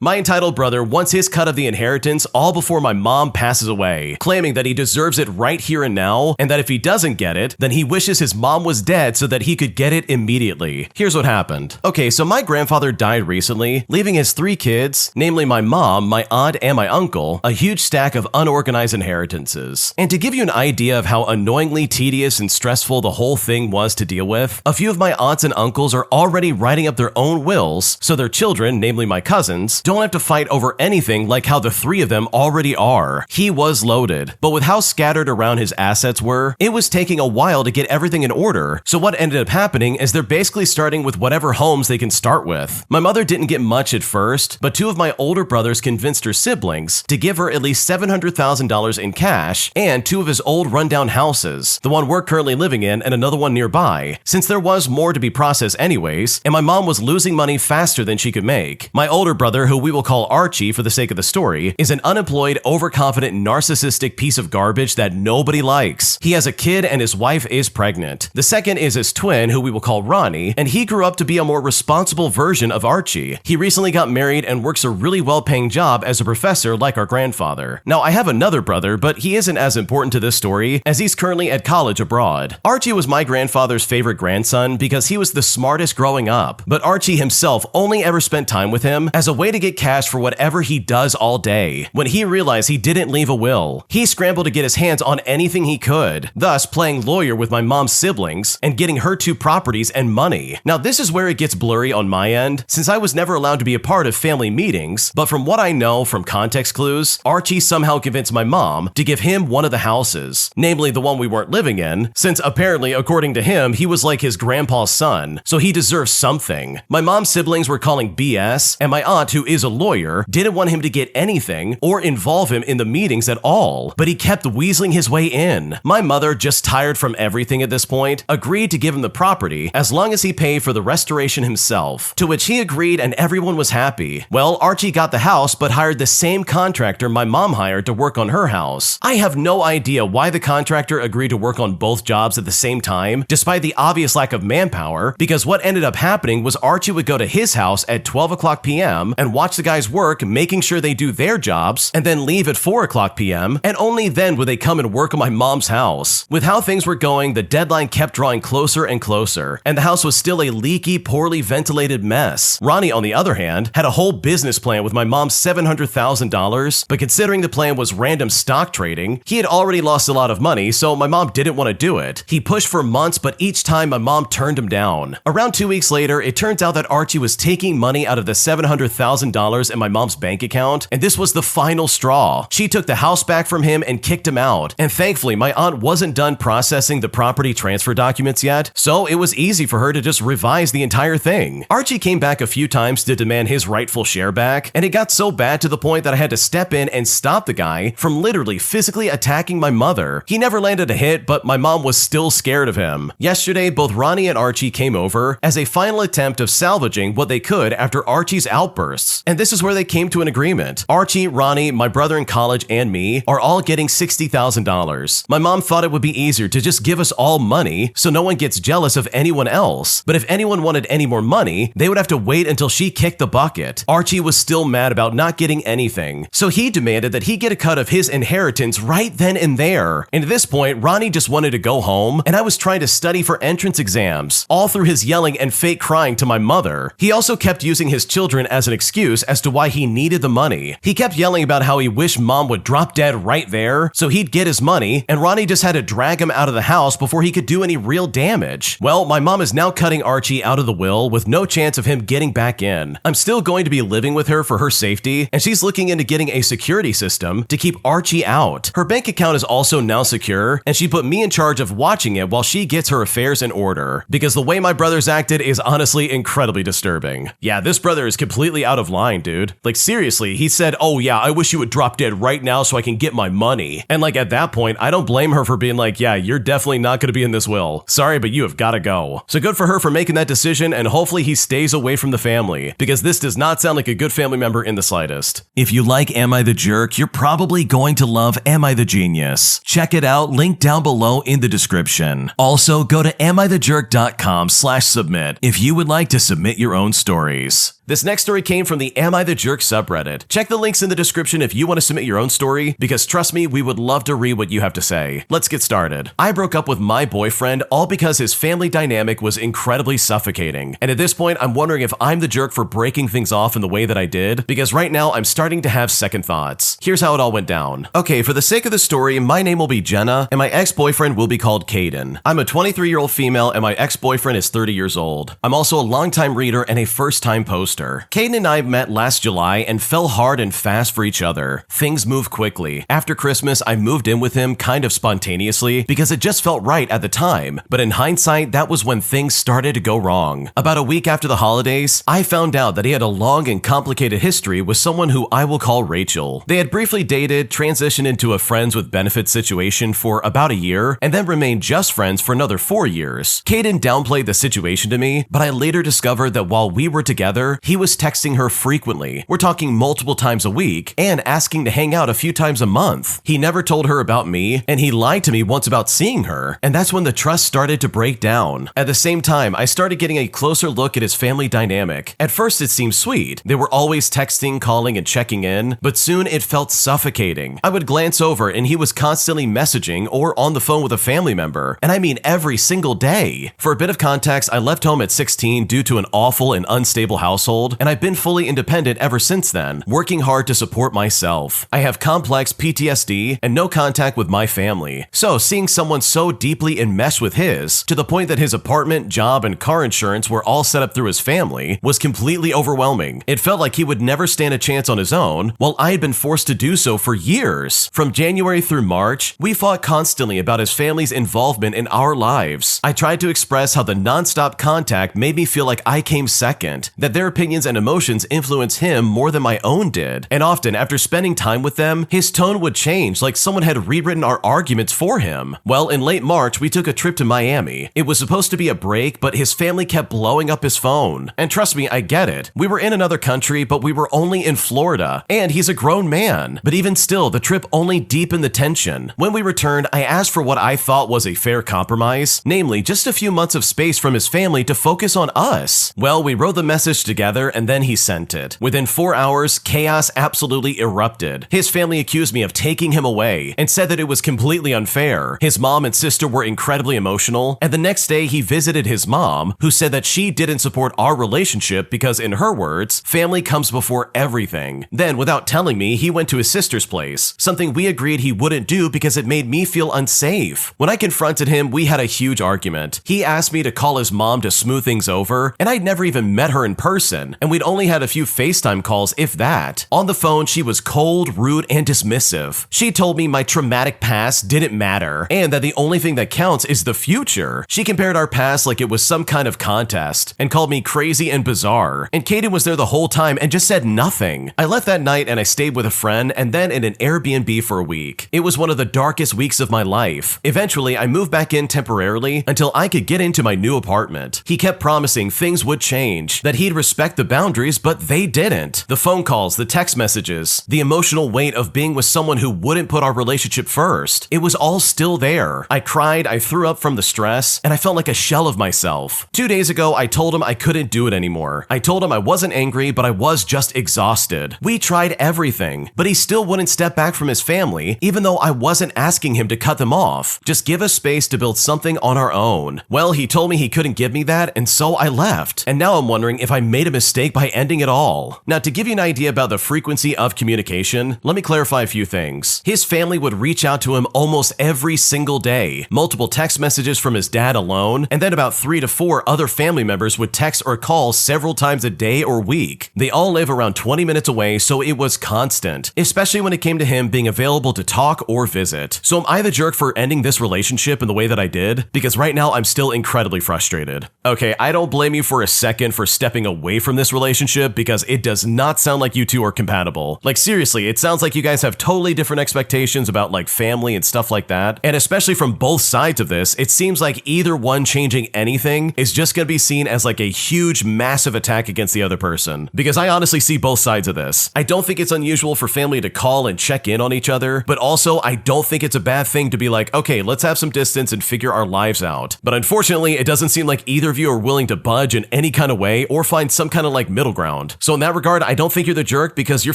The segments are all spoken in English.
My entitled brother wants his cut of the inheritance all before my mom passes away, claiming that he deserves it right here and now, and that if he doesn't get it, then he wishes his mom was dead so that he could get it immediately. Here's what happened. Okay, so my grandfather died recently, leaving his 3 kids, namely my mom, my aunt, and my uncle, a huge stack of unorganized inheritances. And to give you an idea of how annoyingly tedious and stressful the whole thing was to deal with, a few of my aunts and uncles are already writing up their own wills, so their children, namely my cousins, don't have to fight over anything like how the 3 of them already are. He was loaded, but with how scattered around his assets were, it was taking a while to get everything in order. So what ended up happening is they're basically starting with whatever homes they can start with. My mother didn't get much at first, but 2 of my older brothers convinced her siblings to give her at least $700,000 in cash and 2 of his old rundown houses, the one we're currently living in and another one nearby, since there was more to be processed anyways, and my mom was losing money faster than she could make. My older brother, who we will call Archie for the sake of the story, is an unemployed, overconfident, narcissistic piece of garbage that nobody likes. He has a kid and his wife is pregnant. The second is his twin, who we will call Ronnie, and he grew up to be a more responsible version of Archie. He recently got married and works a really well-paying job as a professor like our grandfather. Now, I have another brother, but he isn't as important to this story as he's currently at college abroad. Archie was my grandfather's favorite grandson because he was the smartest growing up, but Archie himself only ever spent time with him as a way to get cash for whatever he does all day. When he realized he didn't leave a will, he scrambled to get his hands on anything he could, thus playing lawyer with my mom's siblings and getting her 2 properties and money. Now this is where it gets blurry on my end, since I was never allowed to be a part of family meetings, but from what I know from context clues, Archie somehow convinced my mom to give him one of the houses, namely the one we weren't living in, since apparently, according to him, he was like his grandpa's son, so he deserves something. My mom's siblings were calling BS, and my aunt, who is a lawyer, didn't want him to get anything or involve him in the meetings at all, but he kept weaseling his way in. My mother, just tired from everything at this point, agreed to give him the property as long as he paid for the restoration himself, to which he agreed and everyone was happy. Well, Archie got the house but hired the same contractor my mom hired to work on her house. I have no idea why the contractor agreed to work on both jobs at the same time, despite the obvious lack of manpower, because what ended up happening was Archie would go to his house at 12:00 p.m. and watch the guys work, making sure they do their jobs, and then leave at 4:00 p.m., and only then would they come and work on my mom's house. With how things were going, the deadline kept drawing closer and closer, and the house was still a leaky, poorly ventilated mess. Ronnie, on the other hand, had a whole business plan with my mom's $700,000, but considering the plan was random stock trading, he had already lost a lot of money, so my mom didn't want to do it. He pushed for months, but each time my mom turned him down. Around 2 weeks later, it turns out that Archie was taking money out of the $700,000 in my mom's bank account, and this was the final straw. She took the house back from him and kicked him out, and thankfully my aunt wasn't done processing the property transfer documents yet, so it was easy for her to just revise the entire thing. Archie came back a few times to demand his rightful share back, and it got so bad to the point that I had to step in and stop the guy from literally physically attacking my mother. He never landed a hit, but my mom was still scared of him. Yesterday, both Ronnie and Archie came over as a final attempt of salvaging what they could after Archie's outbursts, and this is where they came to an agreement. Archie, Ronnie, my brother in college, and me are all getting $60,000. My mom thought it would be easier to just give us all money so no one gets jealous of anyone else, but if anyone wanted any more money, they would have to wait until she kicked the bucket. Archie was still mad about not getting anything, so he demanded that he get a cut of his inheritance right then and there. And at this point, Ronnie just wanted to go home, and I was trying to study for entrance exams, all through his yelling and fake crying to my mother. He also kept using his children as an excuse as to why he needed the money. He kept yelling about how he wished mom would drop dead right there so he'd get his money, and Ronnie just had to drag him out of the house before he could do any real damage. Well, my mom is now cutting Archie out of the will with no chance of him getting back in. I'm still going to be living with her for her safety, and she's looking into getting a security system to keep Archie out. Her bank account is also now secure, and she put me in charge of watching it while she gets her affairs in order, because the way my brother's acted is honestly incredibly disturbing. Yeah, this brother is completely out of line, dude. Like seriously, he said, "Oh yeah, I wish you would drop dead right now so I can get my money." And like at that point, I don't blame her for being like, "Yeah, you're definitely not going to be in this will. Sorry, but you have got to go." So good for her for making that decision, and hopefully he stays away from the family, because this does not sound like a good family member in the slightest. If you like Am I the Jerk, you're probably going to love Am I the Genius. Check it out, link down below in the description. Also, go to amithejerk.com/submit if you would like to submit your own stories. This next story came from the Am I the Jerk subreddit. Check the links in the description if you want to submit your own story, because trust me, we would love to read what you have to say. Let's get started. I broke up with my boyfriend all because his family dynamic was incredibly suffocating. And at this point, I'm wondering if I'm the jerk for breaking things off in the way that I did, because right now I'm starting to have second thoughts. Here's how it all went down. Okay, for the sake of the story, my name will be Jenna, and my ex-boyfriend will be called Caden. I'm a 23-year-old female, and my ex-boyfriend is 30 years old. I'm also a longtime reader and a first-time poster. Caden and I met last July and fell hard and fast for each other. Things moved quickly. After Christmas, I moved in with him kind of spontaneously because it just felt right at the time, but in hindsight, that was when things started to go wrong. About a week after the holidays, I found out that he had a long and complicated history with someone who I will call Rachel. They had briefly dated, transitioned into a friends with benefits situation for about a year, and then remained just friends for another 4 years. Caden downplayed the situation to me, but I later discovered that while we were together, he was texting her frequently. We're talking multiple times a week, and asking to hang out a few times a month. He never told her about me, and he lied to me once about seeing her, and that's when the trust started to break down. At the same time, I started getting a closer look at his family dynamic. At first, it seemed sweet. They were always texting, calling, and checking in, but soon it felt suffocating. I would glance over, and he was constantly messaging or on the phone with a family member, and I mean every single day. For a bit of context, I left home at 16 due to an awful and unstable household, and I've been fully independent ever since then, working hard to support myself. I have complex PTSD and no contact with my family. So seeing someone so deeply enmeshed with his, to the point that his apartment, job, and car insurance were all set up through his family, was completely overwhelming. It felt like he would never stand a chance on his own, while I had been forced to do so for years. From January through March, we fought constantly about his family's involvement in our lives. I tried to express how the nonstop contact made me feel like I came second, that their opinions and emotions influenced him more than my own did. And often, after spending time with them, his tone would change like someone had rewritten our arguments for him. Well, in late March, we took a trip to Miami. It was supposed to be a break, but his family kept blowing up his phone. And trust me, I get it. We were in another country, but we were only in Florida. And he's a grown man. But even still, the trip only deepened the tension. When we returned, I asked for what I thought was a fair compromise, namely just a few months of space from his family to focus on us. Well, we wrote the message together and then he sent it. Within 4 hours, chaos absolutely erupted. His family accused me of taking him away and said that it was completely unfair. His mom and sister were incredibly emotional, and the next day he visited his mom, who said that she didn't support our relationship because, in her words, family comes before everything. Then, without telling me, he went to his sister's place, something we agreed he wouldn't do because it made me feel unsafe. When I confronted him, we had a huge argument. He asked me to call his mom to smooth things over, and I'd never even met her in person, and we'd only had a few FaceTime calls, if that. On the phone, she was cold, rude, and dismissive. She told me my traumatic past didn't matter, and that the only thing that counts is the future. She compared our past like it was some kind of contest, and called me crazy and bizarre. And Caden was there the whole time and just said nothing. I left that night and I stayed with a friend, and then in an Airbnb for a week. It was one of the darkest weeks of my life. Eventually, I moved back in temporarily until I could get into my new apartment. He kept promising things would change, that he'd respect the boundaries, but they didn't. The phone calls, the text messages, the emotional weight of being with someone who wouldn't put our relationship first. It was all still there. I cried, I threw up from the stress, and I felt like a shell of myself. 2 days ago, I told him I couldn't do it anymore. I told him I wasn't angry, but I was just exhausted. We tried everything, but he still wouldn't step back from his family, even though I wasn't asking him to cut them off. Just give us space to build something on our own. Well, he told me he couldn't give me that, and so I left. And now I'm wondering if I made a mistake by ending it all. Now, to give you an idea about the frequency of communication, let me clarify a few things. His family would reach out to him almost every single day, multiple text messages from his dad alone, and then about 3 to 4 other family members would text or call several times a day or week. They all live around 20 minutes away, so it was constant, especially when it came to him being available to talk or visit. So am I the jerk for ending this relationship in the way that I did? Because right now I'm still incredibly frustrated. Okay, I don't blame you for a second for stepping away from this relationship because it does not sound like you two are compatible. Like seriously, it sounds like you guys have totally different expectations about like family and stuff like that. And especially from both sides of this, it seems like either one changing anything is just gonna be seen as like a huge, massive attack against the other person. Because I honestly see both sides of this. I don't think it's unusual for family to call and check in on each other, but also I don't think it's a bad thing to be like, okay, let's have some distance and figure our lives out. But unfortunately, it doesn't seem like either of you are willing to budge in any kind of way or find some kind kind of like middle ground. So in that regard, I don't think you're the jerk because your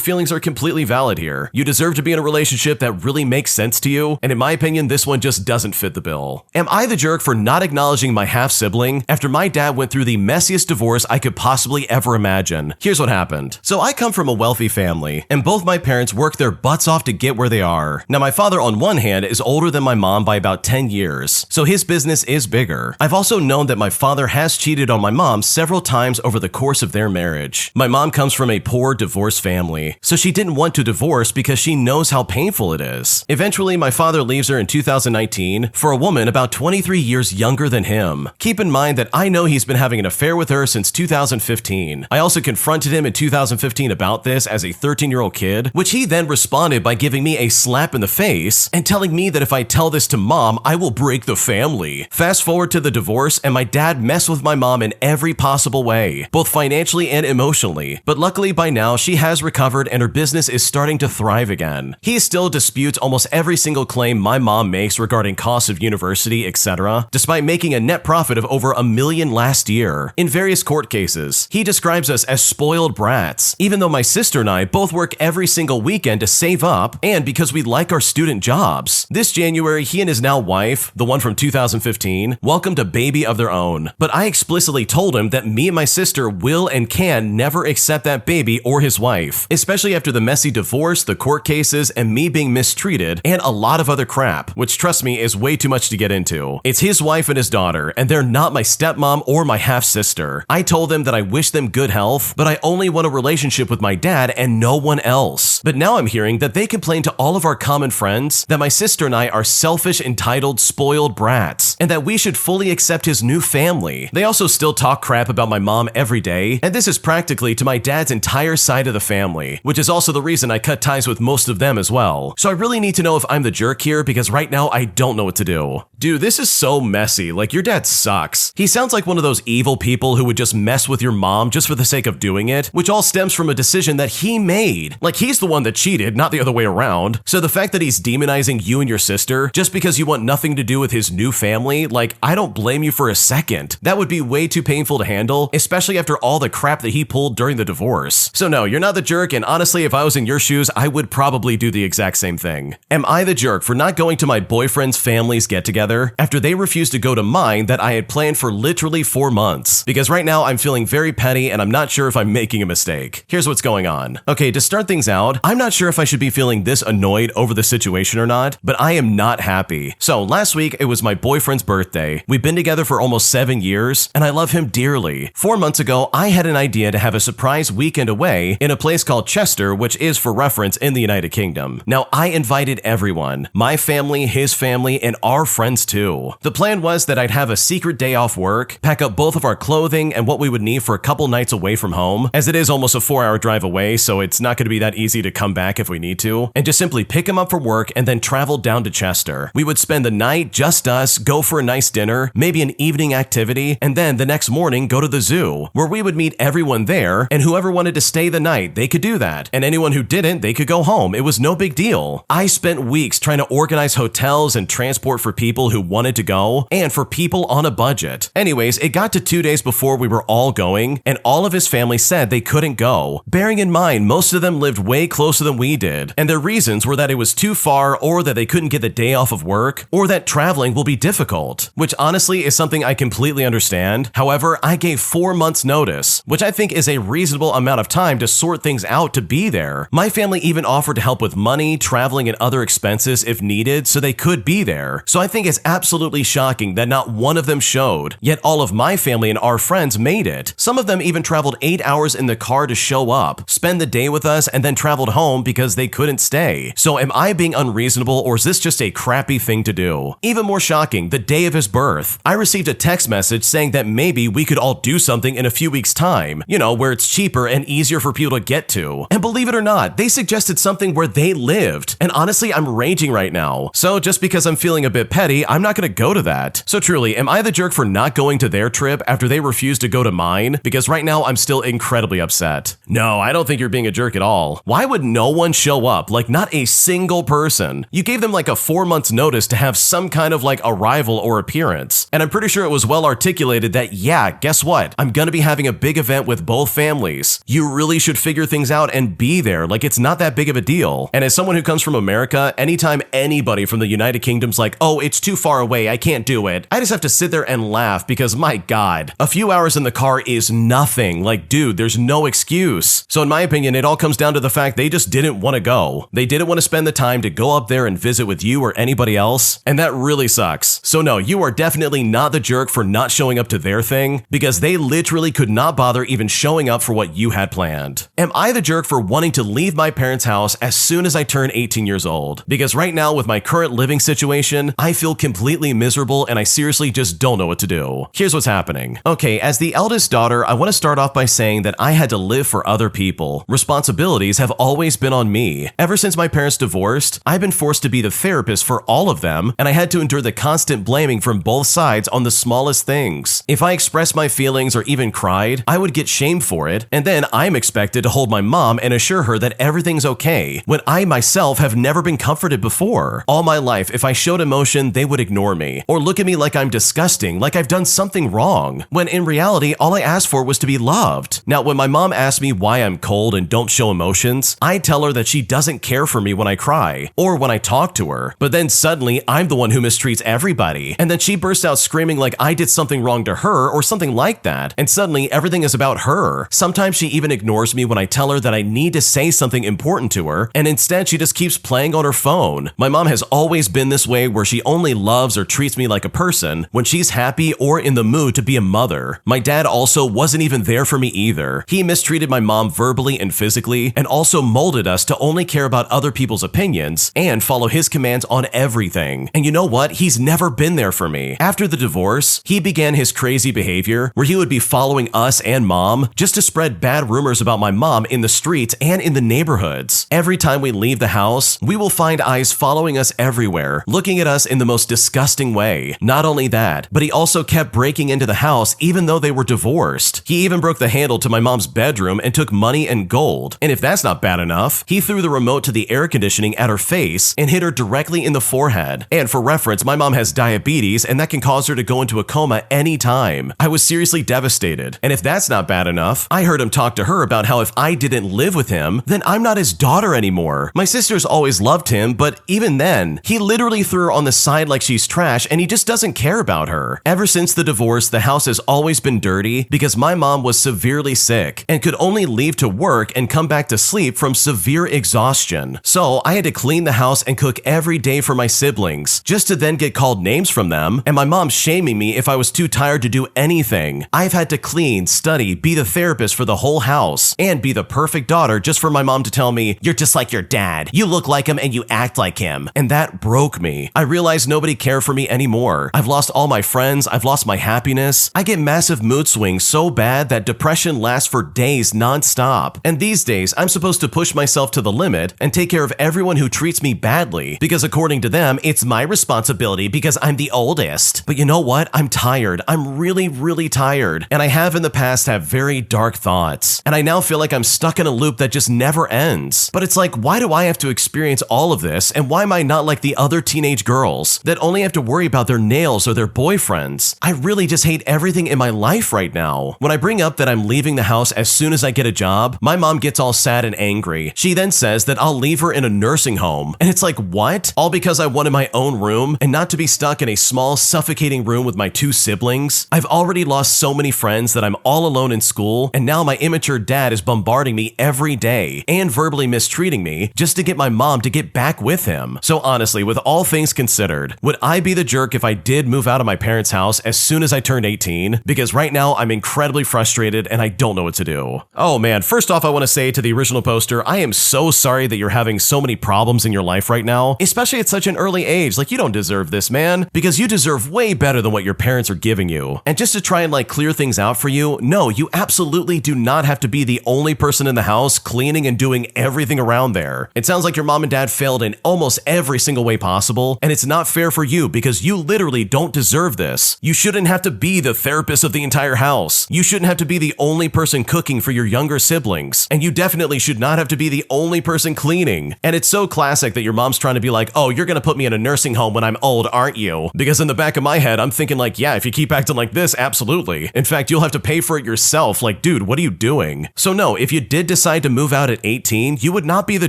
feelings are completely valid here. You deserve to be in a relationship that really makes sense to you, and in my opinion, this one just doesn't fit the bill. Am I the jerk for not acknowledging my half-sibling after my dad went through the messiest divorce I could possibly ever imagine? Here's what happened. So I come from a wealthy family, and both my parents worked their butts off to get where they are. Now my father on one hand is older than my mom by about 10 years, so his business is bigger. I've also known that my father has cheated on my mom several times over the course of their marriage. My mom comes from a poor divorced family, so she didn't want to divorce because she knows how painful it is. Eventually, my father leaves her in 2019 for a woman about 23 years younger than him. Keep in mind that I know he's been having an affair with her since 2015. I also confronted him in 2015 about this as a 13-year-old kid, which he then responded by giving me a slap in the face and telling me that if I tell this to mom, I will break the family. Fast forward to the divorce, and my dad messed with my mom in every possible way, both financially and emotionally. But luckily by now, she has recovered and her business is starting to thrive again. He still disputes almost every single claim my mom makes regarding costs of university, etc., despite making a net profit of over $1 million last year. In various court cases, he describes us as spoiled brats, even though my sister and I both work every single weekend to save up and because we like our student jobs. This January, he and his now wife, the one from 2015, welcomed a baby of their own. But I explicitly told him that me and my sister will and can never accept that baby or his wife, especially after the messy divorce, the court cases, and me being mistreated, and a lot of other crap, which trust me is way too much to get into. It's his wife and his daughter, and they're not my stepmom or my half-sister. I told them that I wish them good health, but I only want a relationship with my dad and no one else. But now I'm hearing that they complain to all of our common friends that my sister and I are selfish, entitled, spoiled brats, and that we should fully accept his new family. They also still talk crap about my mom every day, and this is practically to my dad's entire side of the family, which is also the reason I cut ties with most of them as well. So I really need to know if I'm the jerk here because right now I don't know what to do. Dude, this is so messy. Like, your dad sucks. He sounds like one of those evil people who would just mess with your mom just for the sake of doing it, which all stems from a decision that he made. Like, he's the one that cheated, not the other way around. So the fact that he's demonizing you and your sister just because you want nothing to do with his new family, like, I don't blame you for a second. That would be way too painful to handle, especially after all the crap that he pulled during the divorce. So no, you're not the jerk, and honestly, if I was in your shoes, I would probably do the exact same thing. Am I the jerk for not going to my boyfriend's family's get-together after they refused to go to mine that I had planned for literally 4 months? Because right now I'm feeling very petty and I'm not sure if I'm making a mistake. Here's what's going on. Okay, to start things out, I'm not sure if I should be feeling this annoyed over the situation or not, but I am not happy. So last week, it was my boyfriend's birthday. We've been together for almost 7 years, and I love him dearly. 4 months ago, I had an idea to have a surprise weekend away in a place called Chester, which is for reference in the United Kingdom. Now, I invited everyone, my family, his family, and our friends too. The plan was that I'd have a secret day off work, pack up both of our clothing and what we would need for a couple nights away from home, as it is almost a 4-hour drive away, so it's not going to be that easy to come back if we need to, and just simply pick him up for work and then travel down to Chester. We would spend the night, just us, go for a nice dinner, maybe an evening activity, and then the next morning go to the zoo, where we would meet everyone there, and whoever wanted to stay the night, they could do that, and anyone who didn't, they could go home. It was no big deal. I spent weeks trying to organize hotels and transport for people who wanted to go, and for people on a budget. Anyways, it got to 2 days before we were all going, and all of his family said they couldn't go. Bearing in mind, most of them lived way closer than we did, and their reasons were that it was too far, or that they couldn't get the day off of work, or that traveling will be difficult, which honestly is something I completely understand. However, I gave 4 months notice, which I think is a reasonable amount of time to sort things out to be there. My family even offered to help with money, traveling, and other expenses if needed so they could be there. So I think it's absolutely shocking that not one of them showed, yet all of my family and our friends made it. Some of them even traveled 8 hours in the car to show up, spend the day with us, and then traveled home because they couldn't stay. So am I being unreasonable, or is this just a crappy thing to do? Even more shocking, the day of his birth, I received a text message saying that maybe we could all do something in a few weeks' time, you know, where it's cheaper and easier for people to get to. And believe it or not, they suggested something where they lived. And honestly, I'm raging right now. So just because I'm feeling a bit petty, sorry, I'm not gonna go to that. So truly, am I the jerk for not going to their trip after they refused to go to mine? Because right now I'm still incredibly upset. No, I don't think you're being a jerk at all. Why would no one show up? Like, not a single person. You gave them like a 4 months notice to have some kind of like arrival or appearance. And I'm pretty sure it was well articulated that, yeah, guess what? I'm gonna be having a big event with both families. You really should figure things out and be there. Like, it's not that big of a deal. And as someone who comes from America, anytime anybody from the United Kingdom's like, oh, it's too far away, I can't do it, I just have to sit there and laugh because, my God, a few hours in the car is nothing. Like, dude, there's no excuse. So in my opinion, it all comes down to the fact they just didn't want to go. They didn't want to spend the time to go up there and visit with you or anybody else, and that really sucks. So no, you are definitely not the jerk for not showing up to their thing, because they literally could not bother even showing up for what you had planned. Am I the jerk for wanting to leave my parents' house as soon as I turn 18 years old? Because right now, with my current living situation, I feel completely miserable and I seriously just don't know what to do. Here's what's happening. Okay, as the eldest daughter, I want to start off by saying that I had to live for other people. Responsibilities have always been on me. Ever since my parents divorced, I've been forced to be the therapist for all of them, and I had to endure the constant blaming from both sides on the smallest things. If I expressed my feelings or even cried, I would get shamed for it, and then I'm expected to hold my mom and assure her that everything's okay, when I myself have never been comforted before. All my life, if I showed emotion, they would ignore me, or look at me like I'm disgusting, like I've done something wrong, when in reality, all I asked for was to be loved. Now, when my mom asks me why I'm cold and don't show emotions, I tell her that she doesn't care for me when I cry, or when I talk to her, but then suddenly I'm the one who mistreats everybody, and then she bursts out screaming like I did something wrong to her or something like that, and suddenly everything is about her. Sometimes she even ignores me when I tell her that I need to say something important to her, and instead she just keeps playing on her phone. My mom has always been this way, where she only loves or treats me like a person when she's happy or in the mood to be a mother. My dad also wasn't even there for me either. He mistreated my mom verbally and physically, and also molded us to only care about other people's opinions and follow his commands on everything. And you know what? He's never been there for me. After the divorce, he began his crazy behavior where he would be following us and mom just to spread bad rumors about my mom in the streets and in the neighborhoods. Every time we leave the house, we will find eyes following us everywhere, looking at us in the most disgusting way. Not only that, but he also kept breaking into the house even though they were divorced. He even broke the handle to my mom's bedroom and took money and gold. And if that's not bad enough, he threw the remote to the air conditioning at her face and hit her directly in the forehead. And for reference, my mom has diabetes, and that can cause her to go into a coma anytime. I was seriously devastated. And if that's not bad enough, I heard him talk to her about how if I didn't live with him, then I'm not his daughter anymore. My sisters always loved him, but even then, he literally threw her on the side like she's trash, and he just doesn't care about her. Ever since the divorce, the house has always been dirty because my mom was severely sick and could only leave to work and come back to sleep from severe exhaustion. So I had to clean the house and cook every day for my siblings, just to then get called names from them, and my mom shaming me if I was too tired to do anything. I've had to clean, study, be the therapist for the whole house, and be the perfect daughter just for my mom to tell me, "You're just like your dad. You look like him and you act like him." And that broke me. I realized nobody cared for me anymore. I've lost all my friends. I've lost my happiness. I get massive mood swings so bad that depression lasts for days nonstop. And these days, I'm supposed to push myself to the limit and take care of everyone who treats me badly, because according to them, it's my responsibility because I'm the oldest. But you know what? I'm tired. I'm really, really tired. And I have in the past had very dark thoughts. And I now feel like I'm stuck in a loop that just never ends. But it's like, why do I have to experience all of this? And why am I not like the other teenage girls that only have to worry about their nails or their boyfriends? I really just hate everything in my life right now. When I bring up that I'm leaving the house as soon as I get a job, my mom gets all sad and angry. She then says that I'll leave her in a nursing home. And it's like, what? All because I wanted my own room and not to be stuck in a small, suffocating room with my two siblings? I've already lost so many friends that I'm all alone in school, and now my immature dad is bombarding me every day and verbally mistreating me just to get my mom to get back with him. So honestly, with all things considered, would I be the jerk if I did move out of my parents' house as soon as I turned 18? Because right now I'm incredibly frustrated and I don't know what to do. Oh man, first off, I want to say to the original poster, I am so sorry that you're having so many problems in your life right now, especially at such an early age. Like, you don't deserve this, man, because you deserve way better than what your parents are giving you. And just to try and like clear things out for you, no, you absolutely do not have to be the only person in the house cleaning and doing everything around there. It sounds like your mom and dad failed in almost every single way possible, and it's not fair for you because you literally don't deserve this. You shouldn't have to be the therapist of the entire house. You shouldn't have to be the only person cooking for your younger siblings. And you definitely should not have to be the only person cleaning. And it's so classic that your mom's trying to be like, oh, you're gonna put me in a nursing home when I'm old, aren't you? Because in the back of my head, I'm thinking like, yeah, if you keep acting like this, absolutely. In fact, you'll have to pay for it yourself. Like, dude, what are you doing? So no, if you did decide to move out at 18, you would not be the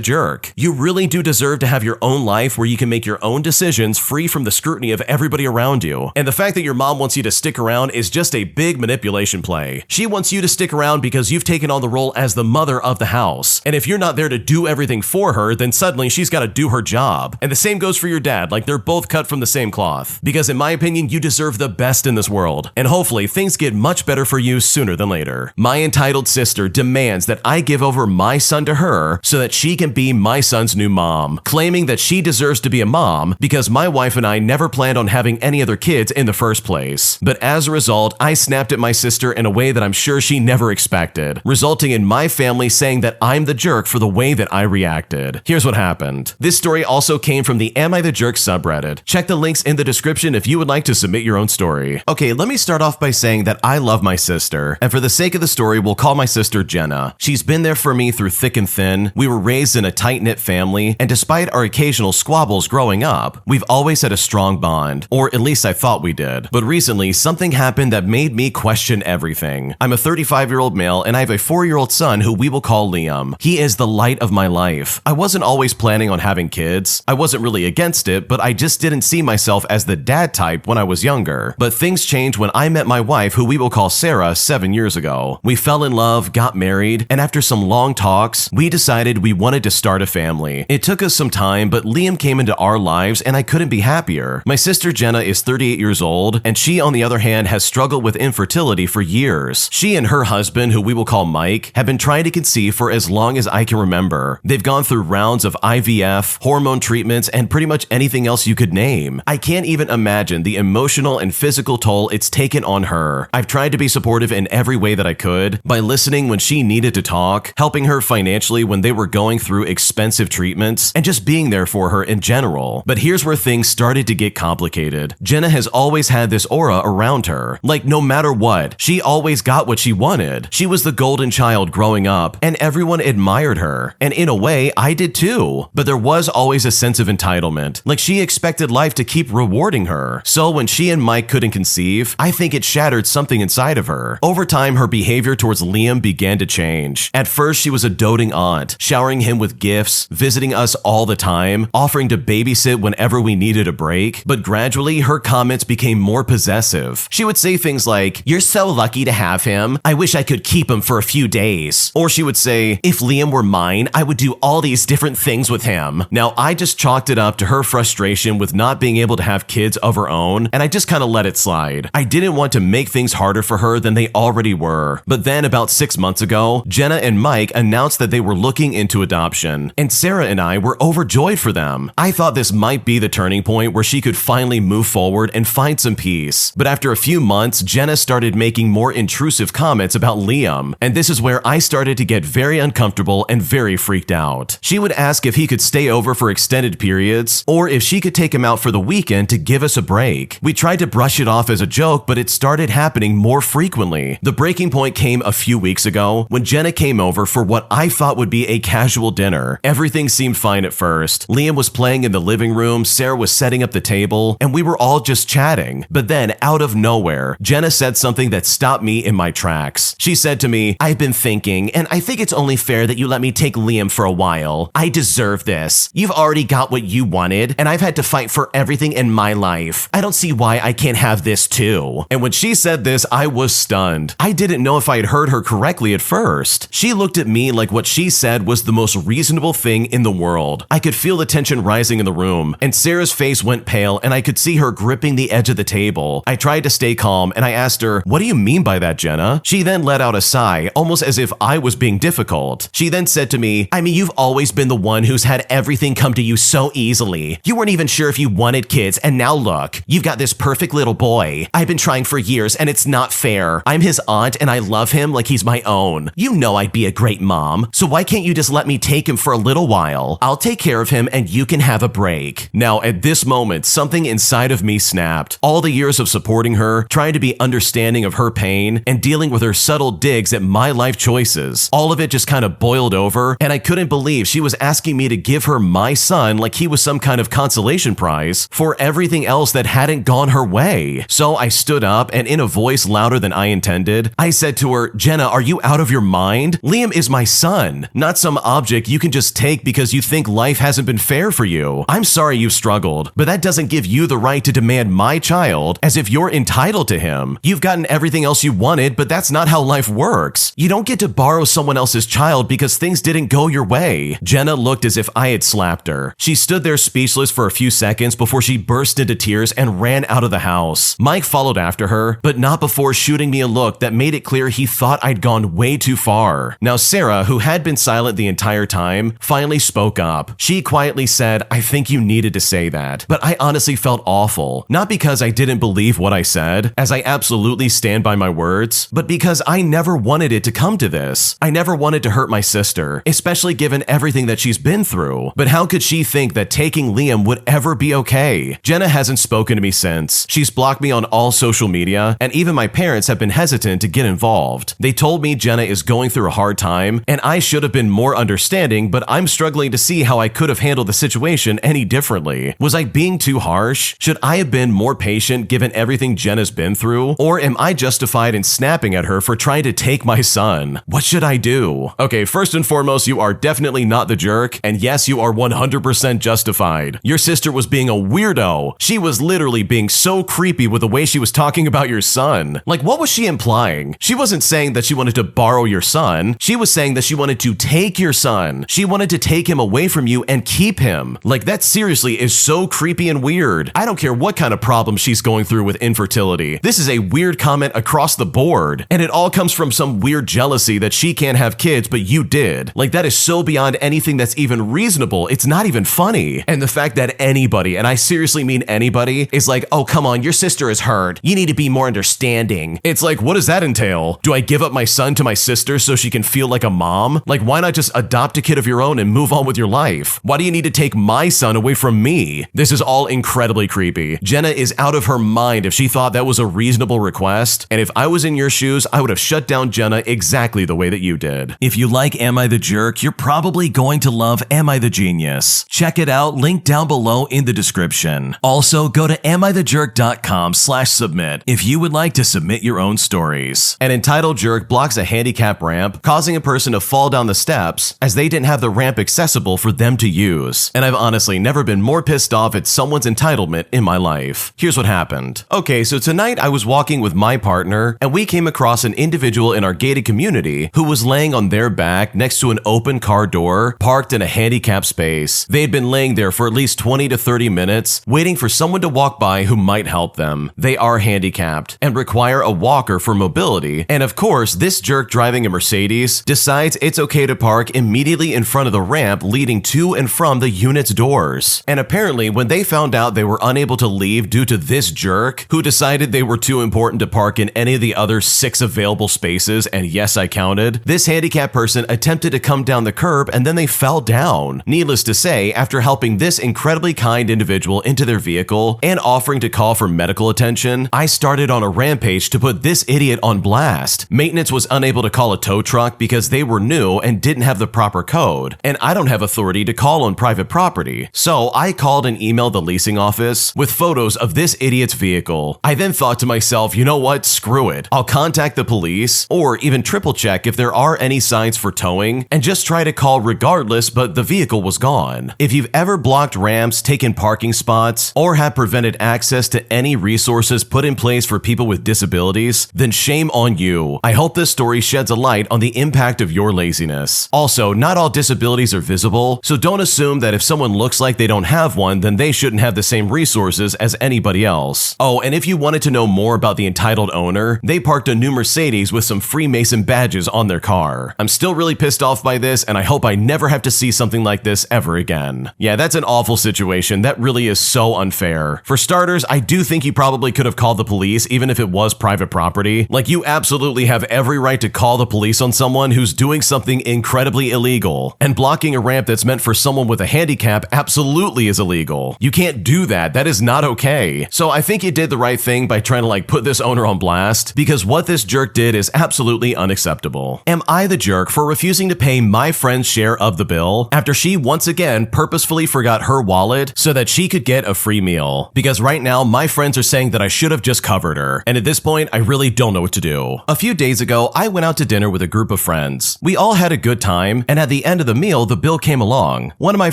jerk. You really do deserve to have your own life where you can make your own decisions free from the scrutiny of everybody around you. And the fact that your mom wants you to stick around is just a big manipulation play. She wants you to stick around because you've taken on the role as the mother of the house. And if you're not there to do everything for her, then suddenly she's got to do her job. And the same goes for your dad, like they're both cut from the same cloth. Because in my opinion, you deserve the best in this world. And hopefully things get much better for you sooner than later. My entitled sister demands that I give over my son to her so that she can be my son's new mom, claiming that she deserves to be a mom because my wife and I never planned on having any other kids in the first place. But as a result, I snapped at my sister in a way that I'm sure she never expected, resulting in my family saying that I'm the jerk for the way that I reacted. Here's what happened. This story also came from the Am I the Jerk subreddit. Check the links in the description if you would like to submit your own story. Okay, let me start off by saying that I love my sister, and for the sake of the story, we'll call my sister Jenna. She's been there for me through thick and thin. We were raised in a tight-knit family, and despite our occasional squabbles growing up, we've always had a strong bond, or at least I thought we did. But recently, something happened that made me question everything. I'm a 35-year-old male, and I have a 4-year-old son who we will call Liam. He is the light of my life. I wasn't always planning on having kids. I wasn't really against it, but I just didn't see myself as the dad type when I was younger. But things changed when I met my wife, who we will call Sarah, 7 years ago. We fell in love, got married, and after some long talks, we decided we wanted to start a family. It took us some time, but Liam came into our lives and I couldn't be happier. My sister Jenna is 38 years old, and she, on the other hand, has struggled with infertility for years. She and her husband, who we will call Mike, have been trying to conceive for as long as I can remember. They've gone through rounds of IVF, hormone treatments, and pretty much anything else you could name. I can't even imagine the emotional and physical toll it's taken on her. I've tried to be supportive in every way that I could, by listening when she needed to talk, helping her financially when they were going through expensive treatments, and just being there for her in general. But here's where things started to get complicated. Jenna has always had this aura around her. Like, no matter what, she always got what she wanted. She was the golden child growing up, and everyone admired her. And in a way, I did too. But there was always a sense of entitlement. Like, she expected life to keep rewarding her. So when she and Mike couldn't conceive, I think it shattered something inside of her. Over time, her behavior towards Liam began to change. At first, she was a doting aunt, showering him with gifts, visiting us all the time, offering to babysit whenever we needed a break. But gradually, her comments became more possessive. She would say things like, "You're so lucky to have him. I wish I could keep him for a few days." Or she would say, "If Liam were mine, I would do all these different things with him." Now, I just chalked it up to her frustration with not being able to have kids of her own, and I just kind of let it slide. I didn't want to make things harder for her than they already were. But then about 6 months ago, Jenna and Mike announced that they were looking into adoption, and Sarah and I were overjoyed for them. I thought this might be the turning point where she could finally move forward and find some peace. But after a few months, Jenna started making more intrusive comments about Liam, and this is where I started to get very uncomfortable and very freaked out. She would ask if he could stay over for extended periods, or if she could take him out for the weekend to give us a break. We tried to brush it off as a joke, but it started happening more frequently. The breaking point came a few weeks ago when Jenna came over for what I thought would be a casual dinner. Everything seemed fine at first. Liam was playing in the living room, Sarah was setting up the table, and we were all just chatting. But then, out of nowhere, Jenna said something that stopped me in my tracks. She said to me, "I've been thinking, and I think it's only fair that you let me take Liam for a while. I deserve this. You've already got what you wanted, and I've had to fight for everything in my life. I don't see why I can't have this too." And when she said this, I was stunned. I didn't know if I had heard her correctly at first. She looked at me like what she said was the most reasonable thing in the world. I could feel the tension rising in the room, and Sarah's face went pale, and I could see her gripping the edge of the table. I tried to stay calm, and I asked her, "What do you mean by that, Jenna?" She then let out a sigh, almost as if I was being difficult. She then said to me, "I mean, you've always been the one who's had everything come to you so easily. You weren't even sure if you wanted kids, and now look, you've got this perfect little boy. I've been trying for years, and it's not fair. I'm his aunt, and I love him like he's my own. You know I'd be a great mom, so why can't you just let me take him for a little while? I'll take care of him, and you can have a break." Now, at this moment, moment, something inside of me snapped. All the years of supporting her, trying to be understanding of her pain, and dealing with her subtle digs at my life choices, all of it just kind of boiled over, and I couldn't believe she was asking me to give her my son like he was some kind of consolation prize for everything else that hadn't gone her way. So I stood up, and in a voice louder than I intended, I said to her, "Jenna, are you out of your mind? Liam is my son, not some object you can just take because you think life hasn't been fair for you. I'm sorry you've struggled, but that doesn't give you the right to demand my child as if you're entitled to him. You've gotten everything else you wanted, but that's not how life works. You don't get to borrow someone else's child because things didn't go your way." Jenna looked as if I had slapped her. She stood there speechless for a few seconds before she burst into tears and ran out of the house. Mike followed after her, but not before shooting me a look that made it clear he thought I'd gone way too far. Now Sarah, who had been silent the entire time, finally spoke up. She quietly said, "I think you needed to say that." But I honestly felt awful. Not because I didn't believe what I said, as I absolutely stand by my words, but because I never wanted it to come to this. I never wanted to hurt my sister, especially given everything that she's been through. But how could she think that taking Liam would ever be okay? Jenna hasn't spoken to me since. She's blocked me on all social media, and even my parents have been hesitant to get involved. They told me Jenna is going through a hard time, and I should have been more understanding, but I'm struggling to see how I could have handled the situation any differently. Was I being too harsh? Should I have been more patient given everything Jenna's been through? Or am I justified in snapping at her for trying to take my son? What should I do? Okay, first and foremost, you are definitely not the jerk, and yes, you are 100% justified. Your sister was being a weirdo. She was literally being so creepy with the way she was talking about your son. Like, what was she implying? She wasn't saying that she wanted to borrow your son. She was saying that she wanted to take your son. She wanted to take him away from you and keep him. Like, that seriously is so creepy and weird. I don't care what kind of problem she's going through with infertility. This is a weird comment across the board, and it all comes from some weird jealousy that she can't have kids, but you did. Like, that is so beyond anything that's even reasonable. It's not even funny. And the fact that anybody, and I seriously mean anybody, is like, "Oh, come on, your sister is hurt. You need to be more understanding." It's like, what does that entail? Do I give up my son to my sister so she can feel like a mom? Like, why not just adopt a kid of your own and move on with your life? Why do you need to take my son away from me? This is all incredibly creepy. Jenna is out of her mind if she thought that was a reasonable request, and if I was in your shoes, I would have shut down Jenna exactly the way that you did. If you like Am I the Jerk, you're probably going to love Am I the Genius. Check it out, link down below in the description. Also, go to AmITheJerk.com/submit if you would like to submit your own stories. An entitled jerk blocks a handicap ramp, causing a person to fall down the steps as they didn't have the ramp accessible for them to use. And I've honestly never been more pissed off at someone's entitlement in my life. Here's what happened. Okay, so tonight I was walking with my partner, and we came across an individual in our gated community who was laying on their back next to an open car door, parked in a handicap space. They had been laying there for at least 20 to 30 minutes, waiting for someone to walk by who might help them. They are handicapped and require a walker for mobility, and of course, this jerk driving a Mercedes decides it's okay to park immediately in front of the ramp leading to and from the unit's doors. And apparently, when they found out they were unable to leave due to this jerk, who decided they were too important to park in any of the other 6 available spaces, and yes, I counted, this handicapped person attempted to come down the curb and then they fell down. Needless to say, after helping this incredibly kind individual into their vehicle and offering to call for medical attention, I started on a rampage to put this idiot on blast. Maintenance was unable to call a tow truck because they were new and didn't have the proper code, and I don't have authority to call on private property. So I called and emailed the leasing office with photos of this idiot's vehicle. I then thought to myself, you know what, screw it. I'll contact the police, or even triple check if there are any signs for towing, and just try to call regardless, but the vehicle was gone. If you've ever blocked ramps, taken parking spots, or have prevented access to any resources put in place for people with disabilities, then shame on you. I hope this story sheds a light on the impact of your laziness. Also, not all disabilities are visible, so don't assume that if someone looks like they don't have one, then they shouldn't have the same resources as anybody else. Oh, and if you wanted to know more about the entitled owner, they parked a new Mercedes with some Freemason badges on their car. I'm still really pissed off by this, and I hope I never have to see something like this ever again. Yeah, that's an awful situation. That really is so unfair. For starters, I do think you probably could have called the police even if it was private property. Like, you absolutely have every right to call the police on someone who's doing something incredibly illegal. And blocking a ramp that's meant for someone with a handicap absolutely is illegal. You can't do that. That is not okay. So I think he did the right thing by trying to like put this owner on blast, because what this jerk did is absolutely unacceptable. Am I the jerk for refusing to pay my friend's share of the bill after she once again purposefully forgot her wallet so that she could get a free meal? Because right now my friends are saying that I should have just covered her, and at this point I really don't know what to do. A few days ago, I went out to dinner with a group of friends. We all had a good time, and at the end of the meal, the bill came along. One of my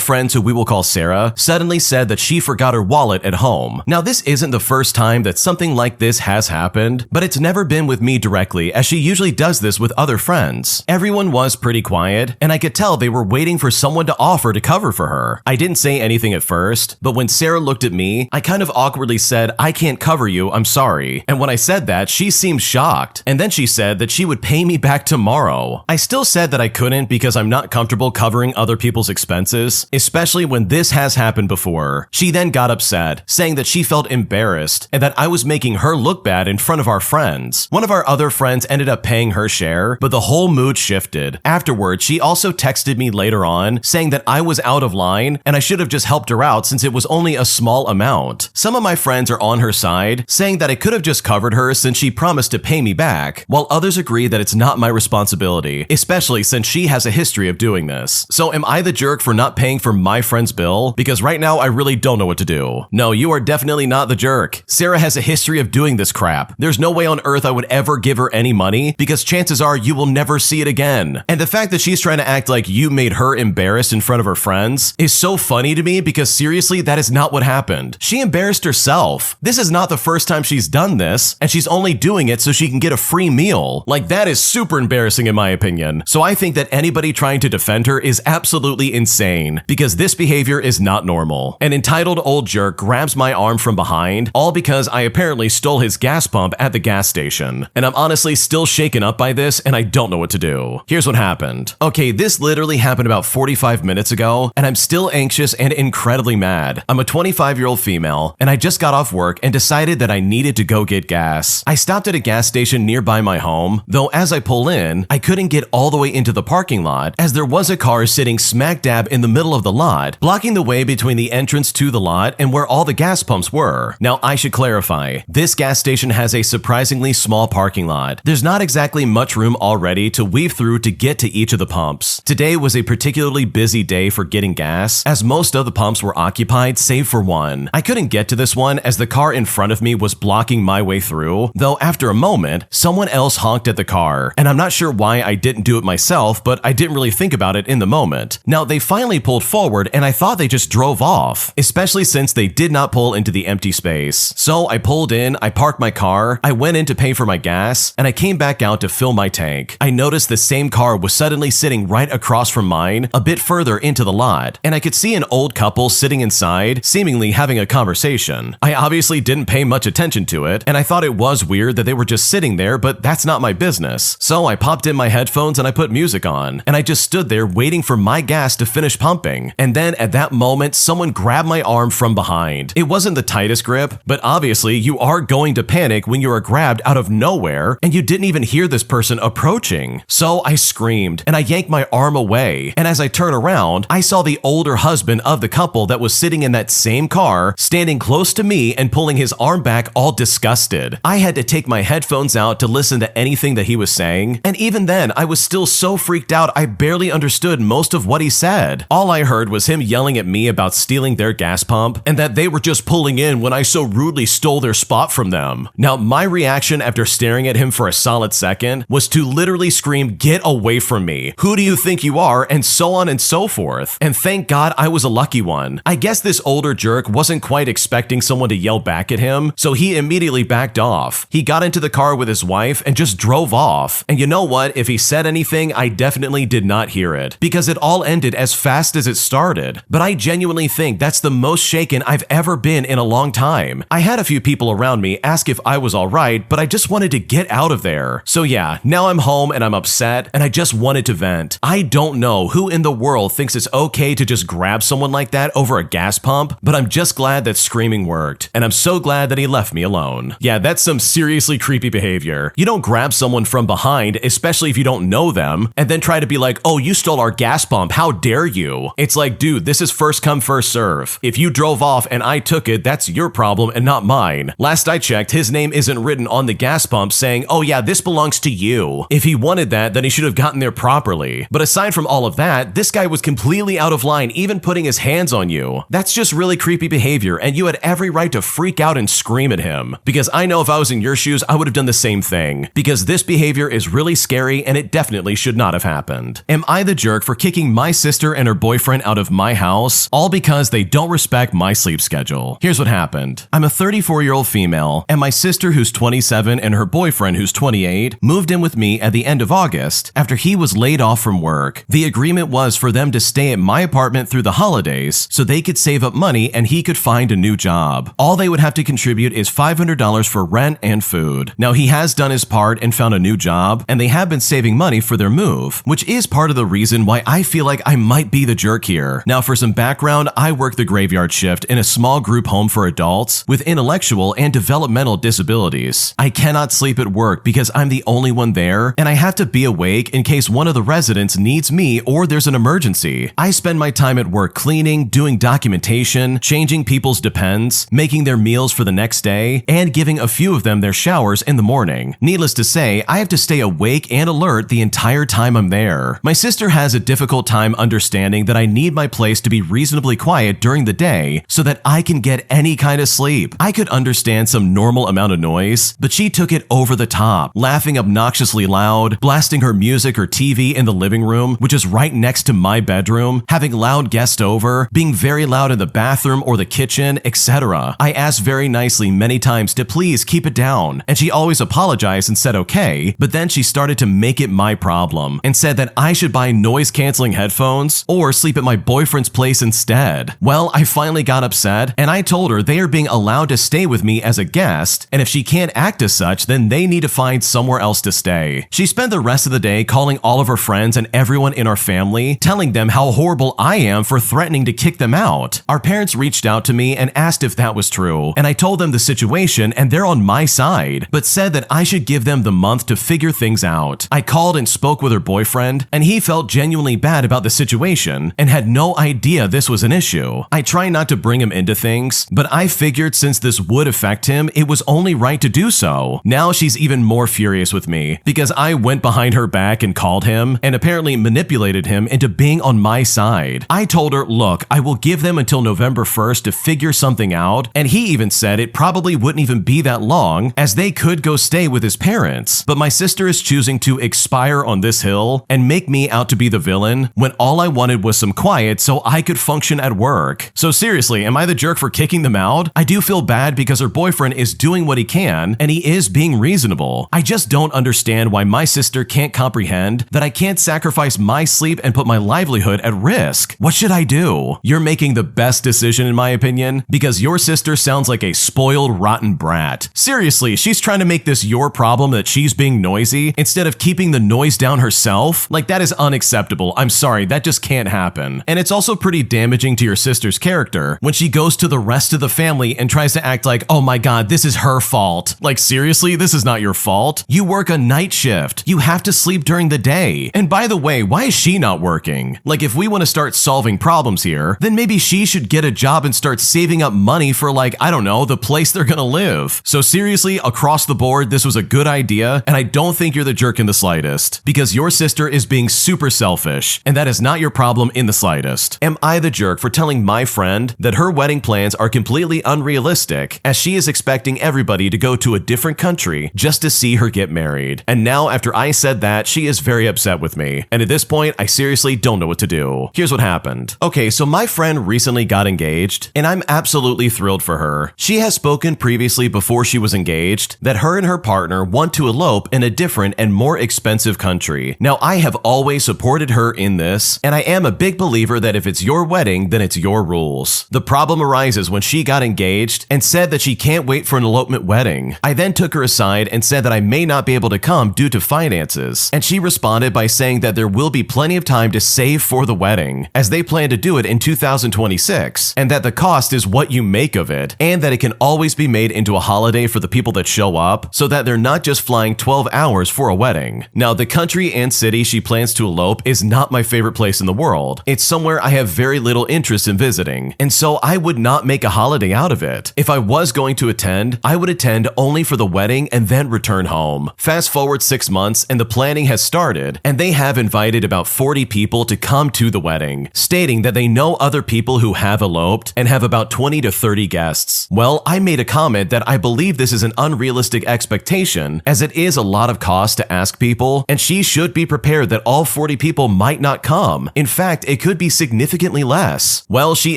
friends, who we will call Sarah, suddenly said that she forgot her wallet at home. Now, this isn't the first time that something like this has happened, but it's never been with me directly, as she usually does this with other friends. Everyone was pretty quiet, and I could tell they were waiting for someone to offer to cover for her. I didn't say anything at first, but when Sarah looked at me, I kind of awkwardly said, "I can't cover you, I'm sorry." And when I said that, she seemed shocked, and then she said that she would pay me back tomorrow. I still said that I couldn't because I'm not comfortable covering other people's expenses, especially when this has happened before. She then got upset, saying that she felt embarrassed and that I was making her look bad in front of our friends. One of our other friends ended up paying her share, but the whole mood shifted. Afterwards, she also texted me later on saying that I was out of line and I should have just helped her out since it was only a small amount. Some of my friends are on her side, saying that I could have just covered her since she promised to pay me back, while others agree that it's not my responsibility, especially since she has a history of doing this. So am I the jerk for not paying for my friend's bill? Because right now I really don't know what to do. No, you are definitely not the jerk. Sarah has a history of doing this crap. There's no way on earth I would ever give her any money because chances are you will never see it again. And the fact that she's trying to act like you made her embarrassed in front of her friends is so funny to me because seriously, that is not what happened. She embarrassed herself. This is not the first time she's done this, and she's only doing it so she can get a free meal. Like, that is super embarrassing in my opinion. So I think that anybody trying to defend her is absolutely insane because this behavior is not normal. An entitled old jerk grabs my arm from behind, all because I apparently stole his gas pump at the gas station. And I'm honestly still shaken up by this and I don't know what to do. Here's what happened. Okay, this literally happened about 45 minutes ago and I'm still anxious and incredibly mad. I'm a 25-year-old female and I just got off work and decided that I needed to go get gas. I stopped at a gas station nearby my home, though as I pull in, I couldn't get all the way into the parking lot as there was a car sitting smack dab in the middle of the lot, blocking the way between the entrance to the lot and where all the gas pumps were. Now, I should clarify, this gas station has a surprisingly small parking lot. There's not exactly much room already to weave through to get to each of the pumps. Today was a particularly busy day for getting gas, as most of the pumps were occupied save for one. I couldn't get to this one as the car in front of me was blocking my way through, though after a moment, someone else honked at the car, and I'm not sure why I didn't do it myself, but I didn't really think about it in the moment. Now, they finally pulled forward and I thought they just drove off, especially since they did not pull into the empty space. So I pulled in, I parked my car, I went in to pay for my gas, and I came back out to fill my tank. I noticed the same car was suddenly sitting right across from mine, a bit further into the lot, and I could see an old couple sitting inside, seemingly having a conversation. I obviously didn't pay much attention to it, and I thought it was weird that they were just sitting there, but that's not my business. So I popped in my headphones and I put music on, and I just stood there waiting for my gas to finish pumping. And then at that moment, someone grabbed my arm from behind. It wasn't the tightest grip, but obviously you are going to panic when you are grabbed out of nowhere and you didn't even hear this person approaching. So I screamed and I yanked my arm away, and as I turned around, I saw the older husband of the couple that was sitting in that same car standing close to me and pulling his arm back all disgusted. I had to take my headphones out to listen to anything that he was saying, and even then I was still so freaked out I barely understood most of what he said. All I heard was him yelling at me about stealing their gas pump and that they were just pulling in when I so rudely stole their spot from them. Now, my reaction after staring at him for a solid second was to literally scream, "Get away from me. Who do you think you are?" and so on and so forth. And thank God I was a lucky one. I guess this older jerk wasn't quite expecting someone to yell back at him, so he immediately backed off. He got into the car with his wife and just drove off. And you know what? If he said anything, I definitely did not hear it, because it all ended as fast as it started. But I genuinely think that's the most shaken I've ever been in a long time. I had a few people around me ask if I was alright, but I just wanted to get out of there. So yeah, now I'm home and I'm upset and I just wanted to vent. I don't know who in the world thinks it's okay to just grab someone like that over a gas pump, but I'm just glad that screaming worked, and I'm so glad that he left me alone. Yeah, that's some seriously creepy behavior. You don't grab someone from behind, especially if you don't know them, and then try to be like, "Oh, you stole our gas pump, how dare you?" It's like, dude, this is first come, first serve. off. If you drove off and I took it, that's your problem and not mine. Last I checked, his name isn't written on the gas pump saying, oh yeah, this belongs to you. If he wanted that, then he should have gotten there properly. But aside from all of that, this guy was completely out of line, even putting his hands on you. That's just really creepy behavior, and you had every right to freak out and scream at him. Because I know if I was in your shoes, I would have done the same thing. Because this behavior is really scary, and it definitely should not have happened. Am I the jerk for kicking my sister and her boyfriend out of my house, all because they don't respect my sleep schedule? Here's what happened. I'm a 34-year-old female, and my sister, who's 27, and her boyfriend, who's 28, moved in with me at the end of August after he was laid off from work. The agreement was for them to stay at my apartment through the holidays so they could save up money and he could find a new job. All they would have to contribute is $500 for rent and food. Now, he has done his part and found a new job, and they have been saving money for their move, which is part of the reason why I feel like I might be the jerk here. Now, for some background, I work the graveyard shift in a small group home for adults with intellectual and developmental disabilities. I cannot sleep at work because I'm the only one there, and I have to be awake in case one of the residents needs me or there's an emergency. I spend my time at work cleaning, doing documentation, changing people's depends, making their meals for the next day, and giving a few of them their showers in the morning. Needless to say, I have to stay awake and alert the entire time I'm there. My sister has a difficult time understanding that I need my place to be reasonably quiet during the day so that I can get any kind of sleep. I could understand some normal amount of noise, but she took it over the top, laughing obnoxiously loud, blasting her music or TV in the living room, which is right next to my bedroom, having loud guests over, being very loud in the bathroom or the kitchen, etc. I asked very nicely many times to please keep it down, and she always apologized and said okay, but then she started to make it my problem and said that I should buy noise-canceling headphones or sleep at my boyfriend's place instead. Well, I finally got upset, and I told her they are being allowed to stay with me as a guest, and if she can't act as such, then they need to find somewhere else to stay. She spent the rest of the day calling all of her friends and everyone in our family, telling them how horrible I am for threatening to kick them out. Our parents reached out to me and asked if that was true, and I told them the situation and they're on my side, but said that I should give them the month to figure things out. I called and spoke with her boyfriend, and he felt genuinely bad about the situation and had no idea this was an issue. I try not to bring him into things, but I figured since this would affect him, it was only right to do so. Now she's even more furious with me because I went behind her back and called him and apparently manipulated him into being on my side. I told her, look, I will give them until November 1st to figure something out, and he even said it probably wouldn't even be that long as they could go stay with his parents. But my sister is choosing to expire on this hill and make me out to be the villain when all I wanted was some quiet so I could function at work. So seriously, am I the jerk for kicking them out? I do feel bad because her boyfriend is doing what he can and he is being reasonable. I just don't understand why my sister can't comprehend that I can't sacrifice my sleep and put my livelihood at risk. What should I do? You're making the best decision in my opinion because your sister sounds like a spoiled, rotten brat. Seriously, she's trying to make this your problem that she's being noisy instead of keeping the noise down herself? Like, that is unacceptable. I'm sorry, that just can't happen. And it's also pretty damaging to your sister's character when she goes to the rest of the family and tries to act like, oh my god, this is her fault. Like, seriously, this is not your fault. You work a night shift. You have to sleep during the day. And by the way, why is she not working? Like, if we want to start solving problems here, then maybe she should get a job and start saving up money for, like, I don't know, the place they're gonna live. So seriously, across the board, this was a good idea, and I don't think you're the jerk in the slightest, because your sister is being super selfish, and that is not your problem in the slightest. Am I the jerk for telling my friend that her wedding plans are completely unrealistic, as she is expecting everybody to go to a different country just to see her get married? And now, after I said that, she is very upset with me, and at this point, I seriously don't know what to do. Here's what happened. Okay, so my friend recently got engaged, and I'm absolutely thrilled for her. She has spoken previously before she was engaged that her and her partner want to elope in a different and more expensive country. Now, I have always supported her in this, and I am a big believer that if it's your wedding, then it's your rules. The problem arises when she got engaged and said that she can't wait for an elopement wedding. I then took her aside and said that I may not be able to come due to finances, and she responded by saying that there will be plenty of time to save for the wedding, as they plan to do it in 2026, and that the cost is what you make of it, and that it can always be made into a holiday for the people that show up, so that they're not just flying 12 hours for a wedding. Now, the country and city she plans to elope is not my favorite place in the world. It's somewhere I have very little interest in visiting. babysitting, and so I would not make a holiday out of it. If I was going to attend, I would attend only for the wedding and then return home. Fast forward 6 months and the planning has started, and they have invited about 40 people to come to the wedding, stating that they know other people who have eloped and have about 20 to 30 guests. Well, I made a comment that I believe this is an unrealistic expectation, as it is a lot of cost to ask people, and she should be prepared that all 40 people might not come. In fact, it could be significantly less. Well, she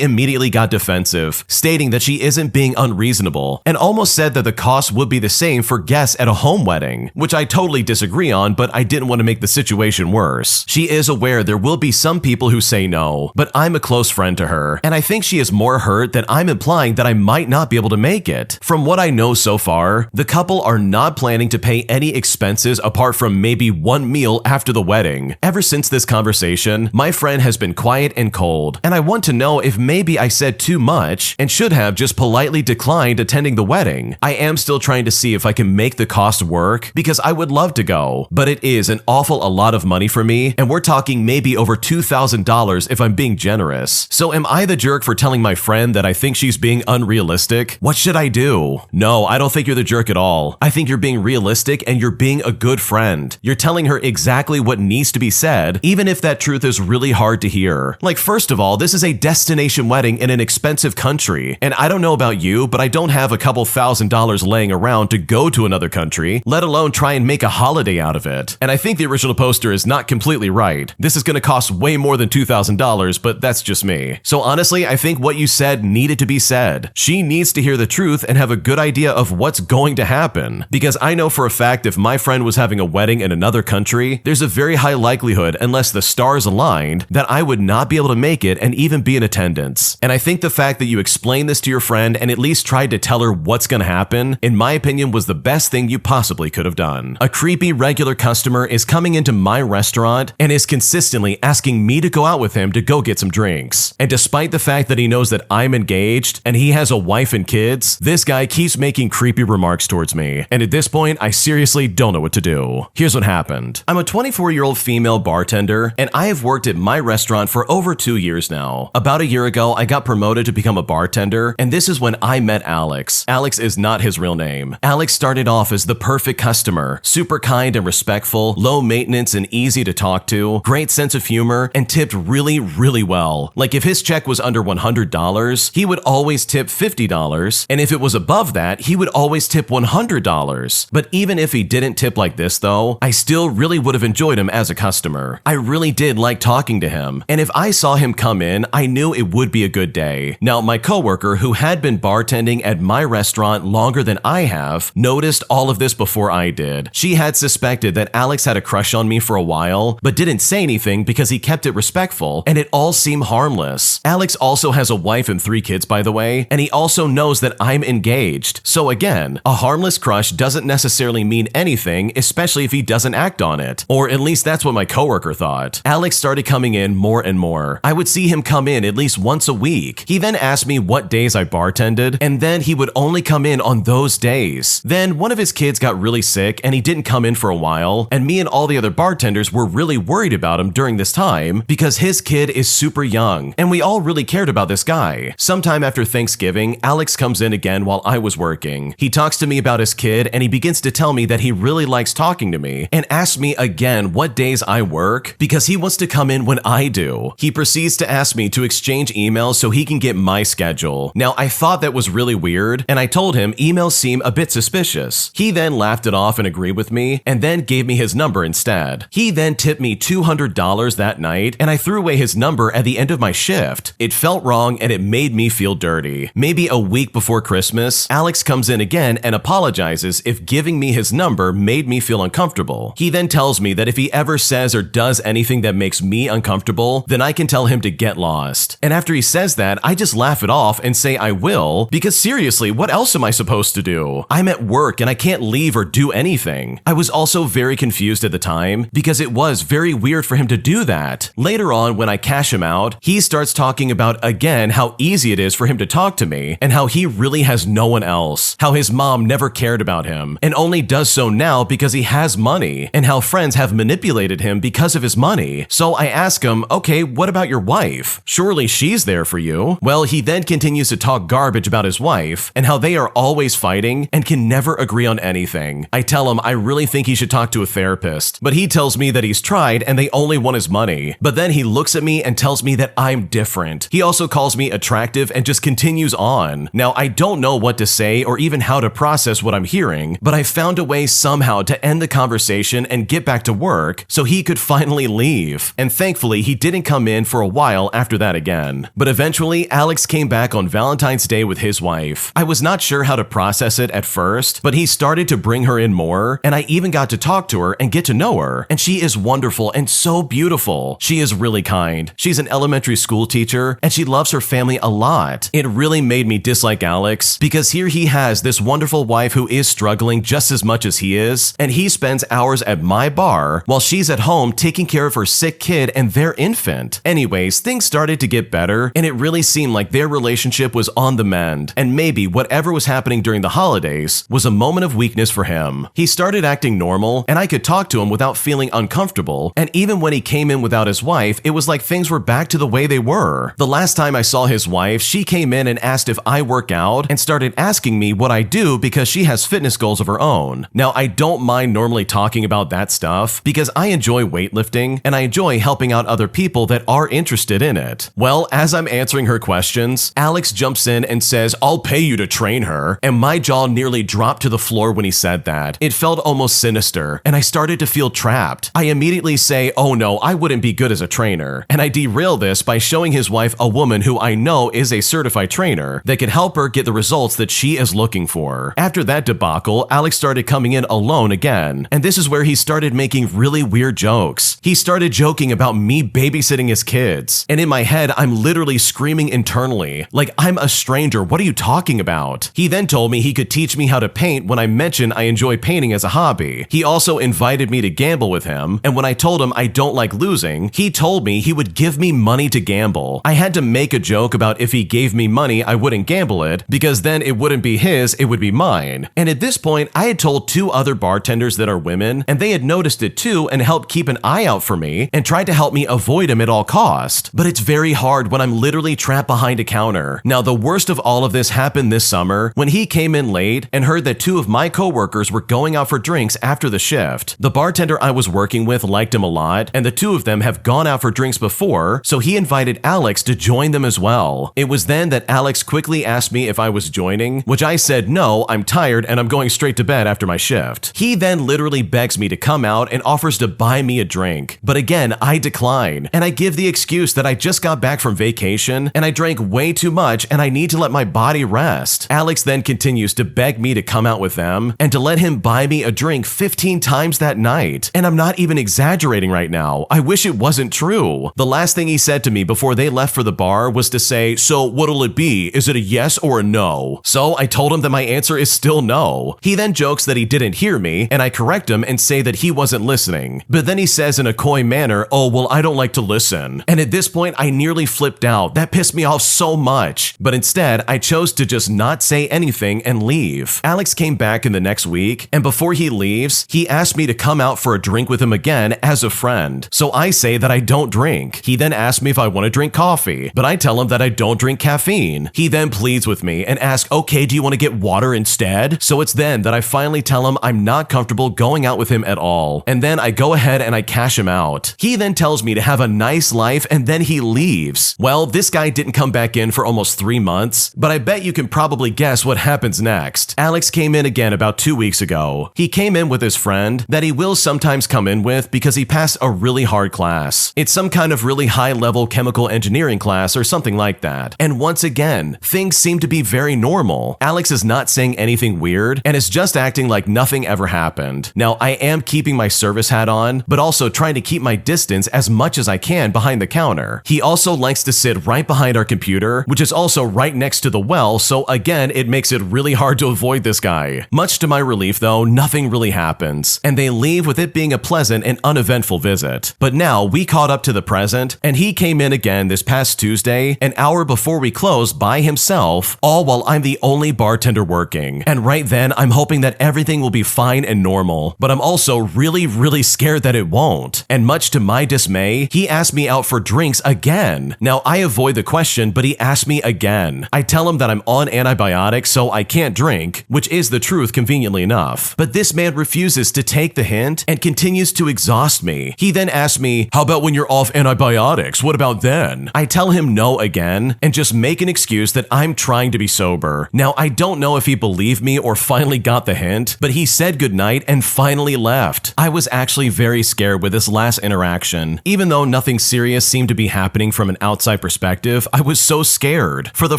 immediately got defensive, stating that she isn't being unreasonable, and almost said that the cost would be the same for guests at a home wedding, which I totally disagree on, but I didn't want to make the situation worse. She is aware there will be some people who say no, but I'm a close friend to her, and I think she is more hurt that I'm implying that I might not be able to make it. From what I know so far, the couple are not planning to pay any expenses apart from maybe one meal after the wedding. Ever since this conversation, my friend has been quiet and cold, and I want to know if maybe I said too much and should have just politely declined attending the wedding. I am still trying to see if I can make the cost work because I would love to go, but it is an awful a lot of money for me, and we're talking maybe over $2,000 if I'm being generous. So am I the jerk for telling my friend that I think she's being unrealistic? What should I do? No, I don't think you're the jerk at all. I think you're being realistic and you're being a good friend. You're telling her exactly what needs to be said, even if that truth is really hard to hear. Like, first of all, this is a destination wedding in an expensive country, and I don't know about you, but I don't have a couple $1,000s laying around to go to another country, let alone try and make a holiday out of it. And I think the original poster is not completely right. This is going to cost way more than $2,000, but that's just me. So honestly, I think what you said needed to be said. She needs to hear the truth and have a good idea of what's going to happen. Because I know for a fact if my friend was having a wedding in another country, there's a very high likelihood, unless the stars aligned, that I would not be able to make it and even be in attendance. And I think the fact that you explained this to your friend and at least tried to tell her what's going to happen, in my opinion, was the best thing you possibly could have done. A creepy regular customer is coming into my restaurant and is consistently asking me to go out with him to go get some drinks. And despite the fact that he knows that I'm engaged and he has a wife and kids, this guy keeps making creepy remarks towards me. And at this point, I seriously don't know what to do. Here's what happened. I'm a 24-year-old female bartender, and I have worked at my restaurant for over 2 years now. About a year ago, I got promoted to become a bartender, and this is when I met Alex. Alex is not his real name. Alex started off as the perfect customer, super kind and respectful, low maintenance and easy to talk to, great sense of humor, and tipped really, really well. Like if his check was under $100, he would always tip $50, and if it was above that, he would always tip $100. But even if he didn't tip like this though, I still really would have enjoyed him as a customer. I really did like talking to him, and if I saw him come in, I knew it would be a good day. Now, my coworker, who had been bartending at my restaurant longer than I have, noticed all of this before I did. She had suspected that Alex had a crush on me for a while, but didn't say anything because he kept it respectful, and it all seemed harmless. Alex also has a wife and 3 kids, by the way, and he also knows that I'm engaged. So again, a harmless crush doesn't necessarily mean anything, especially if he doesn't act on it. Or at least that's what my coworker thought. Alex started coming in more and more. I would see him come in at least once a week. He then asked me what days I bartended, and then he would only come in on those days. Then one of his kids got really sick and he didn't come in for a while, and me and all the other bartenders were really worried about him during this time because his kid is super young, and we all really cared about this guy. Sometime after Thanksgiving, Alex comes in again while I was working. He talks to me about his kid, and he begins to tell me that he really likes talking to me and asks me again what days I work because he wants to come in when I do. He proceeds to ask me to exchange emails so he can get my schedule. Now, I thought that was really weird, and I told him emails seem a bit suspicious. He then laughed it off and agreed with me, and then gave me his number instead. He then tipped me $200 that night, and I threw away his number at the end of my shift. It felt wrong, and it made me feel dirty. Maybe a week before Christmas, Alex comes in again and apologizes if giving me his number made me feel uncomfortable. He then tells me that if he ever says or does anything that makes me uncomfortable, then I can tell him to get lost. And after he says that, I just laugh it off and say I will, because seriously, what else am I supposed to do? I'm at work and I can't leave or do anything. I was also very confused at the time because it was very weird for him to do that. Later on, when I cash him out, he starts talking about again how easy it is for him to talk to me and how he really has no one else, how his mom never cared about him and only does so now because he has money, and how friends have manipulated him because of his money. So I ask him, okay, what about your wife? Surely she's she's there for you. Well, he then continues to talk garbage about his wife and how they are always fighting and can never agree on anything. I tell him I really think he should talk to a therapist, but he tells me that he's tried and they only want his money. But then he looks at me and tells me that I'm different. He also calls me attractive and just continues on. Now, I don't know what to say or even how to process what I'm hearing, but I found a way somehow to end the conversation and get back to work so he could finally leave. And thankfully, he didn't come in for a while after that again. But eventually, Alex came back on Valentine's Day with his wife. I was not sure how to process it at first, but he started to bring her in more, and I even got to talk to her and get to know her. And she is wonderful and so beautiful. She is really kind. She's an elementary school teacher, and she loves her family a lot. It really made me dislike Alex because here he has this wonderful wife who is struggling just as much as he is, and he spends hours at my bar while she's at home taking care of her sick kid and their infant. Anyways, things started to get better, and it really seemed like their relationship was on the mend, and maybe whatever was happening during the holidays was a moment of weakness for him. He started acting normal, and I could talk to him without feeling uncomfortable, and even when he came in without his wife, it was like things were back to the way they were. The last time I saw his wife, she came in and asked if I work out and started asking me what I do because she has fitness goals of her own. Now, I don't mind normally talking about that stuff because I enjoy weightlifting and I enjoy helping out other people that are interested in it. Well, as I'm answering her questions, Alex jumps in and says, "I'll pay you to train her," and my jaw nearly dropped to the floor when he said that. It felt almost sinister, and I started to feel trapped. I immediately say, "Oh no, I wouldn't be good as a trainer," and I derail this by showing his wife a woman who I know is a certified trainer that could help her get the results that she is looking for. After that debacle, Alex started coming in alone again, and this is where he started making really weird jokes. He started joking about me babysitting his kids, and in my head, I'm literally screaming internally, like, "I'm a stranger, what are you talking about?" He then told me he could teach me how to paint when I mentioned I enjoy painting as a hobby. He also invited me to gamble with him, and when I told him I don't like losing, he told me he would give me money to gamble. I had to make a joke about if he gave me money, I wouldn't gamble it, because then it wouldn't be his, it would be mine. And at this point, I had told 2 other bartenders that are women, and they had noticed it too and helped keep an eye out for me and tried to help me avoid him at all cost. But it's very hard when I'm literally trapped behind a counter. Now, the worst of all of this happened this summer when he came in late and heard that 2 of my coworkers were going out for drinks after the shift. The bartender I was working with liked him a lot, and the 2 of them have gone out for drinks before, so he invited Alex to join them as well. It was then that Alex quickly asked me if I was joining, which I said no, I'm tired and I'm going straight to bed after my shift. He then literally begs me to come out and offers to buy me a drink. But again, I decline, and I give the excuse that I just got back from vacation and I drank way too much and I need to let my body rest. Alex then continues to beg me to come out with them and to let him buy me a drink 15 times that night. And I'm not even exaggerating right now. I wish it wasn't true. The last thing he said to me before they left for the bar was to say, "So what'll it be? Is it a yes or a no?" So I told him that my answer is still no. He then jokes that he didn't hear me, and I correct him and say that he wasn't listening. But then he says in a coy manner, "Oh, well, I don't like to listen." And at this point, I nearly flipped out. That pissed me off so much. But instead, I chose to just not say anything and leave. Alex came back in the next week, and before he leaves, he asked me to come out for a drink with him again as a friend. So I say that I don't drink. He then asks me if I want to drink coffee, but I tell him that I don't drink caffeine. He then pleads with me and asks, "Okay, do you want to get water instead?" So it's then that I finally tell him I'm not comfortable going out with him at all. And then I go ahead and I cash him out. He then tells me to have a nice life and then he leaves. Well, this guy didn't come back in for almost 3 months, but I bet you can probably guess what happens next. Alex came in again about 2 weeks ago. He came in with his friend that he will sometimes come in with because he passed a really hard class. It's some kind of really high-level chemical engineering class or something like that. And once again, things seem to be very normal. Alex is not saying anything weird and is just acting like nothing ever happened. Now, I am keeping my service hat on, but also trying to keep my distance as much as I can behind the counter. He also likes to sit right behind our computer, which is also right next to the well, so again, it makes it really hard to avoid this guy. Much to my relief though, nothing really happens, and they leave with it being a pleasant and uneventful visit. But now we caught up to the present, and he came in again this past Tuesday, an hour before we closed by himself, all while I'm the only bartender working. And right then, I'm hoping that everything will be fine and normal, but I'm also really scared that it won't. And much to my dismay, he asked me out for drinks again. Now, I avoid the question, but he asks me again. I tell him that I'm on antibiotics, so I can't drink, which is the truth conveniently enough. But this man refuses to take the hint and continues to exhaust me. He then asks me, how about when you're off antibiotics? What about then? I tell him no again and just make an excuse that I'm trying to be sober. Now, I don't know if he believed me or finally got the hint, but he said goodnight and finally left. I was actually very scared with this last interaction. Even though nothing serious seemed to be happening from an outside perspective, I was so scared. For the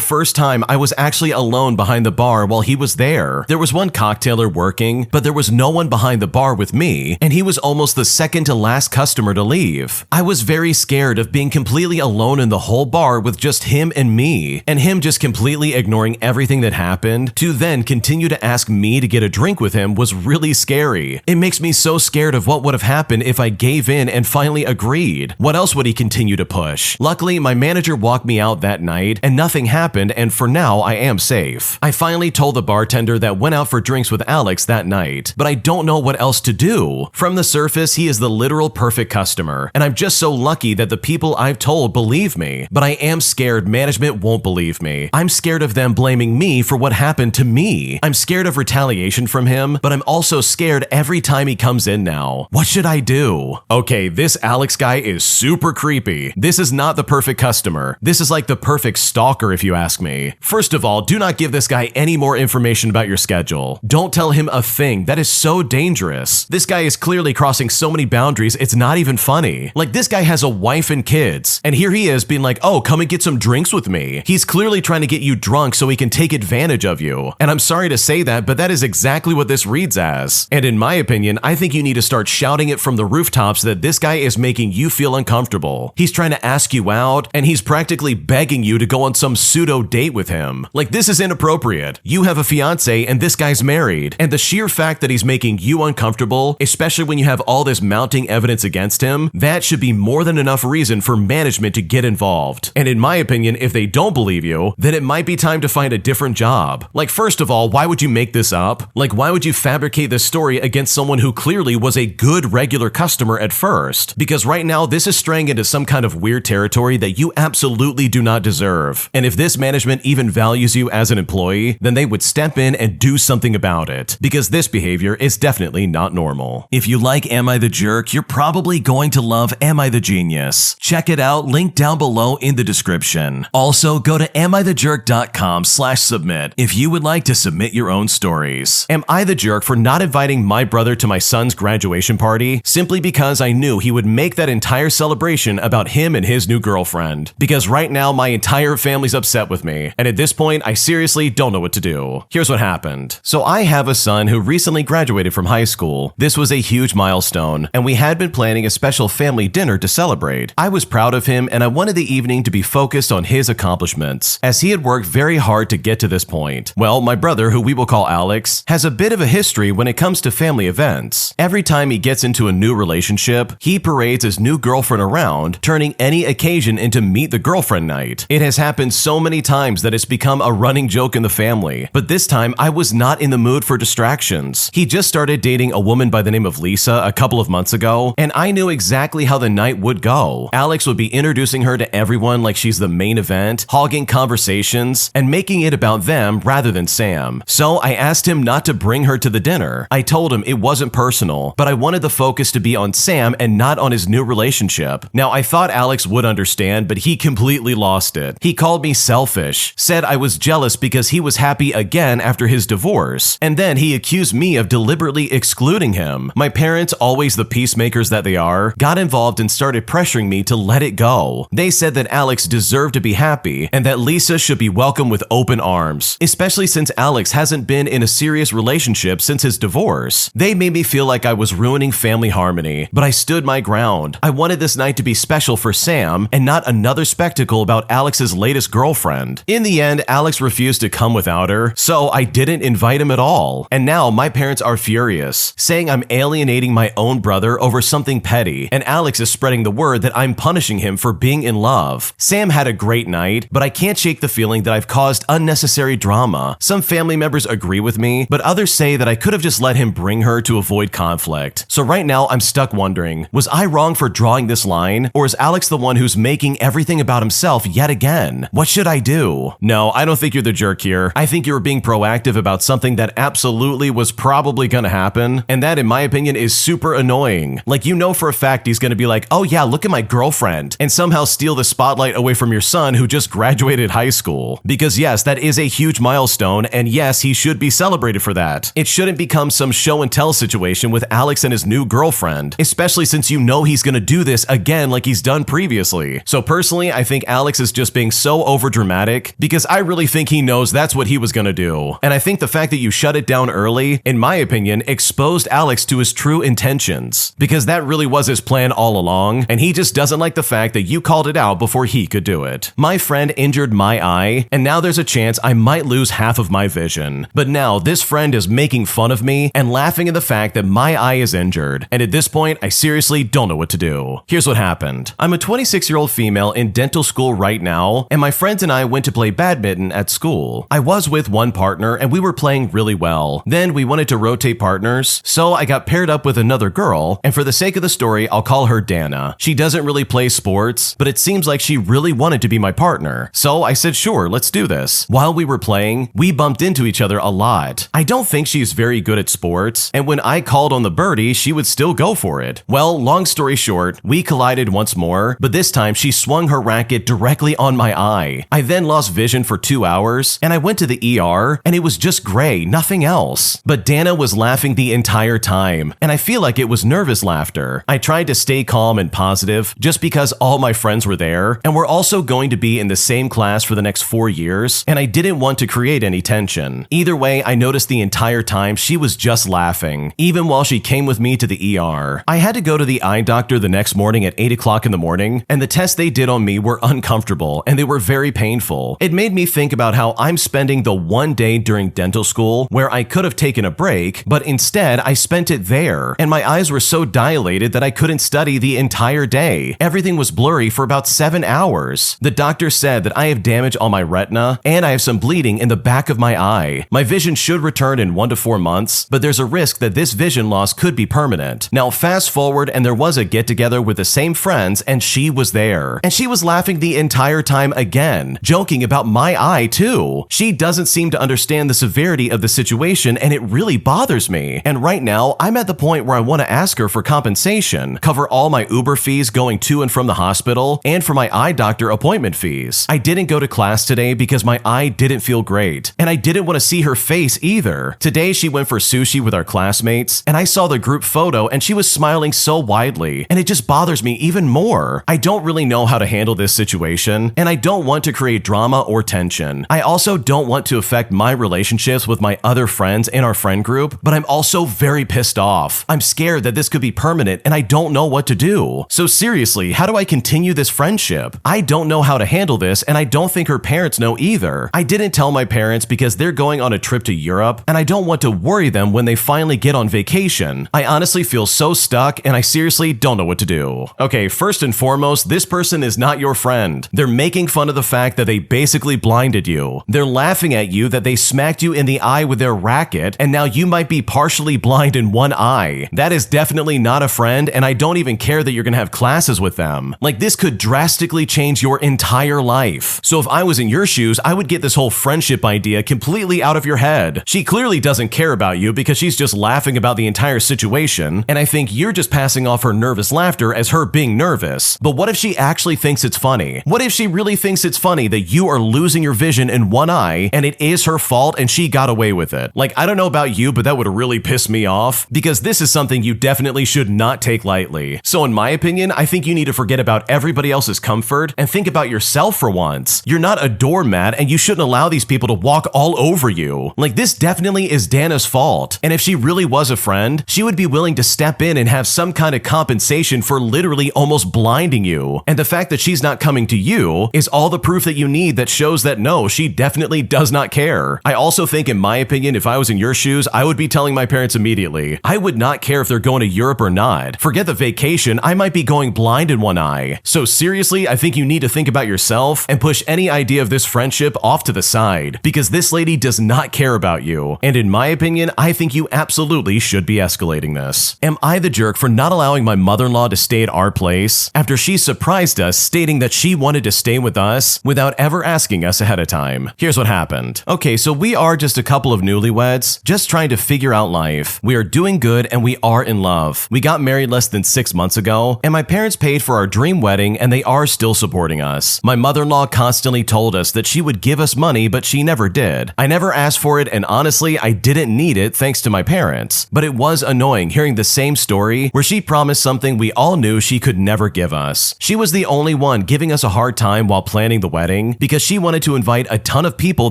first time, I was actually alone behind the bar while he was there. There was one cocktailer working, but there was no one behind the bar with me, and he was almost the second to last customer to leave. I was very scared of being completely alone in the whole bar with just him and me, and him just completely ignoring everything that happened to then continue to ask me to get a drink with him was really scary. It makes me so scared of what would have happened if I gave in and finally agreed. What else would he continue to push? Luckily, my manager walked me out that night and nothing happened, and for now I am safe. I finally told the bartender that went out for drinks with Alex that night, but I don't know what else to do. From the surface, he is the literal perfect customer, and I'm just so lucky that the people I've told believe me, but I am scared management won't believe me. I'm scared of them blaming me for what happened to me. I'm scared of retaliation from him, but I'm also scared every time he comes in now. What should I do? Okay, this Alex guy is super creepy. This is not the perfect customer. This is like the perfect stalker if you ask me. First of all, do not give this guy any more information about your schedule. Don't tell him a thing. That is so dangerous. This guy is clearly crossing so many boundaries, it's not even funny. Like, this guy has a wife and kids, and here he is being like, oh, come and get some drinks with me. He's clearly trying to get you drunk so he can take advantage of you. And I'm sorry to say that, but that is exactly what this reads as. And in my opinion, I think you need to start shouting it from the rooftops that this guy is making you feel uncomfortable. He's trying to ask you out, and he's practically begging you to go on some pseudo date with him. Like, this is inappropriate. You have a fiance and this guy's married, and the sheer fact that he's making you uncomfortable, especially when you have all this mounting evidence against him, that should be more than enough reason for management to get involved. And in my opinion, if they don't believe you, then it might be time to find a different job. Like, first of all, why would you make this up? Like, why would you fabricate this story against someone who clearly was a good regular customer at first? Because right now, this is straying into some kind of weird territory that you absolutely do not deserve. And if this management even values you as an employee, then they would step in and do something about it, because this behavior is definitely not normal. If you like Am I the Jerk, you're probably going to love Am I the Genius. Check it out, link down below in the description. Also, go to AmITheJerk.com/submit if you would like to submit your own stories. Am I the jerk for not inviting my brother to my son's graduation party simply because I knew he would make that entire celebration about him and his new girlfriend? Because right now my entire family's upset with me, and at this point I seriously don't know what to do. Here's what happened. So I have a son who recently graduated from high school. This was a huge milestone, and we had been planning a special family dinner to celebrate. I was proud of him, and I wanted the evening to be focused on his accomplishments, as he had worked very hard to get to this point. Well, my brother, who we will call Alex, has a bit of a history when it comes to family events. Every time he gets into a new relationship, he parades his new girlfriend around, turning any occasion into meet the girlfriend night. It has happened so many times that it's become a running joke in the family, but this time I was not in the mood for distractions. He just started dating a woman by the name of Lisa a couple of months ago, and I knew exactly how the night would go. Alex would be introducing her to everyone like she's the main event, hogging conversations, and making it about them rather than Sam. So I asked him not to bring her to the dinner. I told him it wasn't personal, but I wanted the focus to be on Sam and not on his new relationship. Now, I thought Alex would understand, but he completely lost it. He called me selfish, said I was jealous because he was happy again after his divorce, and then he accused me of deliberately excluding him. My parents, always the peacemakers that they are, got involved and started pressuring me to let it go. They said that Alex deserved to be happy and that Lisa should be welcomed with open arms, especially since Alex hasn't been in a serious relationship since his divorce. They made me feel like I was ruining family harmony, but I stood my ground. I wanted this night to be special for Sam and not another spectacle about Alex's latest girlfriend. In the end, Alex refused to come without her, so I didn't invite him at all. And now my parents are furious, saying I'm alienating my own brother over something petty, and Alex is spreading the word that I'm punishing him for being in love. Sam had a great night, but I can't shake the feeling that I've caused unnecessary drama. Some family members agree with me, but others say that I could have just let him bring her to avoid conflict. So right now I'm stuck wondering, was I wrong for drawing this line, or is Alex the one who's making every everything about himself yet again. What should I do? No, I don't think you're the jerk here. I think you were being proactive about something that absolutely was probably gonna happen, and that, in my opinion, is super annoying. Like, you know for a fact he's gonna be like, oh yeah, look at my girlfriend, and somehow steal the spotlight away from your son who just graduated high school. Because yes, that is a huge milestone, and yes, he should be celebrated for that. It shouldn't become some show and tell situation with Alex and his new girlfriend, especially since you know he's gonna do this again like he's done previously. So personally, I think Alex is just being so overdramatic because I really think he knows that's what he was gonna do. And I think the fact that you shut it down early, in my opinion, exposed Alex to his true intentions, because that really was his plan all along, and he just doesn't like the fact that you called it out before he could do it. My friend injured my eye, and now there's a chance I might lose half of my vision. But now this friend is making fun of me and laughing at the fact that my eye is injured, and at this point, I seriously don't know what to do. Here's what happened. I'm a 26-year-old female in dental school right now, and my friends and I went to play badminton at school. I was with one partner, and we were playing really well. Then we wanted to rotate partners, so I got paired up with another girl, and for the sake of the story, I'll call her Dana. She doesn't really play sports, but it seems like she really wanted to be my partner. So I said, sure, let's do this. While we were playing, we bumped into each other a lot. I don't think she's very good at sports, and when I called on the birdie, she would still go for it. Well, long story short, we collided once more, but this time she swung her racket directly on my eye. I then lost vision for 2 hours, and I went to the ER, and it was just gray, nothing else. But Dana was laughing the entire time, and I feel like it was nervous laughter. I tried to stay calm and positive just because all my friends were there, and we're also going to be in the same class for the next 4 years, and I didn't want to create any tension. Either way, I noticed the entire time she was just laughing, even while she came with me to the ER. I had to go to the eye doctor the next morning at 8 o'clock in the morning, and the tests they did on me were uncomfortable, and they were very painful. It made me think about how I'm spending the one day during dental school where I could have taken a break, but instead I spent it there, and my eyes were so dilated that I couldn't study the entire day. Everything was blurry for about 7 hours. The doctor said that I have damage on my retina, and I have some bleeding in the back of my eye. My vision should return in 1 to 4 months, but there's a risk that this vision loss could be permanent. Now fast forward, and there was a get-together with the same friends, and she was there. And she was laughing the entire time again, joking about my eye too. She doesn't seem to understand the severity of the situation, and it really bothers me. And right now, I'm at the point where I want to ask her for compensation, cover all my Uber fees going to and from the hospital, and for my eye doctor appointment fees. I didn't go to class today because my eye didn't feel great, and I didn't want to see her face either. Today, she went for sushi with our classmates, and I saw the group photo, and she was smiling so widely, and it just bothers me even more. I don't really know how to handle this situation, and I don't want to create drama or tension. I also don't want to affect my relationships with my other friends in our friend group, but I'm also very pissed off. I'm scared that this could be permanent, and I don't know what to do. So seriously, how do I continue this friendship? I don't know how to handle this, and I don't think her parents know either. I didn't tell my parents because they're going on a trip to Europe, and I don't want to worry them when they finally get on vacation. I honestly feel so stuck, and I seriously don't know what to do. Okay, first and foremost, this person is not your friend. They're making fun of the fact that they basically blinded you. They're laughing at you that they smacked you in the eye with their racket, and now you might be partially blind in one eye. That is definitely not a friend, and I don't even care that you're gonna have classes with them. Like, this could drastically change your entire life. So if I was in your shoes, I would get this whole friendship idea completely out of your head. She clearly doesn't care about you because she's just laughing about the entire situation, and I think you're just passing off her nervous laughter as her being nervous. But what if she actually thinks it's funny? What if she really thinks it's funny that you are losing your vision in one eye, and it is her fault and she got away with it? Like, I don't know about you, but that would really piss me off, because this is something you definitely should not take lightly. So in my opinion, I think you need to forget about everybody else's comfort and think about yourself for once. You're not a doormat, and you shouldn't allow these people to walk all over you. Like, this definitely is Dana's fault, and if she really was a friend, she would be willing to step in and have some kind of compensation for literally almost blinding you. And the fact that she's not coming to you is all the proof that you need that shows that no, she definitely does not care. I also think, in my opinion, if I was in your shoes, I would be telling my parents immediately. I would not care if they're going to Europe or not. Forget the vacation, I might be going blind in one eye. So seriously, I think you need to think about yourself and push any idea of this friendship off to the side, because this lady does not care about you. And in my opinion, I think you absolutely should be escalating this. Am I the jerk for not allowing my mother-in-law to stay at our place after she surprised us stating that she wanted to stay with us without ever asking us ahead of time. Here's what happened. Okay, so we are just a couple of newlyweds, just trying to figure out life. We are doing good and we are in love. We got married less than 6 months ago, and my parents paid for our dream wedding and they are still supporting us. My mother-in-law constantly told us that she would give us money, but she never did. I never asked for it, and honestly, I didn't need it thanks to my parents. But it was annoying hearing the same story where she promised something we all knew she could never give us. She was the only one giving us a hard time while planning the wedding because she wanted to invite a ton of people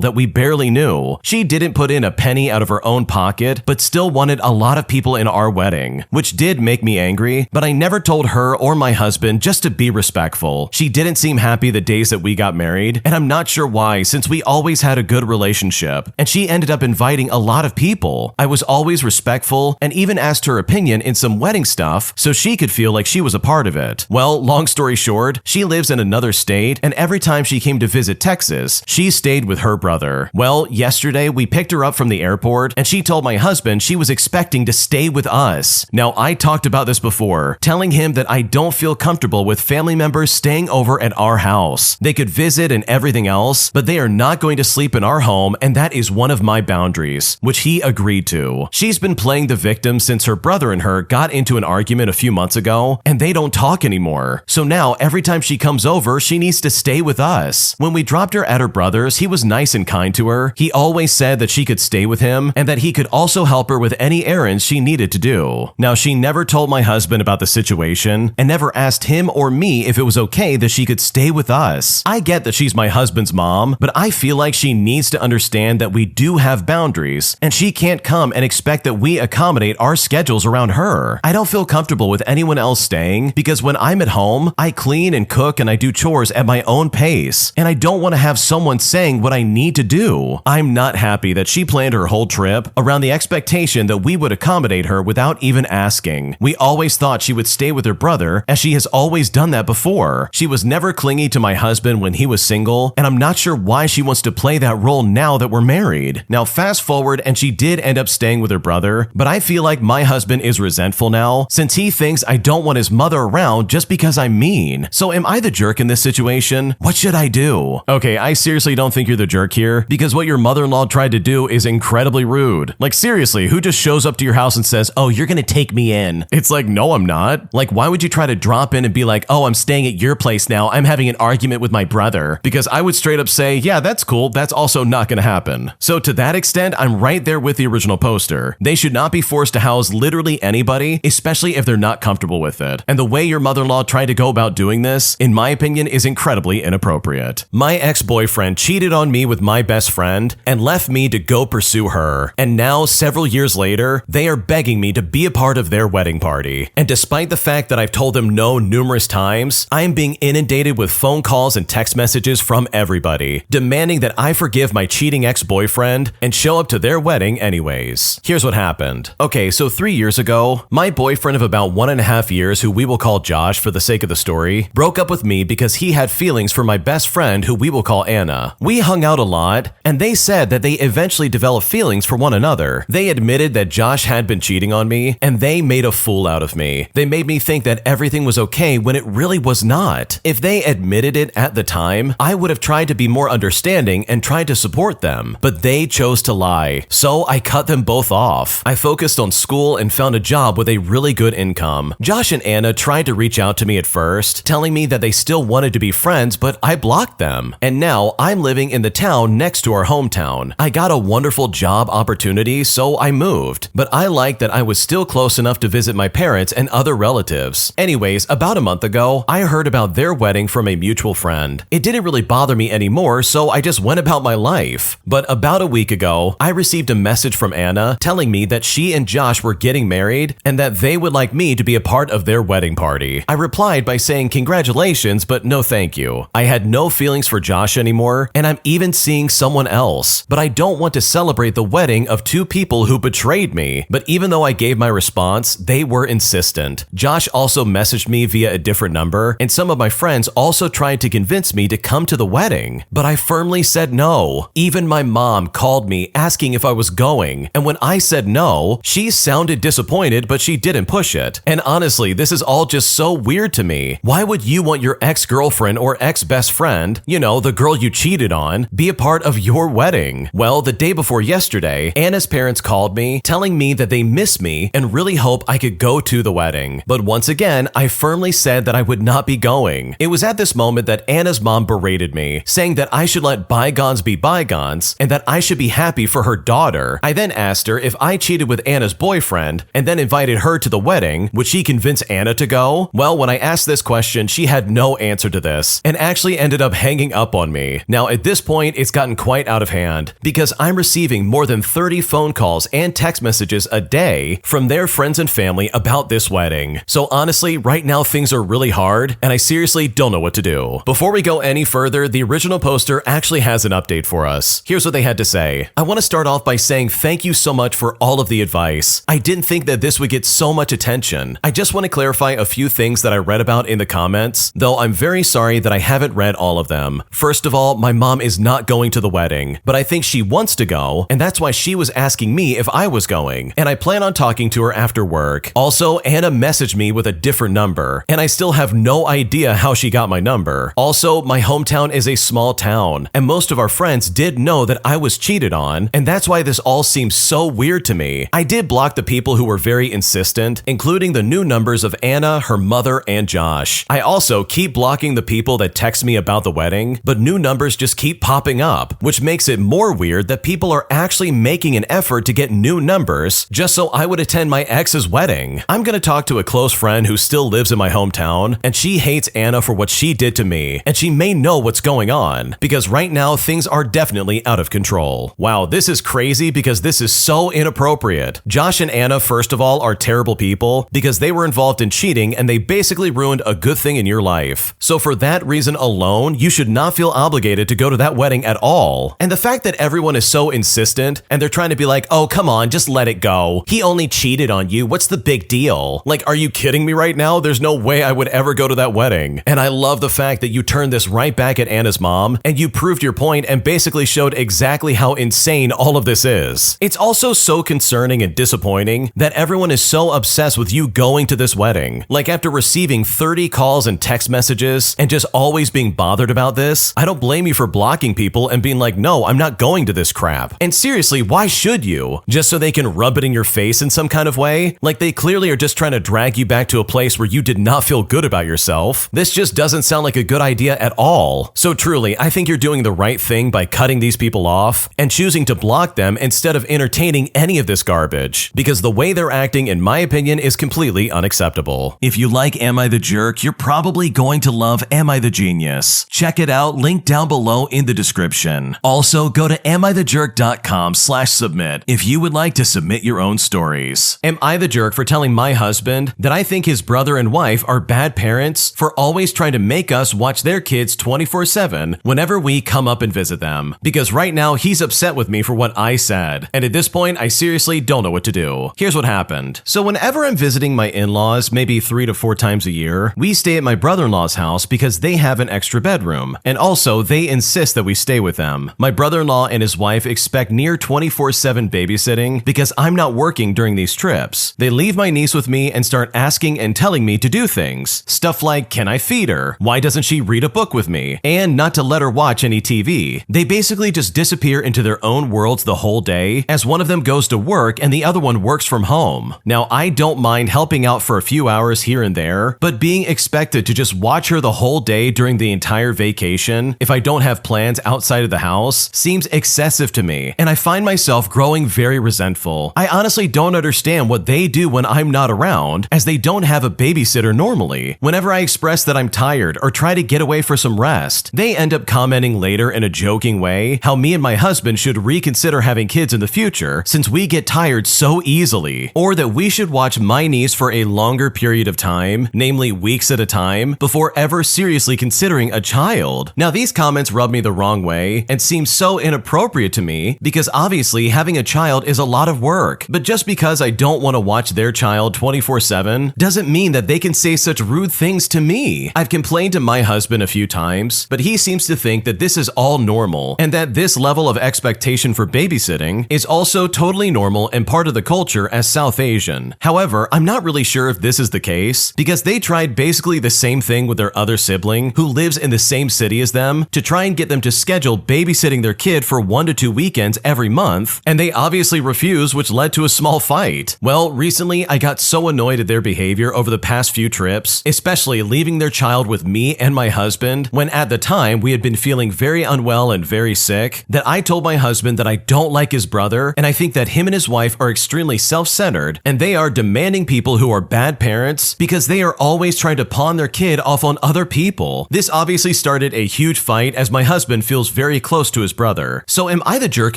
that we barely knew. She didn't put in a penny out of her own pocket, but still wanted a lot of people in our wedding, which did make me angry, but I never told her or my husband just to be respectful. She didn't seem happy the days that we got married, and I'm not sure why since we always had a good relationship, and she ended up inviting a lot of people. I was always respectful and even asked her opinion in some wedding stuff so she could feel like she was a part of it. Well, long story short, she lives in another state, and every time she came to visit Texas, she stayed with her brother. Well, yesterday we picked her up from the airport, and she told my husband she was expecting to stay with us. Now, I talked about this before, telling him that I don't feel comfortable with family members staying over at our house. They could visit and everything else, but they are not going to sleep in our home, and that is one of my boundaries, which he agreed to. She's been playing the victim since her brother and her got into an argument a few months ago, and they don't talk anymore. So now every time she comes over, she needs to stay with us. When we dropped her at her brother's, he was nice and kind to her. He always said that she could stay with him and that he could also help her with any errands she needed to do. Now, she never told my husband about the situation and never asked him or me if it was okay that she could stay with us. I get that she's my husband's mom, but I feel like she needs to understand that we do have boundaries, and she can't come and expect that we accommodate our schedules around her. I don't feel comfortable with anyone else staying because when I'm at home, I clean and cook and I do chores at my own pace, and I don't want to have someone saying what I need to do. I'm not happy that she planned her whole trip around the expectation that we would accommodate her without even asking. We always thought she would stay with her brother, as she has always done that before. She was never clingy to my husband when he was single, and I'm not sure why she wants to play that role now that we're married. Now, fast forward, and she did end up staying with her brother, but I feel like my husband is resentful now since he thinks I don't want his mother around just because I'm mean. So am I the jerk in this situation? What should I do? Okay, I seriously don't think you're the jerk here, because what your mother-in-law tried to do is incredibly rude. Like, seriously, who just shows up to your house and says, "Oh, you're gonna take me in"? It's like, no, I'm not. Like, why would you try to drop in and be like, "Oh, I'm staying at your place now. I'm having an argument with my brother"? Because I would straight up say, yeah, that's cool. That's also not gonna happen. So to that extent, I'm right there with the original poster. They should not be forced to house literally anybody, especially if they're not comfortable with it. And the way your mother-in-law tried to go about doing this, in my opinion, is incredibly inappropriate. My ex-boyfriend cheated on me with my best friend and left me to go pursue her. And now, several years later, they are begging me to be a part of their wedding party. And despite the fact that I've told them no numerous times, I am being inundated with phone calls and text messages from everybody, demanding that I forgive my cheating ex-boyfriend and show up to their wedding anyways. Here's what happened. Okay, so 3 years ago, my boyfriend of about 1.5 years, who we will call Josh for the sake of the story, broke up with me because he had feelings for my best friend, who we will call Anna. We hung out a lot, and they said that they eventually developed feelings for one another. They admitted that Josh had been cheating on me, and they made a fool out of me. They made me think that everything was okay when it really was not. If they admitted it at the time, I would have tried to be more understanding and tried to support them, but they chose to lie. So I cut them both off. I focused on school and found a job with a really good income. Josh and Anna tried to reach out to me at first, telling me that they still wanted to be friends, but I blocked them. And now I'm living in the town next to our hometown. I got a wonderful job opportunity, so I moved. But I liked that I was still close enough to visit my parents and other relatives. Anyways, about a month ago, I heard about their wedding from a mutual friend. It didn't really bother me anymore, so I just went about my life. But about a week ago, I received a message from Anna telling me that she and Josh were getting married and that they would like me to be a part of their wedding party. I replied by saying congratulations, but no thank you. I had no feelings for Josh anymore, and I'm even seeing someone else. But I don't want to celebrate the wedding of two people who betrayed me. But even though I gave my response, they were insistent. Josh also messaged me via a different number, and some of my friends also tried to convince me to come to the wedding. But I firmly said no. Even my mom called me asking if I was going, and when I said no, she sounded disappointed, but she didn't push it. And honestly, this is all just so weird to me. Why would you you want your ex-girlfriend or ex-best friend, you know, the girl you cheated on, be a part of your wedding. Well, the day before yesterday, Anna's parents called me, telling me that they miss me and really hope I could go to the wedding. But once again, I firmly said that I would not be going. It was at this moment that Anna's mom berated me, saying that I should let bygones be bygones and that I should be happy for her daughter. I then asked her if I cheated with Anna's boyfriend and then invited her to the wedding. Would she convince Anna to go? Well, when I asked this question, she had no answer to this and actually ended up hanging up on me. Now, at this point, it's gotten quite out of hand because I'm receiving more than 30 phone calls and text messages a day from their friends and family about this wedding. So honestly, right now things are really hard and I seriously don't know what to do. Before we go any further, the original poster actually has an update for us. Here's what they had to say. I want to start off by saying thank you so much for all of the advice. I didn't think that this would get so much attention. I just want to clarify a few things that I read about in the comments, though I'm very sorry that I haven't read all of them. First of all, my mom is not going to the wedding, but I think she wants to go, and that's why she was asking me if I was going, and I plan on talking to her after work. Also, Anna messaged me with a different number, and I still have no idea how she got my number. Also, my hometown is a small town, and most of our friends did know that I was cheated on, and that's why this all seems so weird to me. I did block the people who were very insistent, including the new numbers of Anna, her mother, and Josh. I also keep blocking the people that text me about the wedding, but new numbers just keep popping up, which makes it more weird that people are actually making an effort to get new numbers just so I would attend my ex's wedding. I'm gonna talk to a close friend who still lives in my hometown, and she hates Anna for what she did to me, and she may know what's going on, because right now things are definitely out of control. Wow, this is crazy because this is so inappropriate. Josh and Anna, first of all, are terrible people because they were involved in cheating and they basically ruined a good thing in your life. So for that reason alone, you should not feel obligated to go to that wedding at all. And the fact that everyone is so insistent and they're trying to be like, oh, come on, just let it go. He only cheated on you. What's the big deal? Like, are you kidding me right now? There's no way I would ever go to that wedding. And I love the fact that you turned this right back at Anna's mom and you proved your point and basically showed exactly how insane all of this is. It's also so concerning and disappointing that everyone is so obsessed with you going to this wedding. Like, after receiving 30 calls and text messages and just always being bothered about this, I don't blame you for blocking people and being like, no, I'm not going to this crap. And seriously, why should you? Just so they can rub it in your face in some kind of way? Like, they clearly are just trying to drag you back to a place where you did not feel good about yourself. This just doesn't sound like a good idea at all. So truly, I think you're doing the right thing by cutting these people off and choosing to block them instead of entertaining any of this garbage, because the way they're acting, in my opinion, is completely unacceptable. If you like Am I the Jerk, you're probably going to love Am I the Genius. Check it out, link down below in the description. Also, go to amithejerk.com/submit if you would like to submit your own stories. Am I the jerk for telling my husband that I think his brother and wife are bad parents for always trying to make us watch their kids 24/7 whenever we come up and visit them? Because right now he's upset with me for what I said, and at this point I seriously don't know what to do. Here's what happened. So whenever I'm visiting my in-laws, maybe 3 to 4 times a year, we stay at my brother-in-law's house because they have an extra bedroom, and also they insist that we stay with them. My brother-in-law and his wife expect near 24/7 babysitting because I'm not working during these trips. They leave my niece with me and start asking and telling me to do things. Stuff like, can I feed her? Why doesn't she read a book with me? And not to let her watch any TV. They basically just disappear into their own worlds the whole day, as one of them goes to work and the other one works from home. Now, I don't mind helping out for a few hours here and there, but being expected to just watch her the whole day during the entire vacation, if I don't have plans outside of the house, seems excessive to me, and I find myself growing very resentful. I honestly don't understand what they do when I'm not around, as they don't have a babysitter normally. Whenever I express that I'm tired or try to get away for some rest, they end up commenting later in a joking way how me and my husband should reconsider having kids in the future since we get tired so easily, or that we should watch my niece for a longer period of time, namely weeks at a time, before ever seriously considering a child. Now, these comments rub me the wrong way and seem so inappropriate to me because obviously having a child is a lot of work, but just because I don't want to watch their child 24/7 doesn't mean that they can say such rude things to me. I've complained to my husband a few times, but he seems to think that this is all normal and that this level of expectation for babysitting is also totally normal and part of the culture as South Asian. However, I'm not really sure if this is the case because they tried basically the same same thing with their other sibling who lives in the same city as them to try and get them to schedule babysitting their kid for 1 to 2 weekends every month, and they obviously refused, which led to a small fight. Well, recently I got so annoyed at their behavior over the past few trips, especially leaving their child with me and my husband when at the time we had been feeling very unwell and very sick, that I told my husband that I don't like his brother and I think that him and his wife are extremely self-centered and they are demanding people who are bad parents because they are always trying to pawn their kid off on other people. This obviously started a huge fight as my husband feels very close to his brother. So am I the jerk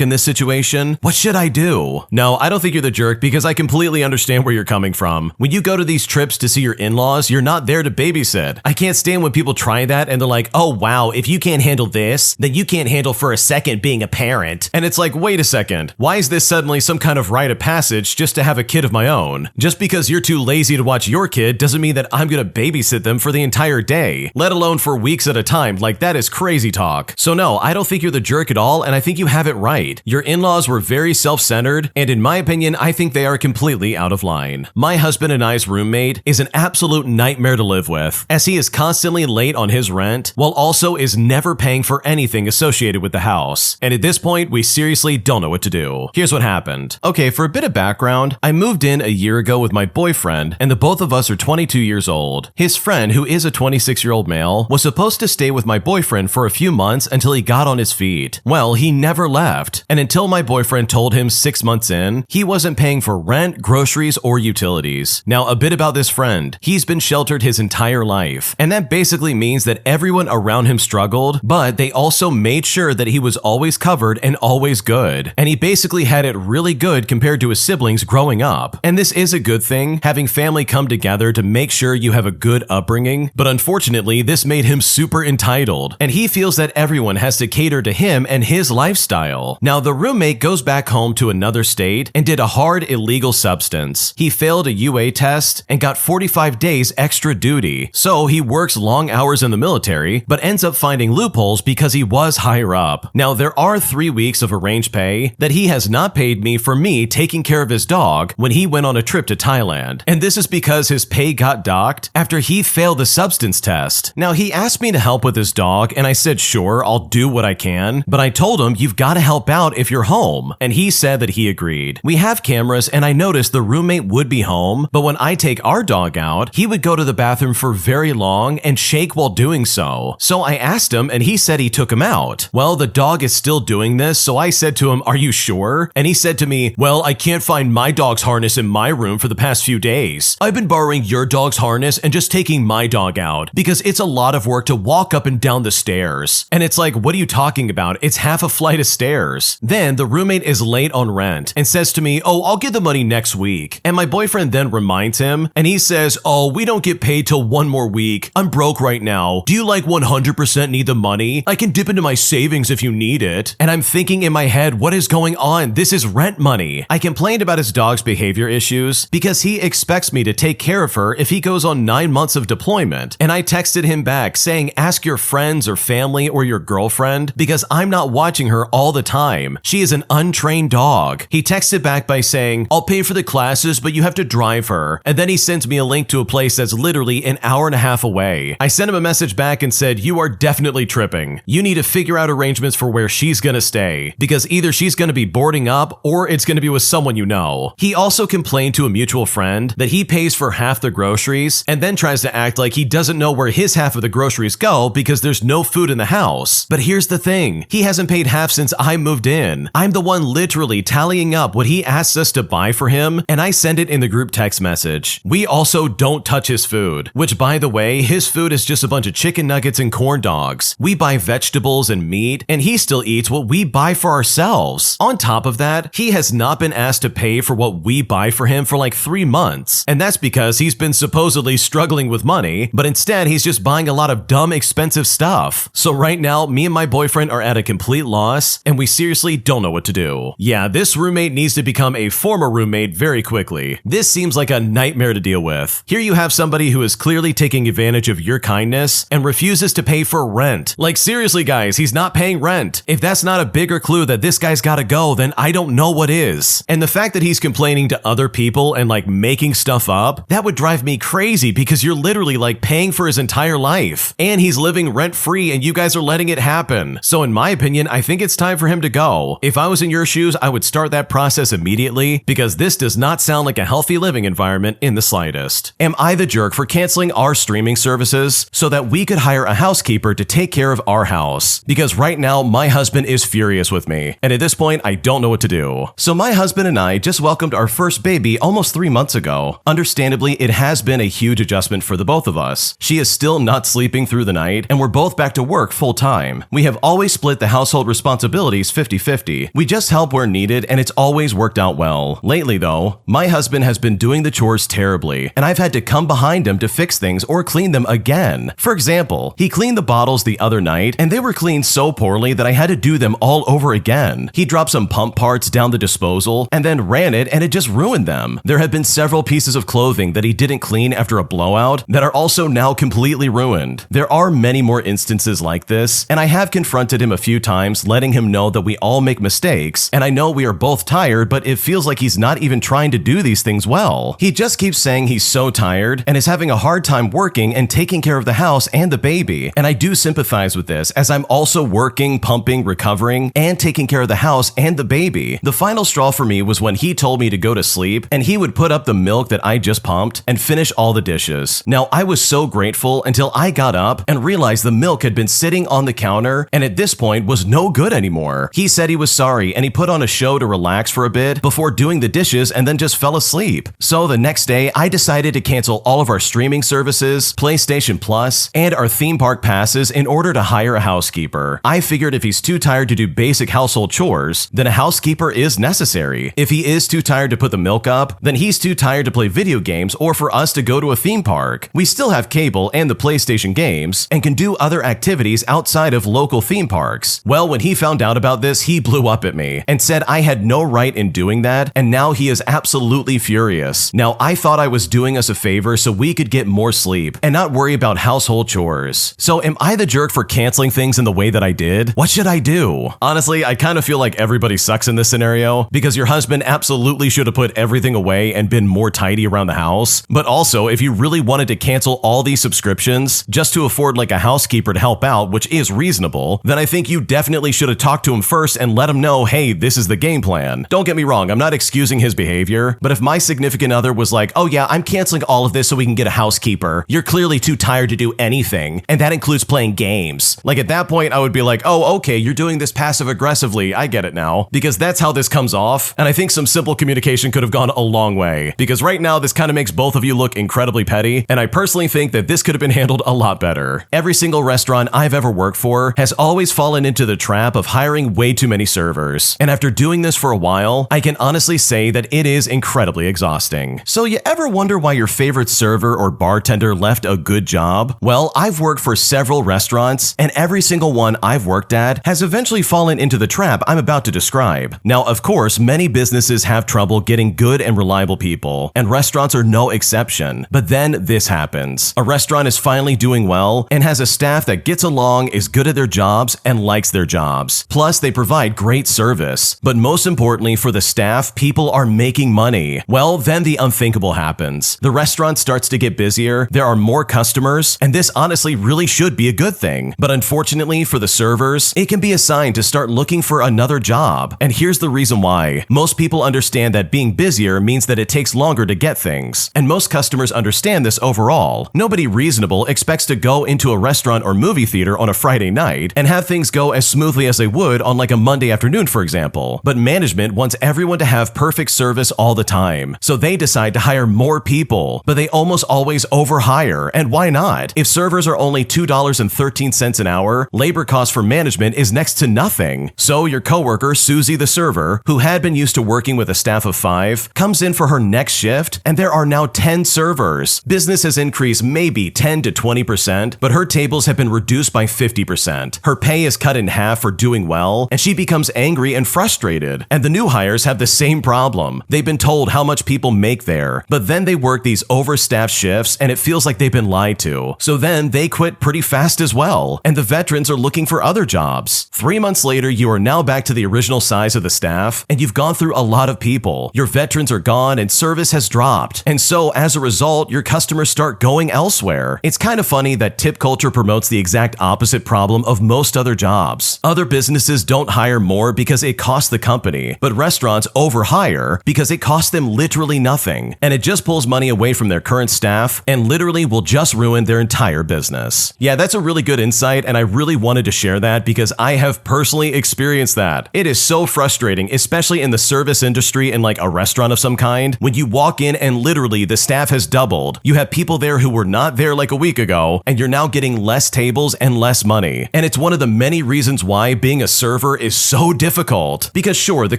in this situation? What should I do? No, I don't think you're the jerk because I completely understand where you're coming from. When you go to these trips to see your in-laws, you're not there to babysit. I can't stand when people try that and they're like, oh wow, if you can't handle this, then you can't handle for a second being a parent. And it's like, wait a second, why is this suddenly some kind of rite of passage just to have a kid of my own? Just because you're too lazy to watch your kid doesn't mean that I'm gonna babysit them for the entire day, let alone for weeks at a time. Like, that is crazy talk. So no, I don't think you're the jerk at all, and I think you have it right. Your in-laws were very self-centered, and in my opinion, I think they are completely out of line. My husband and I's roommate is an absolute nightmare to live with, as he is constantly late on his rent, while also is never paying for anything associated with the house. And at this point, we seriously don't know what to do. Here's what happened. Okay, for a bit of background, I moved in a year ago with my boyfriend, and the both of us are 22 years old. His friend, who is a 26-year-old male, was supposed to stay with my boyfriend for a few months until he got on his feet. Well, he never left, and until my boyfriend told him 6 months in, he wasn't paying for rent, groceries, or utilities. Now, a bit about this friend. He's been sheltered his entire life, and that basically means that everyone around him struggled, but they also made sure that he was always covered and always good. And he basically had it really good compared to his siblings growing up. And this is a good thing, having family come together to make sure you have a good upbringing, but unfortunately, this made him super entitled, and he feels that everyone has to cater to him and his lifestyle. Now, the roommate goes back home to another state and did a hard illegal substance. He failed a UA test and got 45 days extra duty, so he works long hours in the military, but ends up finding loopholes because he was higher up. Now, there are 3 weeks of arranged pay that he has not paid me for me taking care of his dog when he went on a trip to Thailand, and this is because his pay got docked after he failed the substance test. Now, he asked me to help with his dog, and I said, sure, I'll do what I can, but I told him, you've got to help out if you're home, and he said that he agreed. We have cameras, and I noticed the roommate would be home, but when I take our dog out, he would go to the bathroom for very long and shake while doing so. So I asked him, and he said he took him out. Well, the dog is still doing this, so I said to him, are you sure? And he said to me, well, I can't find my dog's harness in my room for the past few days. I've been borrowing your dog's harness and just taking my dog out because it's a lot of work to walk up and down the stairs. And it's like, what are you talking about? It's half a flight of stairs. Then the roommate is late on rent and says to me, oh, I'll get the money next week. And my boyfriend then reminds him and he says, oh, we don't get paid till 1 more week. I'm broke right now. Do you like 100% need the money? I can dip into my savings if you need it. And I'm thinking in my head, what is going on? This is rent money. I complained about his dog's behavior issues because he expects me to take care of her if he goes on 9 months of deployment. And I texted him back saying, ask your friends or family or your girlfriend because I'm not watching her all the time. She is an untrained dog. He texted back by saying, I'll pay for the classes, but you have to drive her. And then he sends me a link to a place that's literally an hour and a half away. I sent him a message back and said, you are definitely tripping. You need to figure out arrangements for where she's gonna stay because either she's gonna be boarding up or it's gonna be with someone you know. He also complained to a mutual friend that he pays for half the groceries and then tries to act like he doesn't know where his half of the groceries go because there's no food in the house. But here's the thing, he hasn't paid half since I moved in. I'm the one literally tallying up what he asks us to buy for him, and I send it in the group text message. We also don't touch his food, which by the way, his food is just a bunch of chicken nuggets and corn dogs. We buy vegetables and meat, and he still eats what we buy for ourselves. On top of that, he has not been asked to pay for what we buy for him for like 3 months, and that's because he's been supposedly struggling with money, but instead he's just buying a lot of dumb expensive stuff. So right now, me and my boyfriend are at a complete loss, and we seriously don't know what to do. Yeah, this roommate needs to become a former roommate very quickly. This seems like a nightmare to deal with. Here you have somebody who is clearly taking advantage of your kindness and refuses to pay for rent. Like seriously guys, he's not paying rent. If that's not a bigger clue that this guy's gotta go, then I don't know what is. And the fact that he's complaining to other people and like making stuff up, that would drive me crazy because you're literally like paying for his entire life. And he's living rent-free and you guys are letting it happen. So in my opinion, I think it's time for him to go. If I was in your shoes, I would start that process immediately because this does not sound like a healthy living environment in the slightest. Am I the jerk for canceling our streaming services so that we could hire a housekeeper to take care of our house? Because right now, my husband is furious with me. And at this point, I don't know what to do. So my husband and I just welcomed our first baby almost 3 months ago. Understandably, it has been a huge adjustment for the both of us. She is still not sleeping through the night, and we're both back to work full time. We have always split the household responsibilities 50-50. We just help where needed, and it's always worked out well. Lately, though, my husband has been doing the chores terribly, and I've had to come behind him to fix things or clean them again. For example, he cleaned the bottles the other night, and they were cleaned so poorly that I had to do them all over again. He dropped some pump parts down the disposal and then ran it, and it just ruined them. There have been several pieces of clothing that he didn't clean after a blowout that are also now completely ruined. There are many more instances like this, and I have confronted him a few times, letting him know that we all make mistakes, and I know we are both tired, but it feels like he's not even trying to do these things well. He just keeps saying he's so tired and is having a hard time working and taking care of the house and the baby, and I do sympathize with this as I'm also working, pumping, recovering, and taking care of the house and the baby. The final straw for me was when he told me to go to sleep and he would put up the milk that I just pumped and finish all the dishes. Now, I was so grateful until I got up and realized the milk had been sitting on the counter and at this point was no good anymore. He said he was sorry and he put on a show to relax for a bit before doing the dishes and then just fell asleep. So the next day, I decided to cancel all of our streaming services, PlayStation Plus, and our theme park passes in order to hire a housekeeper. I figured if he's too tired to do basic household chores, then a housekeeper is necessary. If he is too tired to put the milk up, then he's too tired to play video games or for us to go to a theme park. We still have cable and the PlayStation games and can do other activities outside of local theme parks. Well, when he found out about this, he blew up at me and said I had no right in doing that, and now he is absolutely furious. Now, I thought I was doing us a favor so we could get more sleep and not worry about household chores. So am I the jerk for canceling things in the way that I did? What should I do? Honestly, I kind of feel like everybody sucks in this scenario because your husband absolutely should have put everything away and been more tidy around the house. But also, if you really wanted to cancel all these subscriptions just to afford like a housekeeper to help out, which is reasonable, then I think you definitely should have talked to him first and let him know, hey, this is the game plan. Don't get me wrong, I'm not excusing his behavior, but if my significant other was like, oh yeah, I'm canceling all of this so we can get a housekeeper, you're clearly too tired to do anything, and that includes playing games. Like at that point, I would be like, oh, okay, you're doing this passive aggressively, I get it now, because that's how this comes off, and I think some simple communication could have gone a long way, because right now this kind of makes both of you look incredibly petty, and I personally think that this could have been handled a lot better. Every single restaurant I've ever worked for has always fallen into the trap of hiring way too many servers, and after doing this for a while, I can honestly say that it is incredibly exhausting. So you ever wonder why your favorite server or bartender left a good job? Well, I've worked for several restaurants, and every single one I've worked at has eventually fallen into the trap I'm about to describe. Now, of course, many businesses have trouble getting good and reliable people, and restaurants are no exception. But then this happens. A restaurant is finally doing well and has a staff that gets along, is good at their jobs, and likes their jobs. Plus, they provide great service. But most importantly for the staff, people are making money. Well, then the unthinkable happens. The restaurant starts to get busier, there are more customers, and this honestly really should be a good thing. But unfortunately for the servers, it can be a sign to start looking for another job. And here's the reason why. Most people understand that being busier means that it takes longer to get things. And most customers understand this overall. Nobody reasonable expects to go into a restaurant or movie theater on a Friday night and have things go as smoothly as they would on like a Monday afternoon, for example. But management wants everyone to have perfect service all the time. So they decide to hire more people, but they almost always overhire. And why not? If servers are only $2.13 an hour, labor cost for management is next to nothing. So your coworker, Susie the server, who had been used to working with a staff of 5, comes in for her next shift, and there are now 10 servers. Business has increased maybe 10 to 20%, but her tables have been reduced by 50%. Her pay is cut in half for doing well, and she becomes angry and frustrated. And the new hires have the same problem. They've been told how much people make there, but then they work these overstaffed shifts, and it feels like they've been lied to. So then they quit pretty fast as well, and the veterans are looking for other jobs. 3 months later, you are now back to the original size of the staff, and you've gone through a lot of people. Your veterans are gone, and service has dropped. And so, as a result, your customers start going going elsewhere. It's kind of funny that tip culture promotes the exact opposite problem of most other jobs. Other businesses don't hire more because it costs the company, but restaurants overhire because it costs them literally nothing, and it just pulls money away from their current staff and literally will just ruin their entire business. Yeah, that's a really good insight, and I really wanted to share that because I have personally experienced that. It is so frustrating, especially in the service industry in like a restaurant of some kind, when you walk in and literally the staff has doubled. You have people there who were not there like a week ago, and you're now getting less tables and less money. And it's one of the many reasons why being a server is so difficult. Because sure, the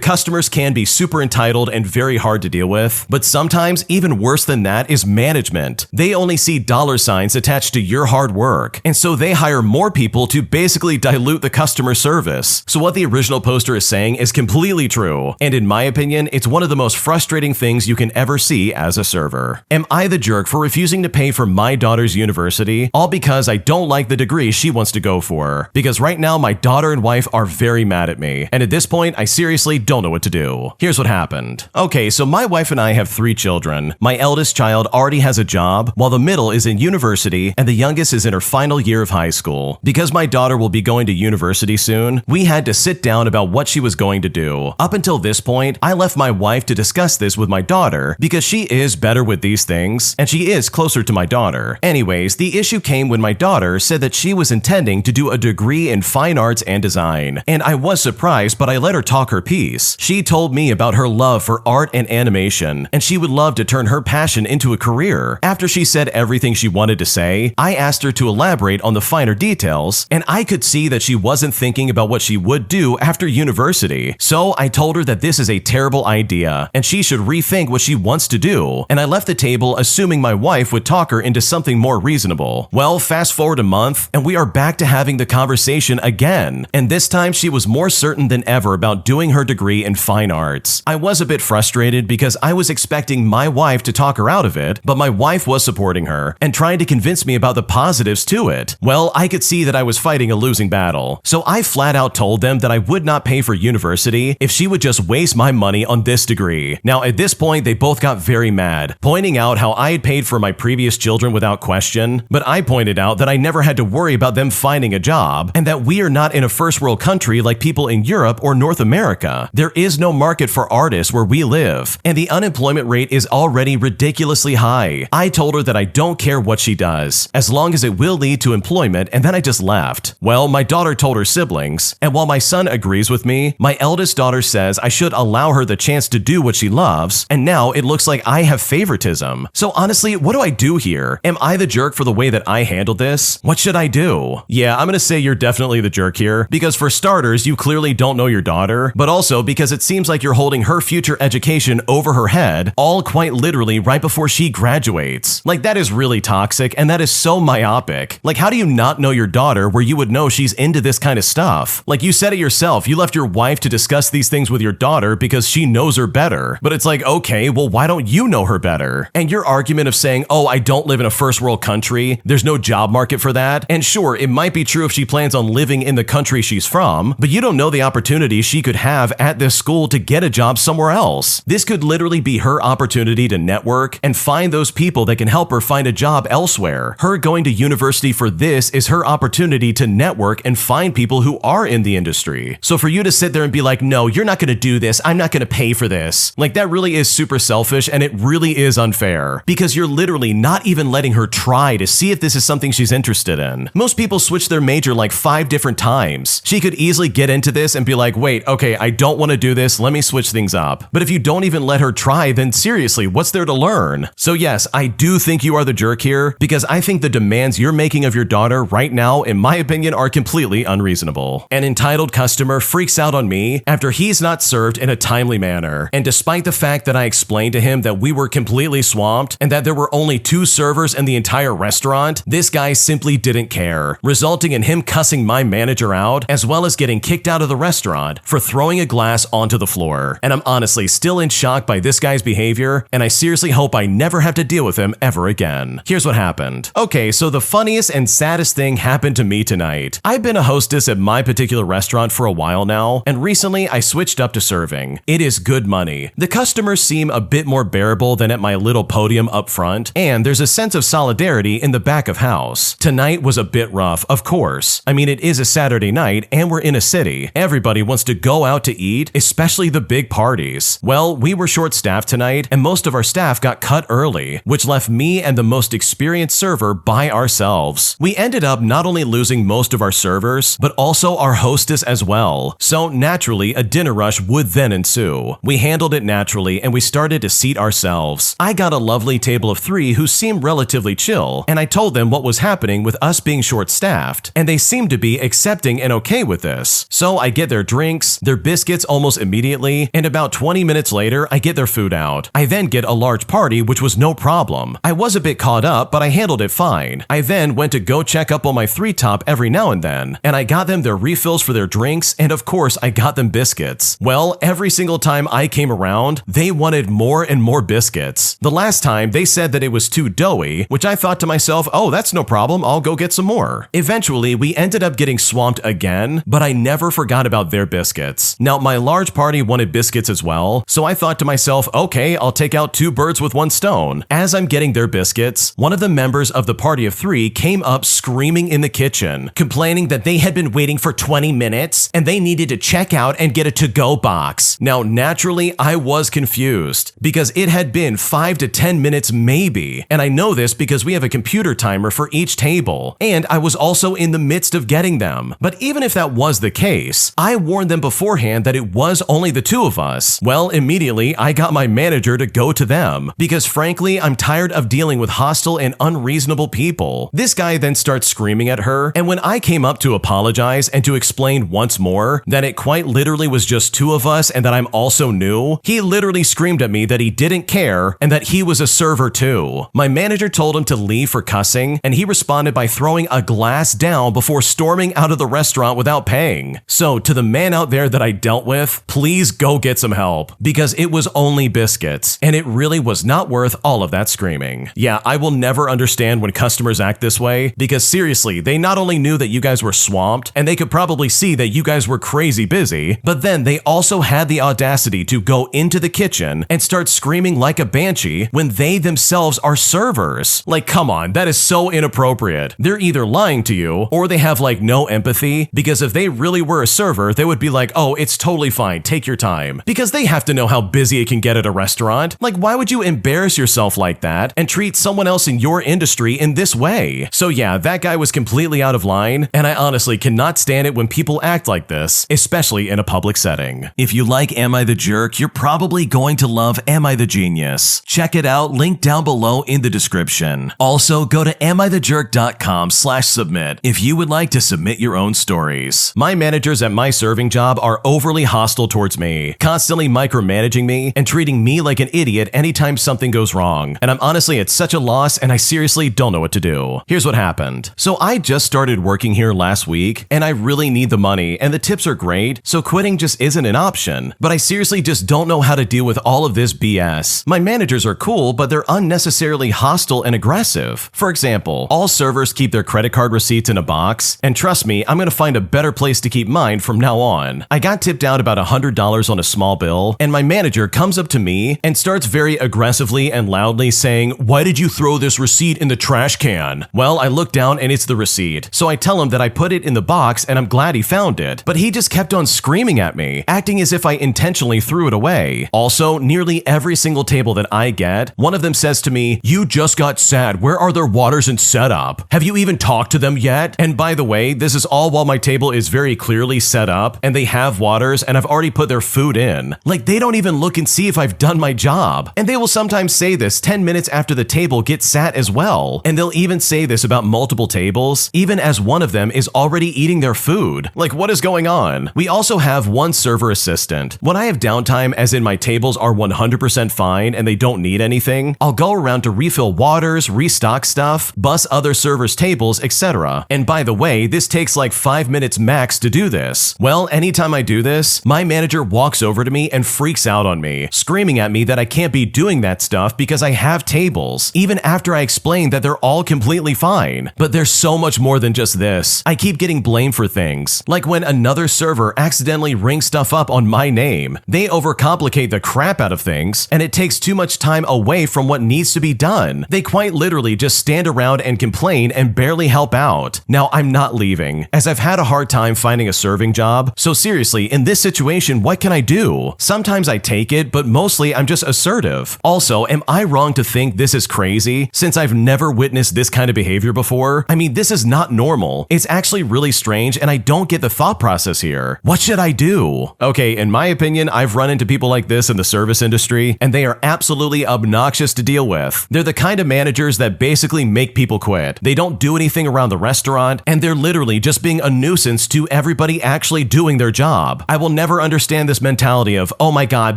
customers can be super entitled and very hard to deal with, but sometimes even worse than that is management. They only see dollar signs attached to your hard work, and so they hire more people to basically dilute the customer service. So what the original poster is saying is completely true, and in my opinion, it's one of the most frustrating things you can ever see as a server. Am I the jerk for refusing to pay for my daughter's university, all because I don't like the degree she wants to go for? Because right now my daughter and wife are very mad at me, and at this point I seriously don't know what to do. Here's what happened. Okay, so my wife and I have 3 children. My eldest child already has a job, while the middle is in university, and the youngest is in her final year of high school. Because my daughter will be going to university soon, we had to sit down about what she was going to do. Up until this point, I left my wife to discuss this with my daughter because she is better with these things, and she is closer to my daughter. Anyways, the issue came when my daughter said that she was intending to do a degree in fine arts and design, and I was surprised, but I let her talk her piece. She told me about her love for art and animation, and she would love to turn her passion into a career. After she said everything she wanted to say, I asked her to elaborate on the finer details, and I could see that she wasn't thinking about what she would do after university. So I told her that this is a terrible idea, and she should rethink what she wants to do, and I left the table assuming my wife would talk her into something more reasonable. Well, fast forward a month, and we are back to having the conversation again, and this time she was more certain than ever about doing her degree in fine arts. I was a bit frustrated because I was expecting my wife to talk her out of it, but my wife was supporting her and trying to convince me about the positives to it. Well, I could see that I was fighting a losing battle, so I flat out told them that I would not pay for university if she would just waste my money on this degree. Now, at this point, they both got very mad, pointing out how I had paid for my previous children without question, but I pointed out that I never had to worry about them finding a job, and that we are not in a first world country like people in Europe or North America. There is no market for artists where we live, and the unemployment rate is already ridiculously high. I told her that I don't care what she does, as long as it will lead to employment, and then I just left. Well, my daughter told her siblings, and while my son agrees with me, my eldest daughter says I should allow her the chance to do what she loves, and now it looks like I have favoritism. So honestly, what do I do here? Am I the jerk for the way that I handled this? What should I do? Yeah, I'm gonna say you're definitely the jerk here, because for starters, you clearly don't know your daughter, but also because it seems like you're holding her future education over her head, all quite literally right before she graduates. Like, that is really toxic, and that is so myopic. Like, how do you not know your daughter where you would know she's into this kind of stuff? Like, you said it yourself, you left your wife to discuss these things with your daughter because she knows her better. But it's like, okay, well, why don't you know her better? And your argument of saying, oh, I don't live in a first world country, there's no job market for that, and sure, it might be true if she plans on living in the country she's from, but you don't know the opportunity she could have at this school to get a job somewhere else. This could literally be her opportunity to network and find those people that can help her find a job elsewhere. Her going to university for this is her opportunity to network and find people who are in the industry. So for you to sit there and be like, no, you're not going to do this, I'm not going to pay for this, like, that really is super selfish, and it really is unfair, because you're literally not even letting her try to see if this is something she's interested in. Most people switch their major like 5 different times. She could easily get into this and be like, wait, okay, I don't want to do this, let me switch things up. But if you don't even let her try, then seriously, what's there to learn? So yes, I do think you are the jerk here, because I think the demands you're making of your daughter right now, in my opinion, are completely unreasonable. An entitled customer freaks out on me after he's not served in a timely manner, and despite the fact that I explained to him that we were completely swamped and that there were only 2 servers in the entire restaurant, this guy simply didn't care, resulting in him cussing my manager out, as well as getting kicked out of the restaurant for throwing a glass onto the floor. And I'm honestly still in shock by this guy's behavior, and I seriously hope I never have to deal with him ever again. Here's what happened. Okay, so the funniest and saddest thing happened to me tonight. I've been a hostess at my particular restaurant for a while now, and recently I switched up to serving. It is good money. The customers seem a bit more bearable than at my little podium up front, and there's there's a sense of solidarity in the back of house. Tonight was a bit rough, of course. I mean, it is a Saturday night and we're in a city. Everybody wants to go out to eat, especially the big parties. Well, we were short-staffed tonight and most of our staff got cut early, which left me and the most experienced server by ourselves. We ended up not only losing most of our servers, but also our hostess as well. So naturally, a dinner rush would then ensue. We handled it naturally and we started to seat ourselves. I got a lovely table of 3 who seemed relatively chill, and I told them what was happening with us being short-staffed, and they seemed to be accepting and okay with this. So I get their drinks, their biscuits almost immediately, and about 20 minutes later, I get their food out. I then get a large party, which was no problem. I was a bit caught up, but I handled it fine. I then went to go check up on my 3-top every now and then, and I got them their refills for their drinks, and of course, I got them biscuits. Well, every single time I came around, they wanted more and more biscuits. The last time, they said that it was too doughy, which I thought to myself, oh, that's no problem, I'll go get some more. Eventually, we ended up getting swamped again, but I never forgot about their biscuits. Now, my large party wanted biscuits as well, so I thought to myself, okay, I'll take out 2 birds with 1 stone. As I'm getting their biscuits, one of the members of the party of 3 came up screaming in the kitchen, complaining that they had been waiting for 20 minutes and they needed to check out and get a to-go box. Now, naturally, I was confused because it had been 5 to 10 minutes maybe, and I know this because we have a computer timer for each table, and I was also in the midst of getting them. But even if that was the case, I warned them beforehand that it was only the 2 of us. Well, immediately, I got my manager to go to them because frankly, I'm tired of dealing with hostile and unreasonable people. This guy then starts screaming at her, and when I came up to apologize and to explain once more that it quite literally was just 2 of us and that I'm also new, he literally screamed at me that he didn't care and that he was a server too. My manager told him to leave for cussing, and he responded by throwing a glass down before storming out of the restaurant without paying. So to the man out there that I dealt with, please go get some help because it was only biscuits and it really was not worth all of that screaming. Yeah, I will never understand when customers act this way because seriously, they not only knew that you guys were swamped and they could probably see that you guys were crazy busy, but then they also had the audacity to go into the kitchen and start screaming like a banshee when they themselves are servers. Like, come on, that is so inappropriate. They're either lying to you or they have like no empathy, because if they really were a server, they would be like, oh, it's totally fine, take your time. Because they have to know how busy it can get at a restaurant. Like, why would you embarrass yourself like that and treat someone else in your industry in this way? So yeah, that guy was completely out of line, and I honestly cannot stand it when people act like this, especially in a public setting. If you like Am I the Jerk, you're probably going to love Am I the Genius. Check it out, link down below in the description. Also, go to amithejerk.com/submit if you would like to submit your own stories. My managers at my serving job are overly hostile towards me, constantly micromanaging me and treating me like an idiot anytime something goes wrong. And I'm honestly at such a loss and I seriously don't know what to do. Here's what happened. So I just started working here last week and I really need the money and the tips are great, so quitting just isn't an option. But I seriously just don't know how to deal with all of this BS. My managers are cool, but they're unnecessarily hostile and aggressive. For example, all servers keep their credit card receipts in a box, and trust me, I'm gonna find a better place to keep mine from now on. I got tipped out about $100 on a small bill, and my manager comes up to me and starts very aggressively and loudly saying, "Why did you throw this receipt in the trash can?" Well, I look down and it's the receipt, so I tell him that I put it in the box and I'm glad he found it, but he just kept on screaming at me, acting as if I intentionally threw it away. Also, nearly every single table that I get, one of them says to me, "You just got sad, where are their waters and setup? Have you even talked to them yet?" And by the way, this is all while my table is very clearly set up and they have waters and I've already put their food in. Like, they don't even look and see if I've done my job. And they will sometimes say this 10 minutes after the table gets sat as well. And they'll even say this about multiple tables, even as one of them is already eating their food. Like, what is going on? We also have one server assistant. When I have downtime, as in my tables are 100% fine and they don't need anything, I'll go around to refill waters, restock stuff, bus other servers' tables, etc. And by the way, this takes like 5 minutes max to do this. Well, anytime I do this, my manager walks over to me and freaks out on me, screaming at me that I can't be doing that stuff because I have tables, even after I explain that they're all completely fine. But there's so much more than just this. I keep getting blamed for things, like when another server accidentally rings stuff up on my name. They overcomplicate the crap out of things, and it takes too much time away from what needs to be done. done. They quite literally just stand around and complain and barely help out. Now, I'm not leaving, as I've had a hard time finding a serving job, so seriously, in this situation, what can I do? Sometimes I take it, but mostly I'm just assertive. Also, am I wrong to think this is crazy, since I've never witnessed this kind of behavior before? I mean, this is not normal. It's actually really strange, and I don't get the thought process here. What should I do? Okay, in my opinion, I've run into people like this in the service industry, and they are absolutely obnoxious to deal with. They're the kind of managers that basically make people quit. They don't do anything around the restaurant, and they're literally just being a nuisance to everybody actually doing their job. I will never understand this mentality of, oh my god,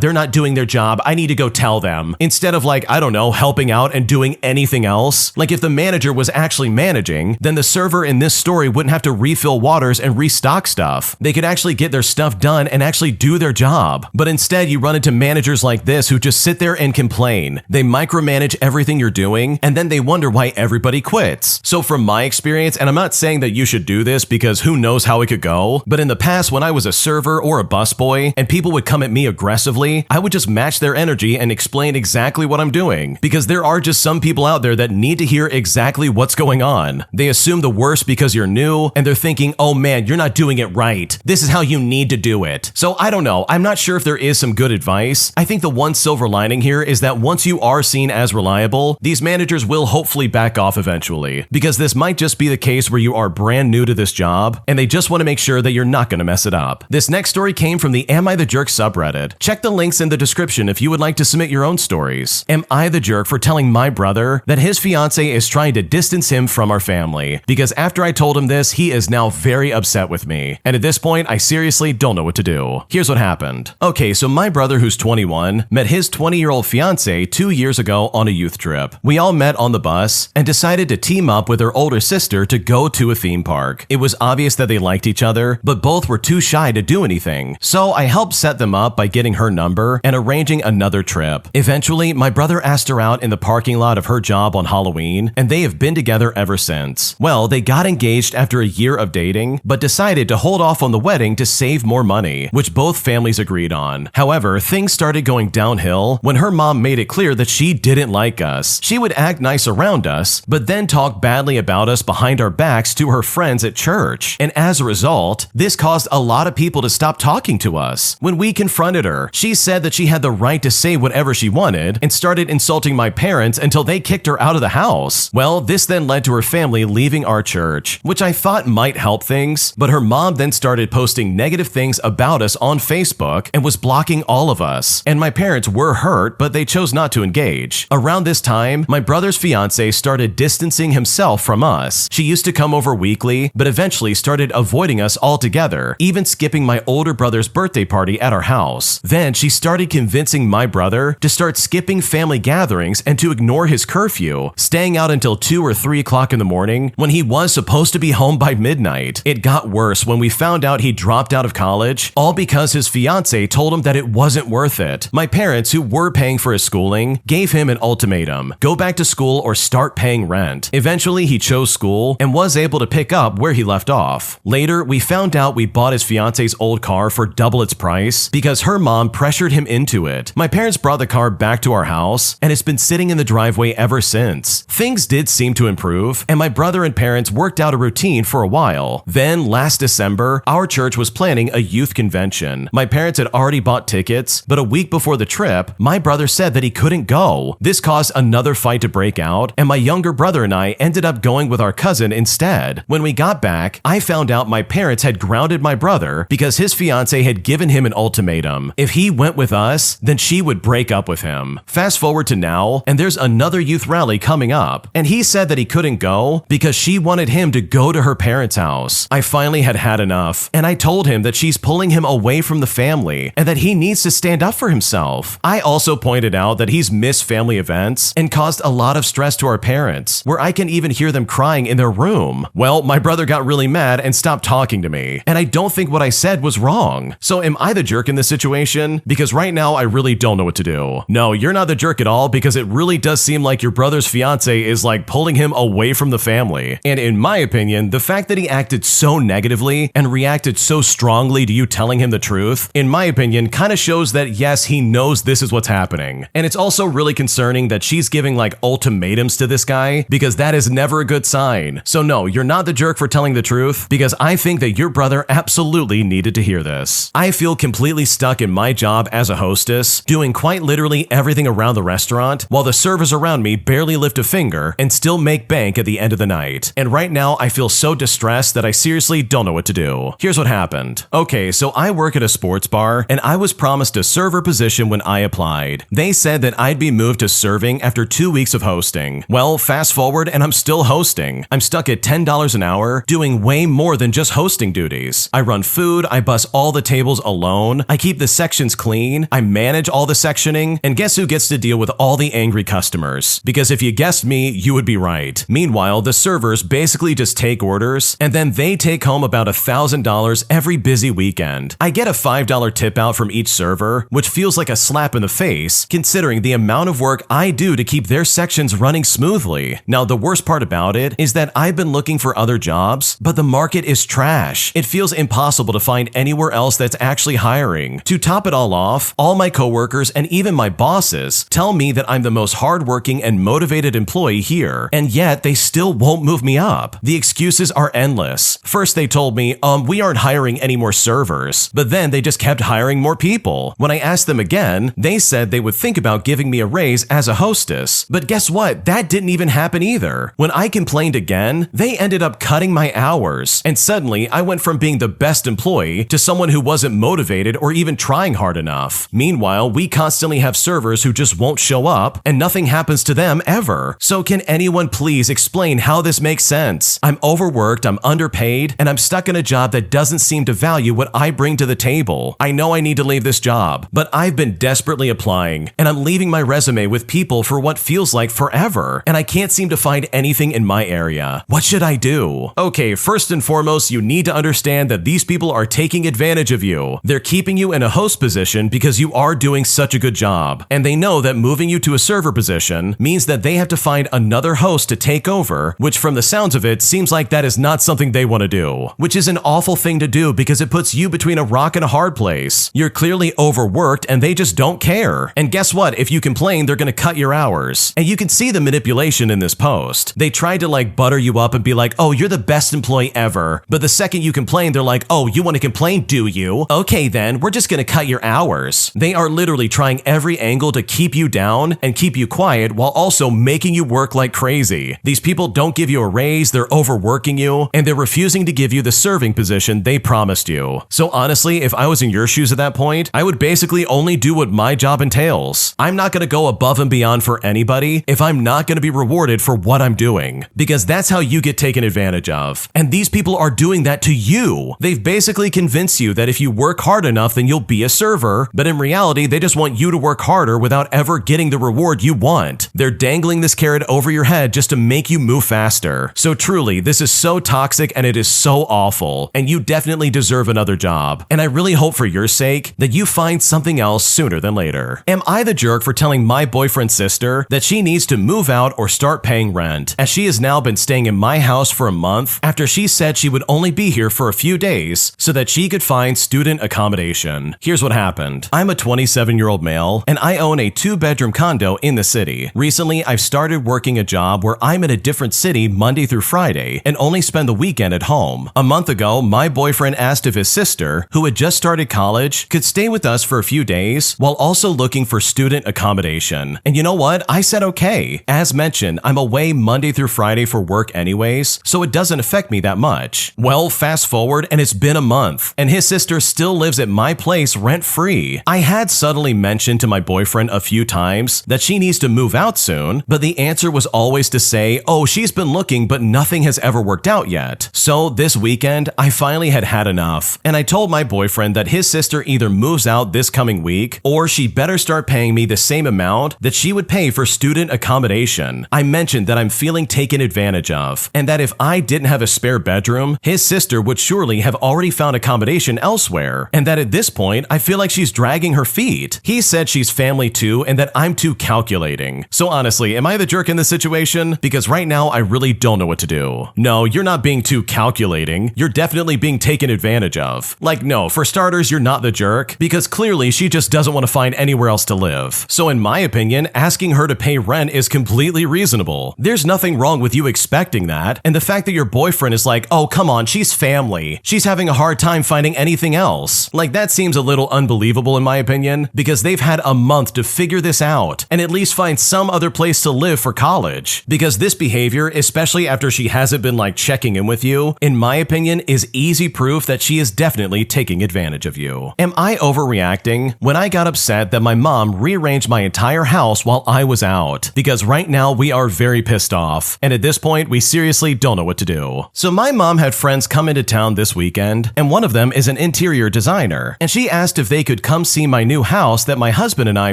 they're not doing their job, I need to go tell them. Instead of like, I don't know, helping out and doing anything else. Like if the manager was actually managing, then the server in this story wouldn't have to refill waters and restock stuff. They could actually get their stuff done and actually do their job. But instead, you run into managers like this who just sit there and complain. They micromanage everything you're doing, and then they wonder why everybody quits. So from my experience, and I'm not saying that you should do this because who knows how it could go, but in the past when I was a server or a busboy and people would come at me aggressively, I would just match their energy and explain exactly what I'm doing, because there are just some people out there that need to hear exactly what's going on. They assume the worst because you're new, and they're thinking, oh man, you're not doing it right. This is how you need to do it. So I don't know, I'm not sure if there is some good advice. I think the one silver lining here is that once you are seen as reliable, these managers will hopefully back off eventually, because this might just be the case where you are brand new to this job, and they just want to make sure that you're not going to mess it up. This next story came from the Am I the Jerk subreddit. Check the links in the description if you would like to submit your own stories. Am I the jerk for telling my brother that his fiance is trying to distance him from our family? Because after I told him this, he is now very upset with me. And at this point, I seriously don't know what to do. Here's what happened. Okay, so my brother, who's 21, met his 20-year-old fiance 2 years ago on a youth trip. We all met on the bus and decided to team up with her older sister to go to a theme park. It was obvious that they liked each other, but both were too shy to do anything. So I helped set them up by getting her number and arranging another trip. Eventually, my brother asked her out in the parking lot of her job on Halloween, and they have been together ever since. Well, they got engaged after a year of dating, but decided to hold off on the wedding to save more money, which both families agreed on. However, things started going downhill when her mom made it clear that she didn't like us. She would act nice around us, but then talk badly about us behind our backs to her friends at church. And as a result, this caused a lot of people to stop talking to us. When we confronted her, she said that she had the right to say whatever she wanted and started insulting my parents until they kicked her out of the house. Well, this then led to her family leaving our church, which I thought might help things, but her mom then started posting negative things about us on Facebook and was blocking all of us. And my parents were hurt, but they chose not to engage. Around this time, my brother's fiance started distancing himself from us. She used to come over weekly, but eventually started avoiding us altogether, even skipping my older brother's birthday party at our house. Then she started convincing my brother to start skipping family gatherings and to ignore his curfew, staying out until 2 or 3 o'clock in the morning when he was supposed to be home by midnight. It got worse when we found out he dropped out of college, all because his fiance told him that it wasn't worth it. My parents, who were paying for his schooling, gave him an ultimatum: go back to school or start paying rent. Eventually, he chose school and was able to pick up where he left off. Later, we found out we bought his fiance's old car for double its price because her mom pressured him into it. My parents brought the car back to our house, and it's been sitting in the driveway ever since. Things did seem to improve, and my brother and parents worked out a routine for a while. Then, last December, our church was planning a youth convention. My parents had already bought tickets, but a week before the trip, my brother said that he couldn't go. This caused another fight to break out, and my younger brother and I ended up going with our cousin instead. When we got back, I found out my parents had grounded my brother because his fiance had given him an ultimatum. If he went with us, then she would break up with him. Fast forward to now, and there's another youth rally coming up, and he said that he couldn't go because she wanted him to go to her parents' house. I finally had had enough, and I told him that she's pulling him away from the family and that he needs to stand up for himself. I also pointed out that he's missed family events and caused a lot of stress to our parents, where I can even hear them crying in their room. Well, my brother got really mad and stopped talking to me, and I don't think what I said was wrong. So am I the jerk in this situation? Because right now I really don't know what to do. No, you're not the jerk at all, because it really does seem like your brother's fiance is like pulling him away from the family. And in my opinion, the fact that he acted so negatively and reacted so strongly to you telling him the truth, in my opinion, kind of shows that yes, he knows this is what's happening. And it's also really concerning that she's giving giving like ultimatums to this guy because that is never a good sign. So no, you're not the jerk for telling the truth because I think that your brother absolutely needed to hear this. I feel completely stuck in my job as a hostess, doing quite literally everything around the restaurant while the servers around me barely lift a finger and still make bank at the end of the night. And right now I feel so distressed that I seriously don't know what to do. Here's what happened. Okay, so I work at a sports bar and I was promised a server position when I applied. They said that I'd be moved to serving after 2 weeks of hosting. Well, fast forward and I'm still hosting. I'm stuck at $10 an hour, doing way more than just hosting duties. I run food, I bus all the tables alone, I keep the sections clean, I manage all the sectioning, and guess who gets to deal with all the angry customers? Because if you guessed me, you would be right. Meanwhile, the servers basically just take orders, and then they take home about $1,000 every busy weekend. I get a $5 tip out from each server, which feels like a slap in the face, considering the amount of work I do to keep their sections running smoothly. Now, the worst part about it is that I've been looking for other jobs, but the market is trash. It feels impossible to find anywhere else that's actually hiring. To top it all off, all my coworkers and even my bosses tell me that I'm the most hardworking and motivated employee here, and yet they still won't move me up. The excuses are endless. First, they told me, we aren't hiring any more servers, but then they just kept hiring more people. When I asked them again, they said they would think about giving me a raise as a hostess, but guess what? That didn't even happen either. When I complained again, they ended up cutting my hours, and suddenly I went from being the best employee to someone who wasn't motivated or even trying hard enough. Meanwhile, we constantly have servers who just won't show up, and nothing happens to them ever. So can anyone please explain how this makes sense? I'm overworked, I'm underpaid, and I'm stuck in a job that doesn't seem to value what I bring to the table. I know I need to leave this job, but I've been desperately applying, and I'm leaving my resume with people for what feels like forever, and I can't seem to find anything in my area. What should I do? Okay, first and foremost, you need to understand that these people are taking advantage of you. They're keeping you in a host position because you are doing such a good job, and they know that moving you to a server position means that they have to find another host to take over, which from the sounds of it seems like that is not something they want to do, which is an awful thing to do because it puts you between a rock and a hard place. You're clearly overworked and they just don't care. And guess what? If you complain, they're going to cut your hours. And you can see the manipulation in this post. They tried to like butter you up and be like, oh, you're the best employee ever. But the second you complain, they're like, oh, you want to complain, do you? Okay, then we're just going to cut your hours. They are literally trying every angle to keep you down and keep you quiet while also making you work like crazy. These people don't give you a raise, they're overworking you, and they're refusing to give you the serving position they promised you. So honestly, if I was in your shoes at that point, I would basically only do what my job entails. I'm not going to go above and beyond for anybody if I'm not going to be rewarded for what I'm doing, because that's how you get taken advantage of. And these people are doing that to you. They've basically convinced you that if you work hard enough, then you'll be a server, but in reality, they just want you to work harder without ever getting the reward you want. They're dangling this carrot over your head just to make you move faster. So truly, this is so toxic and it is so awful, and you definitely deserve another job. And I really hope for your sake that you find something else sooner than later. Am I the jerk for telling my boyfriend's sister that she needs to move out or start paying rent, as she has now been staying in my house for a month after she said she would only be here for a few days so that she could find student accommodation? Here's what happened. I'm a 27-year-old male, and I own a 2-bedroom condo in the city. Recently, I've started working a job where I'm in a different city Monday through Friday and only spend the weekend at home. A month ago, my boyfriend asked if his sister, who had just started college, could stay with us for a few days while also looking for student accommodation. And you know what? I said okay. As mentioned, I'm away Monday through Friday for work anyways, so it doesn't affect me that much. Well, fast forward and it's been a month, and his sister still lives at my place rent-free. I had subtly mentioned to my boyfriend a few times that she needs to move out soon, but the answer was always to say, oh, she's been looking, but nothing has ever worked out yet. So this weekend, I finally had enough, and I told my boyfriend that his sister either moves out this coming week, or she better start paying me the same amount that she would pay for student accommodation. I mentioned that I'm feeling taken advantage of, and that if I didn't have a spare bedroom, his sister would surely have already found accommodation elsewhere, and that at this point, I feel like she's dragging her feet. He said she's family too, and that I'm too calculating. So honestly, am I the jerk in this situation? Because right now, I really don't know what to do. No, you're not being too calculating. You're definitely being taken advantage of. Like, no, for starters, you're not the jerk, because clearly she just doesn't want to find anywhere else to live. So in my opinion, asking her to pay rent is completely reasonable. There's nothing wrong with you expecting that, and the fact that your boyfriend is like, oh come on, she's family. She's having a hard time finding anything else. Like that seems a little unbelievable in my opinion, because they've had a month to figure this out and at least find some other place to live for college. Because this behavior, especially after she hasn't been like checking in with you, in my opinion is easy proof that she is definitely taking advantage of you. Am I overreacting? When I got upset that my mom rearranged my entire house while I was out, because right now we are very pissed off, and at this point we seriously don't know what to do. So my mom had friends come into town this weekend, and one of them is an interior designer, and she asked if they could come see my new house that my husband and I